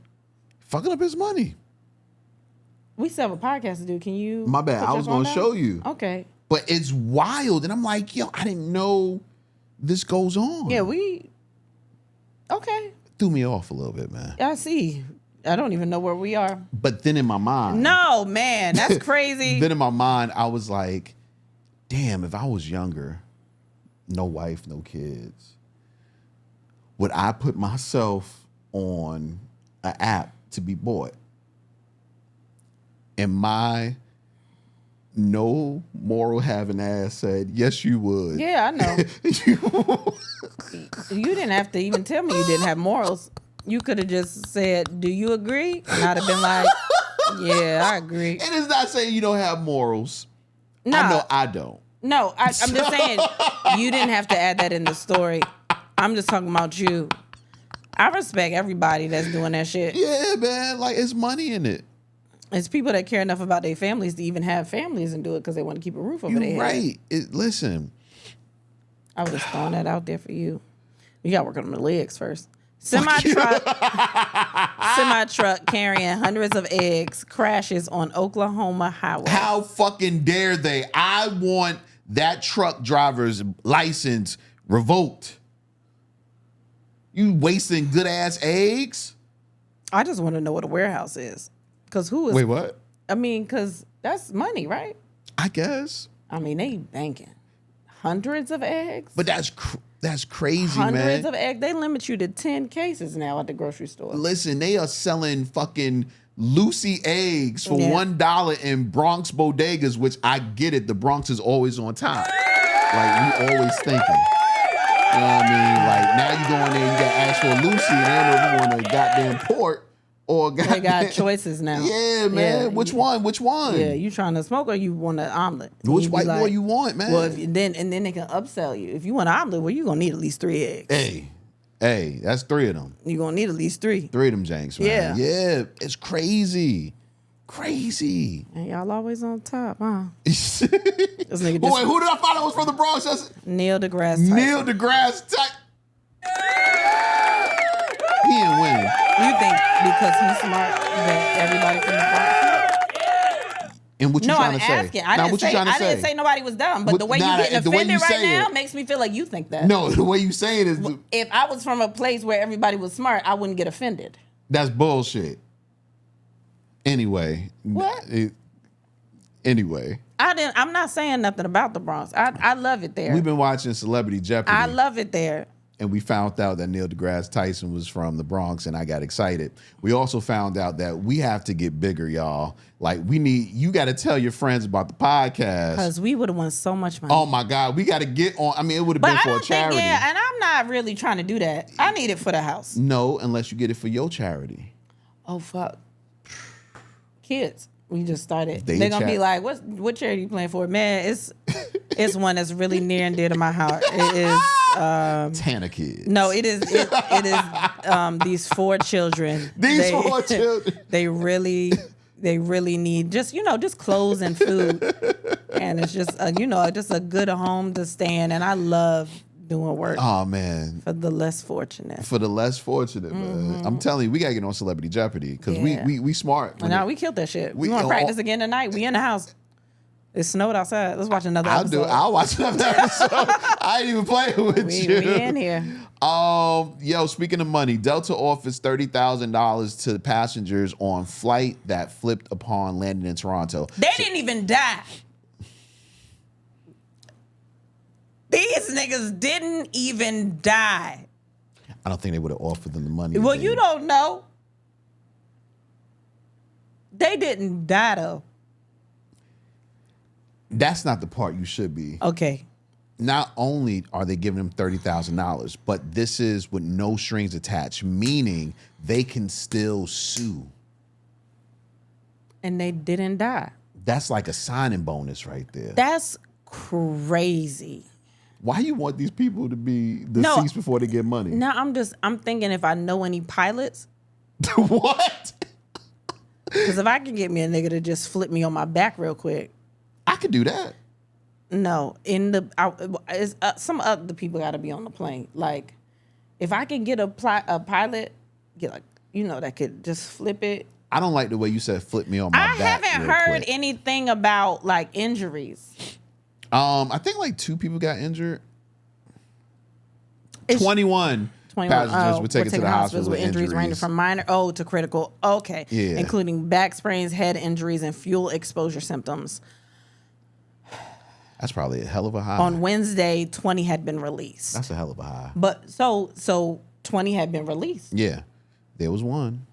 Fucking up his money. We still have a podcast to do. Can you? My bad. I was going to show you. Okay. But it's wild. And I'm like, yo, I didn't know this goes on. Yeah, okay. Threw me off a little bit, man. I see. I don't even know where we are. But then in my mind. No, man. That's crazy. Then in my mind, I was like, damn, if I was younger, no wife, no kids, would I put myself on an app to be bought? And my no moral having ass said, yes, you would. Yeah, I know. You didn't have to even tell me you didn't have morals. You could have just said, "Do you agree?" And I'd have been like, "Yeah, I agree." And it's not saying you don't have morals. No, I know I don't. No, I'm just saying you didn't have to add that in the story. I'm just talking about you. I respect everybody that's doing that shit. Yeah, man. Like, it's money in it. It's people that care enough about their families to even have families and do it because they want to keep a roof over their head. Right. Listen. I would have thrown that out there for you. You got to work on the legs first. Semi-truck carrying hundreds of eggs crashes on Oklahoma highway. How fucking dare they? I want that truck driver's license revoked. You wasting good ass eggs? I just want to know what a warehouse is. Cause who is? Wait, what? I mean, cause that's money, right? I guess. I mean, they banking hundreds of eggs. But that's crazy, hundreds man. of eggs. They limit you to 10 cases now at the grocery store. Listen, they are selling fucking Lucy eggs for $1 in Bronx bodegas, which I get it. The Bronx is always on top. Like, we always thinking. You know what I mean? Like, now you go in there and you got to ask for a Lucy, and they don't know if you want a goddamn port or They got choices now. Yeah, man. Yeah, Which one? Yeah, you trying to smoke or you want an omelet? Which white boy you want, man? Well, then they can upsell you. If you want an omelet, well, you're going to need at least 3 eggs. Hey, that's 3 of them. You're going to need at least 3. 3 of them janks, man. Yeah, it's crazy. Crazy. And y'all always on top, huh? This nigga wait, who did I find out was from the Bronx? Neil deGrasse Tyson. Neil deGrasse Tyson. He didn't win. You think because he's smart that everybody from the Bronx? And what you trying to say? Asking. I didn't say nobody was dumb, but the way you getting offended right now makes me feel like you think that. No, the way you saying is, if I was from a place where everybody was smart, I wouldn't get offended. That's bullshit. Anyway. What? Anyway. I'm not saying nothing about the Bronx. I love it there. We've been watching Celebrity Jeopardy. I love it there. And we found out that Neil deGrasse Tyson was from the Bronx, and I got excited. We also found out that we have to get bigger, y'all. Like, you got to tell your friends about the podcast. Because we would have won so much money. Oh, my God. We got to get on. I mean, it would have been for a charity. And I'm not really trying to do that. I need it for the house. No, unless you get it for your charity. Oh, fuck. Kids. We just started. They're going to be like, what charity you playing for? Man, it's one that's really near and dear to my heart. It is... Tana Kids. No, it is these 4 children. These 4 children. They really need just clothes and food. And it's just just a good home to stay in. And I love doing work. Oh, man. For the less fortunate. Man. I'm telling you, we got to get on Celebrity Jeopardy because we smart. No, we killed that shit. We want to practice again tonight. We in the house. It snowed outside. Let's watch another episode. I'll watch another episode. I ain't even playing with you. We in here. Yo, speaking of money, Delta offers $30,000 to passengers on flight that flipped upon landing in Toronto. They didn't even die. These niggas didn't even die. I don't think they would have offered them the money. Well, you don't know. They didn't die, though. That's not the part you should be. Okay. Not only are they giving them $30,000, but this is with no strings attached, meaning they can still sue. And they didn't die. That's like a signing bonus right there. That's crazy. Why you want these people to be deceased before they get money? No, I'm thinking if I know any pilots. What? Because if I can get me a nigga to just flip me on my back real quick. I could do that. No, some other people got to be on the plane. Like, if I can get a pilot, that could just flip it. I don't like the way you said flip me on my back. I haven't heard anything about like injuries. I think like 2 people got injured. 21 passengers were taken to the hospital with injuries ranging from minor to critical. Okay, yeah, including back sprains, head injuries, and fuel exposure symptoms. That's probably a hell of a high. On Wednesday, 20 had been released. That's a hell of a high. But so 20 had been released. Yeah, there was one.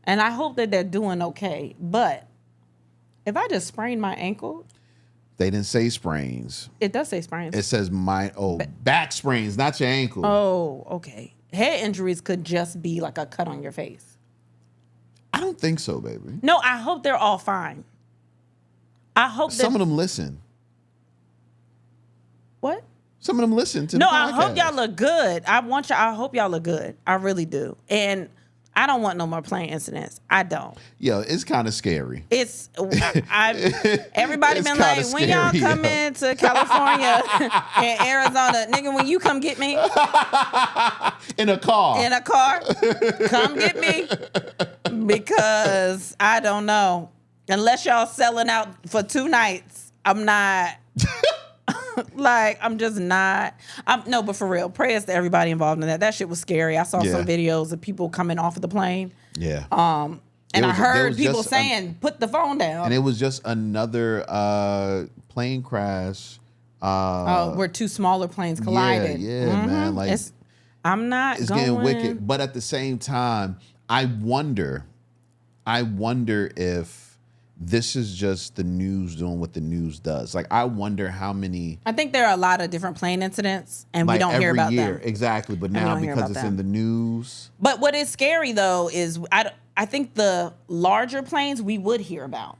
And I hope that they're doing okay. But if I just sprain my ankle. They didn't say sprains. It does say sprains. It says back sprains, not your ankle. Oh, okay. head injuries could just be like a cut on your face. I don't think so, baby. No, I hope they're all fine. I hope some of them listen. What? Some of them listen to the No, podcast. I hope y'all look good. I hope y'all look good. I really do. And I don't want no more plane incidents. I don't. Yo, it's kind of scary. It's everybody It's been kinda like, when y'all scary, come yo. into California and Arizona, nigga, when you come get me In a car. in a car, come get me. Because I don't know. Unless y'all selling out for 2 nights, I'm not. Like, I'm just not. No, but for real, prayers to everybody involved in that. That shit was scary. I saw some videos of people coming off of the plane. Yeah. And I heard people saying, put the phone down. And it was just another plane crash. Where 2 smaller planes collided. Yeah, man. Like, it's getting wicked. But at the same time, I wonder if this is just the news doing what the news does. Like, I wonder how many. I think there are a lot of different plane incidents, and we don't hear about them. Exactly. But now because it's in the news. But what is scary though is I think the larger planes we would hear about,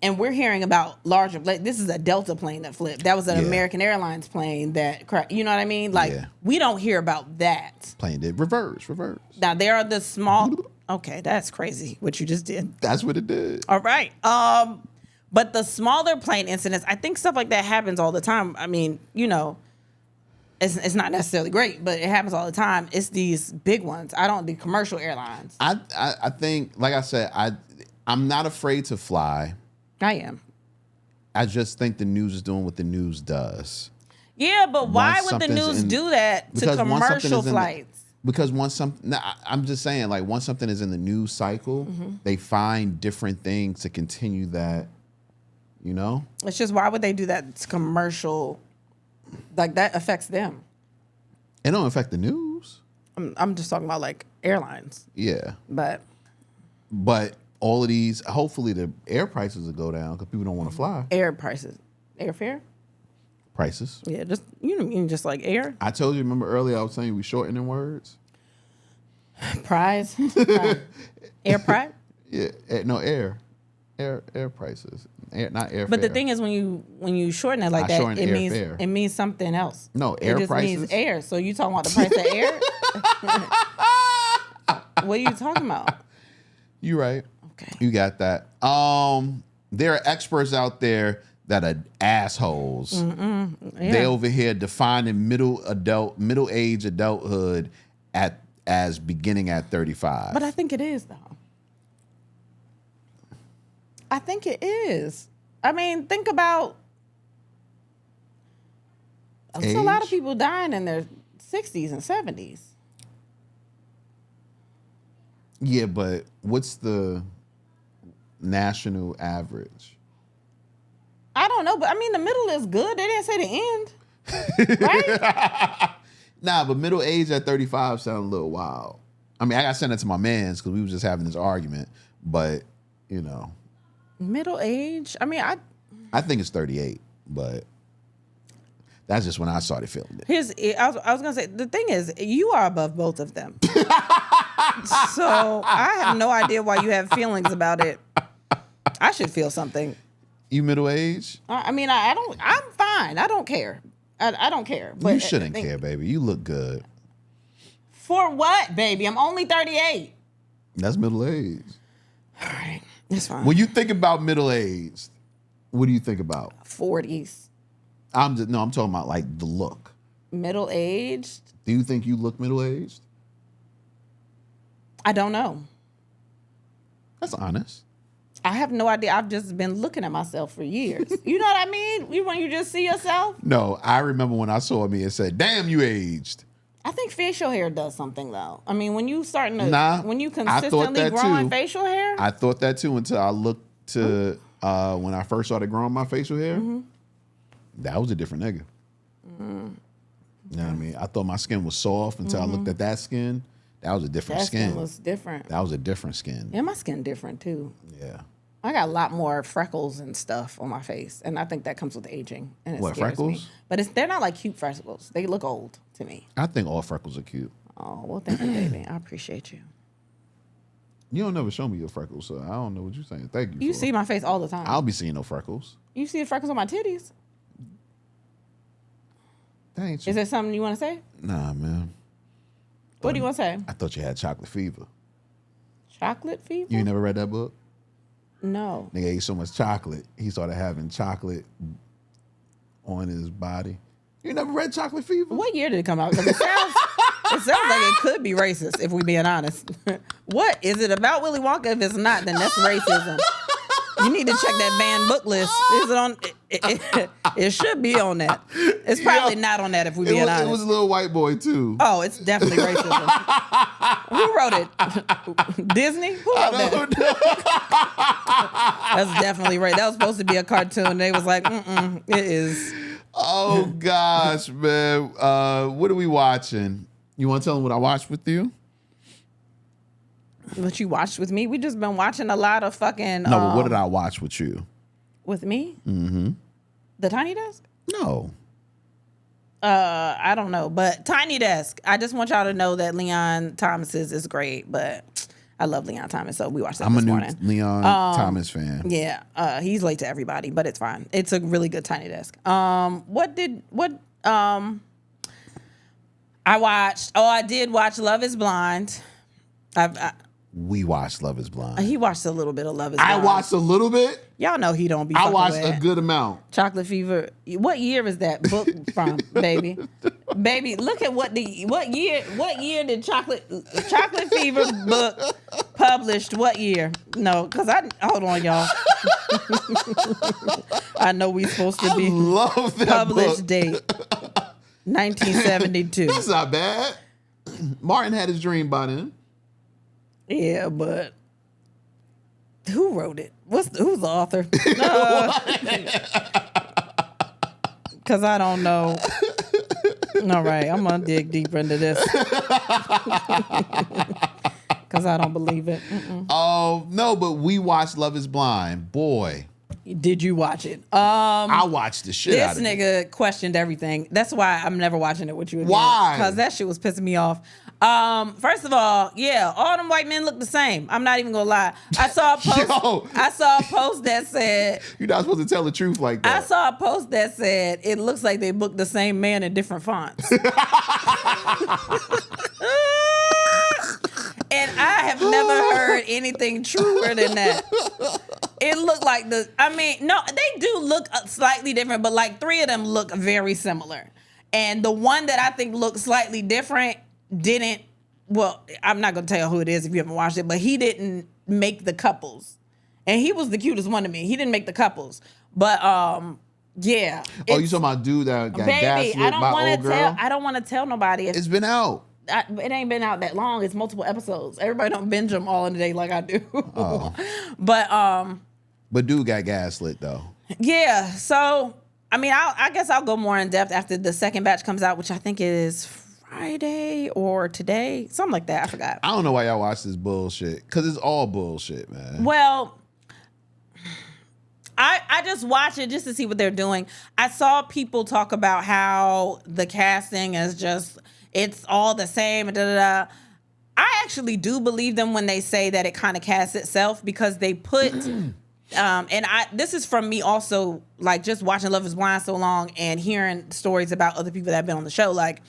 and we're hearing about larger. Like, this is a Delta plane that flipped. That was an American Airlines plane that crashed. You know what I mean? Like, we don't hear about that. Plane did reverse. Now there are the small. Okay, that's crazy what you just did. That's what it did. All right. But the smaller plane incidents, I think stuff like that happens all the time. I mean, you know, it's not necessarily great, but it happens all the time. It's these big ones. The commercial airlines. I think, like I said, I'm not afraid to fly. I am. I just think the news is doing what the news does. Yeah, but why would the news do that to commercial flights? Because I'm just saying, like, once something is in the news cycle, they find different things to continue that, you know? It's just, why would they do that to commercial? Like, that affects them. It don't affect the news. I'm just talking about, like, airlines. Yeah. But all of these, hopefully the air prices will go down because people don't want to fly. Air prices. Airfare? Prices. Yeah, just, you mean just like air? I told you, remember earlier I was saying we shortening words? Prize? Air price? Yeah, no, air prices. Not airfare. But the thing is, when you shorten it like that, it means something else. No, air it just prices. means air. So you talking about the price of air? What are you talking about? You right. Okay. You got that. There are experts out there that are assholes. Yeah. They over here defining middle age adulthood as beginning at 35. But I think it is, though. I think it is. I mean, think about there's a lot of people dying in their 60s and 70s. Yeah, but what's the national average? I don't know, but I mean, the middle is good. They didn't say the end, right? Nah, but middle age at 35 sounds a little wild. I mean, I got to send it to my mans because we was just having this argument, but, you know. Middle age? I mean, I think it's 38, but that's just when I started feeling it. I was going to say, the thing is, you are above both of them. So I have no idea why you have feelings about it. I should feel something. You middle age? I mean, I'm fine. I don't care. I don't care. But you shouldn't care, baby. You look good. For what, baby? I'm only 38. That's middle age. All right. It's fine. When you think about middle age, what do you think about? 40s. I'm talking about like the look. Middle aged? Do you think you look middle aged? I don't know. That's honest. I have no idea. I've just been looking at myself for years. You know what I mean? When you just see yourself? No, I remember when I saw me and said, damn, you aged. I think facial hair does something, though. I mean, when you when you I thought consistently that growing too. facial hair. I thought that too until I looked to when I first started growing my facial hair. Mm-hmm. That was a different nigga. Mm-hmm. You know what I mean? I thought my skin was soft until I looked at that skin. That was a different skin. That skin was different. That was a different skin. Yeah, my skin different, too. Yeah. I got a lot more freckles and stuff on my face, and I think that comes with aging. And it What, scares freckles? me. But they're not like cute freckles. They look old to me. I think all freckles are cute. Oh, well, thank you, baby. I appreciate you. You don't never show me your freckles, so I don't know what you're saying. Thank you. You see my face all the time. I'll be seeing no freckles. You see the freckles on my titties? That ain't Is there something you want to say? Nah, man. What do you want to say? I thought you had chocolate fever. Chocolate fever? You ain't never read that book? No. Nigga ate so much chocolate, he started having chocolate on his body. You never read Chocolate Fever? What year did it come out? Because it sounds like it could be racist, if we being honest. What? Is it about Willy Wonka? If it's not, then that's racism. You need to check that banned book list. Is it on? It should be on that. It's probably not on that, if we being honest. It was a little white boy, too. Oh, it's definitely racism. Who wrote it? Disney? Who wrote that? That's definitely right. That was supposed to be a cartoon. They was like, it is. Oh, gosh, man. What are we watching? You want to tell them what I watched with you? What you watched with me? We just been watching a lot of fucking... No, but what did I watch with you? With me? Mm-hmm. The Tiny Desk? No. I don't know, but Tiny Desk. I just want y'all to know that Leon Thomas's is great, but I love Leon Thomas, so we watched that this morning. I'm a new Leon Thomas fan. Yeah, he's late to everybody, but it's fine. It's a really good Tiny Desk. I watched? Oh, I did watch Love Is Blind. We watched Love Is Blind. He watched a little bit of Love Is Blind. I watched a little bit. Y'all know he don't be. I watched with a good amount. Chocolate Fever. What year is that book from, baby? Baby, look at what year did Chocolate Fever book published? What year? No, because hold on, y'all. I know we supposed to be. I love that published book. date 1972. That's not bad. Martin had his dream by then. Yeah, but who wrote it? Who's the author? Because I don't know. All right, I'm gonna dig deeper into this because I don't believe it. Oh no, but we watched Love Is Blind. Boy, did you watch it? I watched the shit out of it. This nigga questioned everything. That's why I'm never watching it with you again. Why? Because that shit was pissing me off. First of all, yeah, all them white men look the same. I'm not even gonna lie. I saw a post. I saw a post that said, "You're not supposed to tell the truth like that." I saw a post that said it looks like they booked the same man in different fonts. And I have never heard anything truer than that. It looked like no, they do look slightly different, but like 3 of them look very similar. And the one that I think looks slightly different didn't, well, I'm not going to tell you who it is if you haven't watched it, but he didn't make the couples. And he was the cutest one to me. He didn't make the couples. But, yeah. Oh, you talking about dude that got gaslit by old girl? I don't want to tell nobody. It's been out. It ain't been out that long. It's multiple episodes. Everybody don't binge them all in a day like I do. Oh. But dude got gaslit though. Yeah. So I guess I'll go more in depth after the second batch comes out, which I think is Friday or today, something like that. I forgot. I don't know why y'all watch this bullshit because it's all bullshit, man. Well, I just watch it just to see what they're doing. I saw people talk about how the casting is just. It's all the same. I actually do believe them when they say that it kind of casts itself because they put, this is from me also, like just watching Love Is Blind so long and hearing stories about other people that have been on the show. Like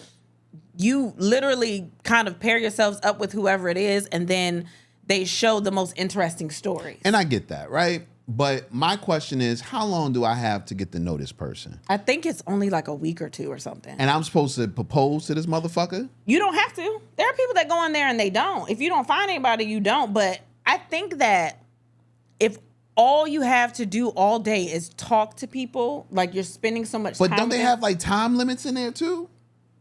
you literally kind of pair yourselves up with whoever it is and then they show the most interesting stories. And I get that, right? But my question is, how long do I have to get to know this person? I think it's only like a week or 2 or something. And I'm supposed to propose to this motherfucker? You don't have to. There are people that go in there and they don't. If you don't find anybody, you don't. But I think that if all you have to do all day is talk to people, like you're spending so much time. But don't they have like time limits in there too?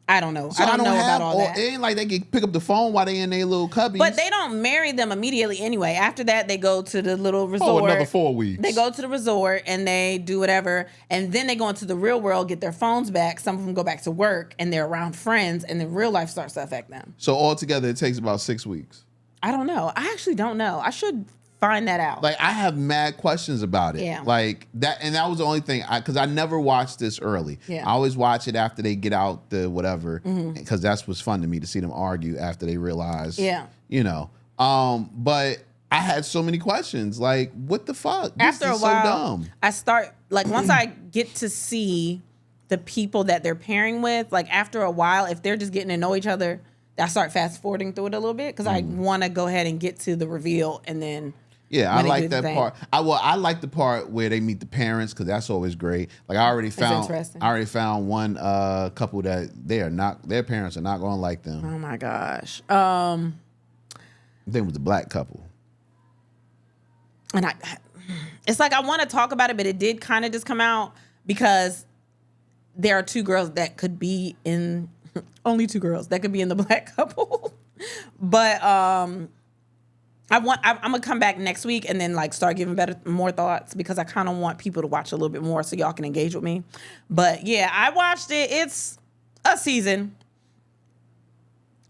I don't know. So I don't know about all that. It ain't like they can pick up the phone while they in their little cubbies. But they don't marry them immediately anyway. After that, they go to the little resort. Oh, another 4 weeks. They go to the resort and they do whatever. And then they go into the real world, get their phones back. Some of them go back to work and they're around friends and then real life starts to affect them. So altogether, it takes about 6 weeks. I don't know. I actually don't know. I should Find that out. Like, I have mad questions about it. Yeah. Like that, and that was the only thing because I never watched this early. Yeah. I always watch it after they get out the whatever, because that's what's fun to me to see them argue after they realize. Yeah. You know. But I had so many questions. Like, what the fuck? After This a is while, so dumb. I start like once I get to see the people that they're pairing with. Like after a while, if they're just getting to know each other, I start fast forwarding through it a little bit because I want to go ahead and get to the reveal and then. Yeah, I when they like do the that thing. part. I like the part where they meet the parents because that's always great. Like I already interesting. found one couple that their parents are not going to like them. Oh my gosh. I think it was a black couple. And it's like I want to talk about it, but it did kind of just come out because there are two girls that could be in only two girls that could be in the black couple. But I'm gonna come back next week and then like start giving more thoughts because I kind of want people to watch a little bit more so y'all can engage with me. But yeah, I watched it. It's a season.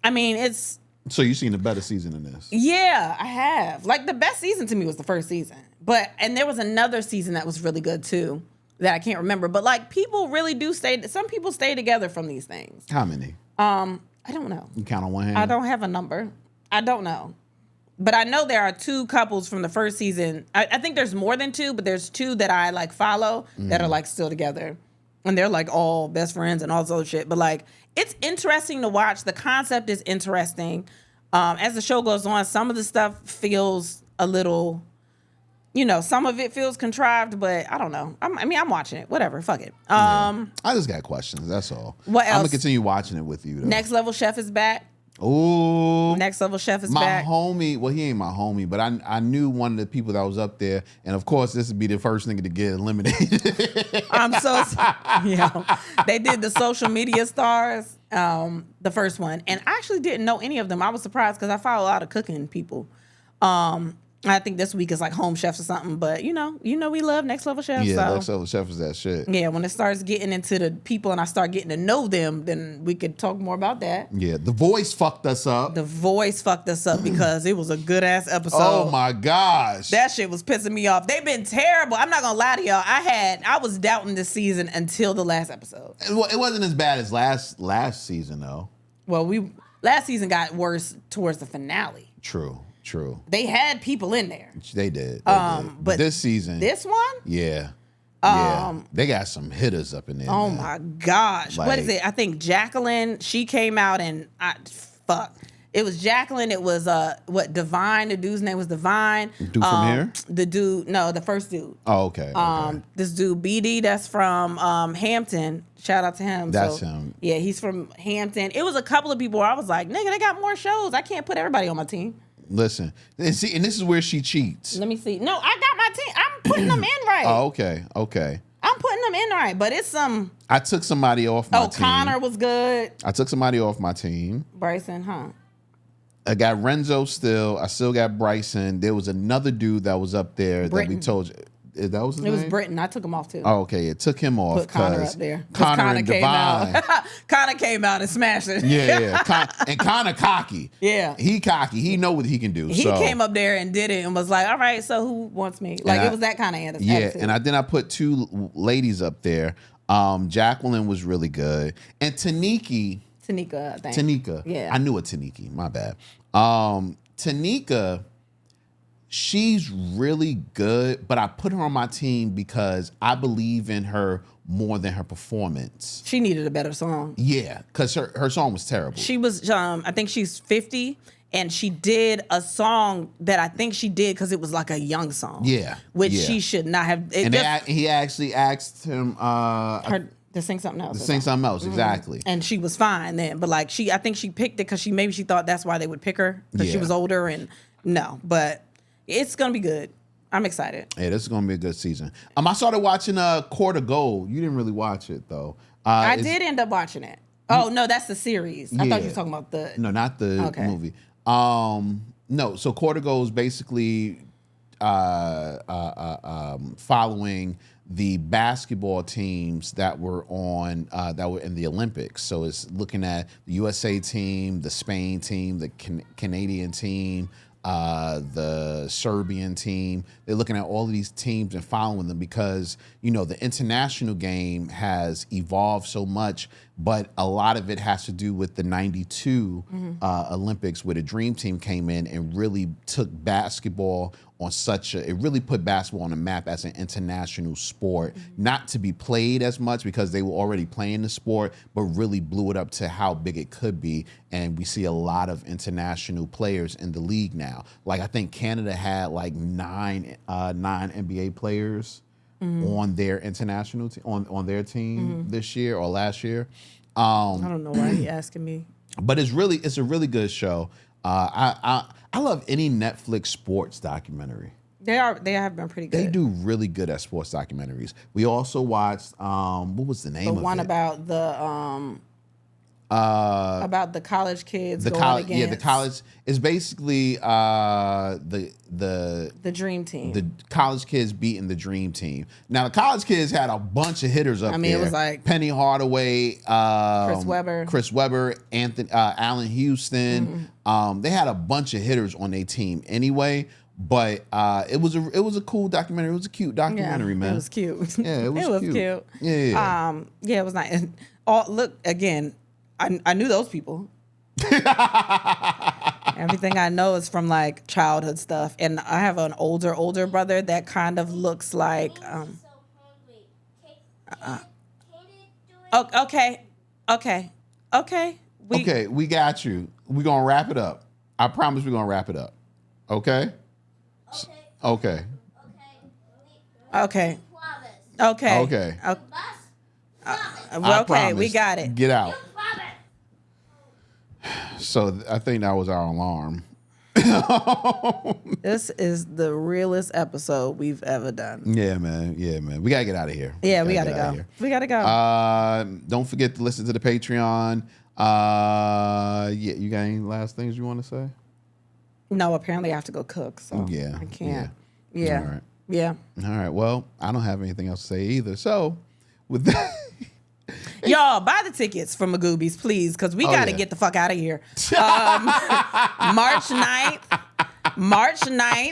I mean, it's. So you've seen a better season than this? Yeah, I have. Like the best season to me was the first season. And there was another season that was really good too that I can't remember. But like people really do some people stay together from these things. How many? I don't know. You count on one hand? I don't have a number. I don't know. But I know there are two couples from the first season. I think there's more than two, but there's two that I like follow that are like still together. And they're like all best friends and all this other shit. But like, it's interesting to watch. The concept is interesting. As the show goes on, some of the stuff feels a little, some of it feels contrived, but I don't know. I'm watching it. Whatever. Fuck it. I just got questions. That's all. What else? I'm going to continue watching it with you, though. Next Level Chef is back. Ooh. Next Level Chef is my back. homie, well, he ain't my homie, but I knew one of the people that was up there, and of course, this would be the first nigga to get eliminated. I'm so they did the social media stars, the first one, and I actually didn't know any of them. I was surprised because I follow a lot of cooking people. I think this week is like home chefs or something, but we love Next Level Chef. Yeah, so. Next Level Chef is that shit. Yeah, when it starts getting into the people and I start getting to know them, then we could talk more about that. Yeah, The Voice fucked us up. The Voice fucked us up because it was a good ass episode. Oh my gosh. That shit was pissing me off. They've been terrible. I'm not gonna lie to y'all. I was doubting this season until the last episode. It wasn't as bad as last season though. Well, last season got worse towards the finale. True. They had people in there. They did. But this season, this one, yeah, they got some hitters up in there. oh man. my gosh, what is it? I think Jacqueline. She came out and it was Jacqueline. It was Divine. The dude's name was Divine. Dude from here? The dude, no, the first dude. Oh, okay. This dude BD, that's from Hampton. Shout out to him. That's him. Yeah, he's from Hampton. It was a couple of people where I was like, nigga, they got more shows. I can't put everybody on my team. Listen, and this is where she cheats. Let me see. No, I got my team. I'm putting them in right. Oh, okay. I'm putting them in right, but it's some. I took somebody off my team. Connor was good. I took somebody off my team. Bryson, huh? I got Renzo still. I still got Bryson. There was another dude that was up there that we told you. That was his name? It was Britton. I took him off too. Oh, okay. It took him off. Put Connor up there. Connor and came Divine. out. Connor came out and smashed it. Yeah. And Connor cocky. Yeah. He cocky. He know what he can do. He came up there and did it and was like, all right, so who wants me? Like, it was that kind of attitude. Yeah, and then I put two ladies up there. Jacqueline was really good. And Tanika, I think. Tanika. Yeah. I knew a Tanika. My bad. Tanika, she's really good, but I put her on my team because I believe in her more than her performance. She needed a better song. Yeah, because her song was terrible. She was, I think she's 50, and she did a song that I think she did because it was like a young song. Yeah. Which she should not have. He actually asked him her to sing something else. To sing something else, exactly. And she was fine then. But like I think she picked it because she thought that's why they would pick her because she was older and no. It's gonna be good. I'm excited. Yeah, this is gonna be a good season. I started watching Court of Gold. You didn't really watch it though. I did end up watching it. Oh no, that's the series. I thought you were talking about the. No, not the movie. No, so Court of Gold is basically following the basketball teams that were in the Olympics. So it's looking at the USA team, the Spain team, the Canadian team. the Serbian team. They're looking at all of these teams and following them because, you know, the international game has evolved so much, but a lot of it has to do with the 92 Olympics where the Dream Team came in and really took basketball on it really put basketball on the map as an international sport, not to be played as much because they were already playing the sport, but really blew it up to how big it could be. And we see a lot of international players in the league now. Like I think Canada had like nine NBA players on their international on their team this year or last year. I don't know why he asking me. But it's a really good show. I love any Netflix sports documentary. They have been pretty good. They do really good at sports documentaries. We also watched what was the name of it? The one about the college kids going against. Yeah, the college is basically the Dream Team. The college kids beating the Dream Team. Now the college kids had a bunch of hitters up there. It was like Penny Hardaway, Chris Webber, Anthony Allen Houston. They had a bunch of hitters on their team anyway. But it was a cool documentary. It was a cute documentary, man. It was cute. Yeah, it was cute. Yeah. Yeah, it was nice. And look again. I knew those people. Everything I know is from like childhood stuff, and I have an older brother that kind of looks like. Okay. We got you. We're gonna wrap it up. I promise we're gonna wrap it up. Okay. Okay. We got it. Get out. So I think that was our alarm. This is the realest episode we've ever done. Yeah, man. We gotta get out of here. Yeah, we gotta go. Don't forget to listen to the Patreon. You got any last things you want to say? No, apparently I have to go cook, so yeah, I can't. Yeah. All right. Yeah. All right. Well, I don't have anything else to say either. So with that. Y'all, buy the tickets for Magoobies, please, because we got to get the fuck out of here. March 9th,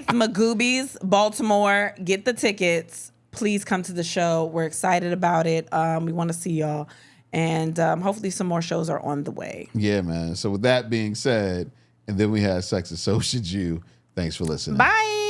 Magoobies, Baltimore. Get the tickets. Please come to the show. We're excited about it. We want to see y'all. And hopefully some more shows are on the way. Yeah, man. So with that being said, and then we had Sex and So Should You. Thanks for listening. Bye.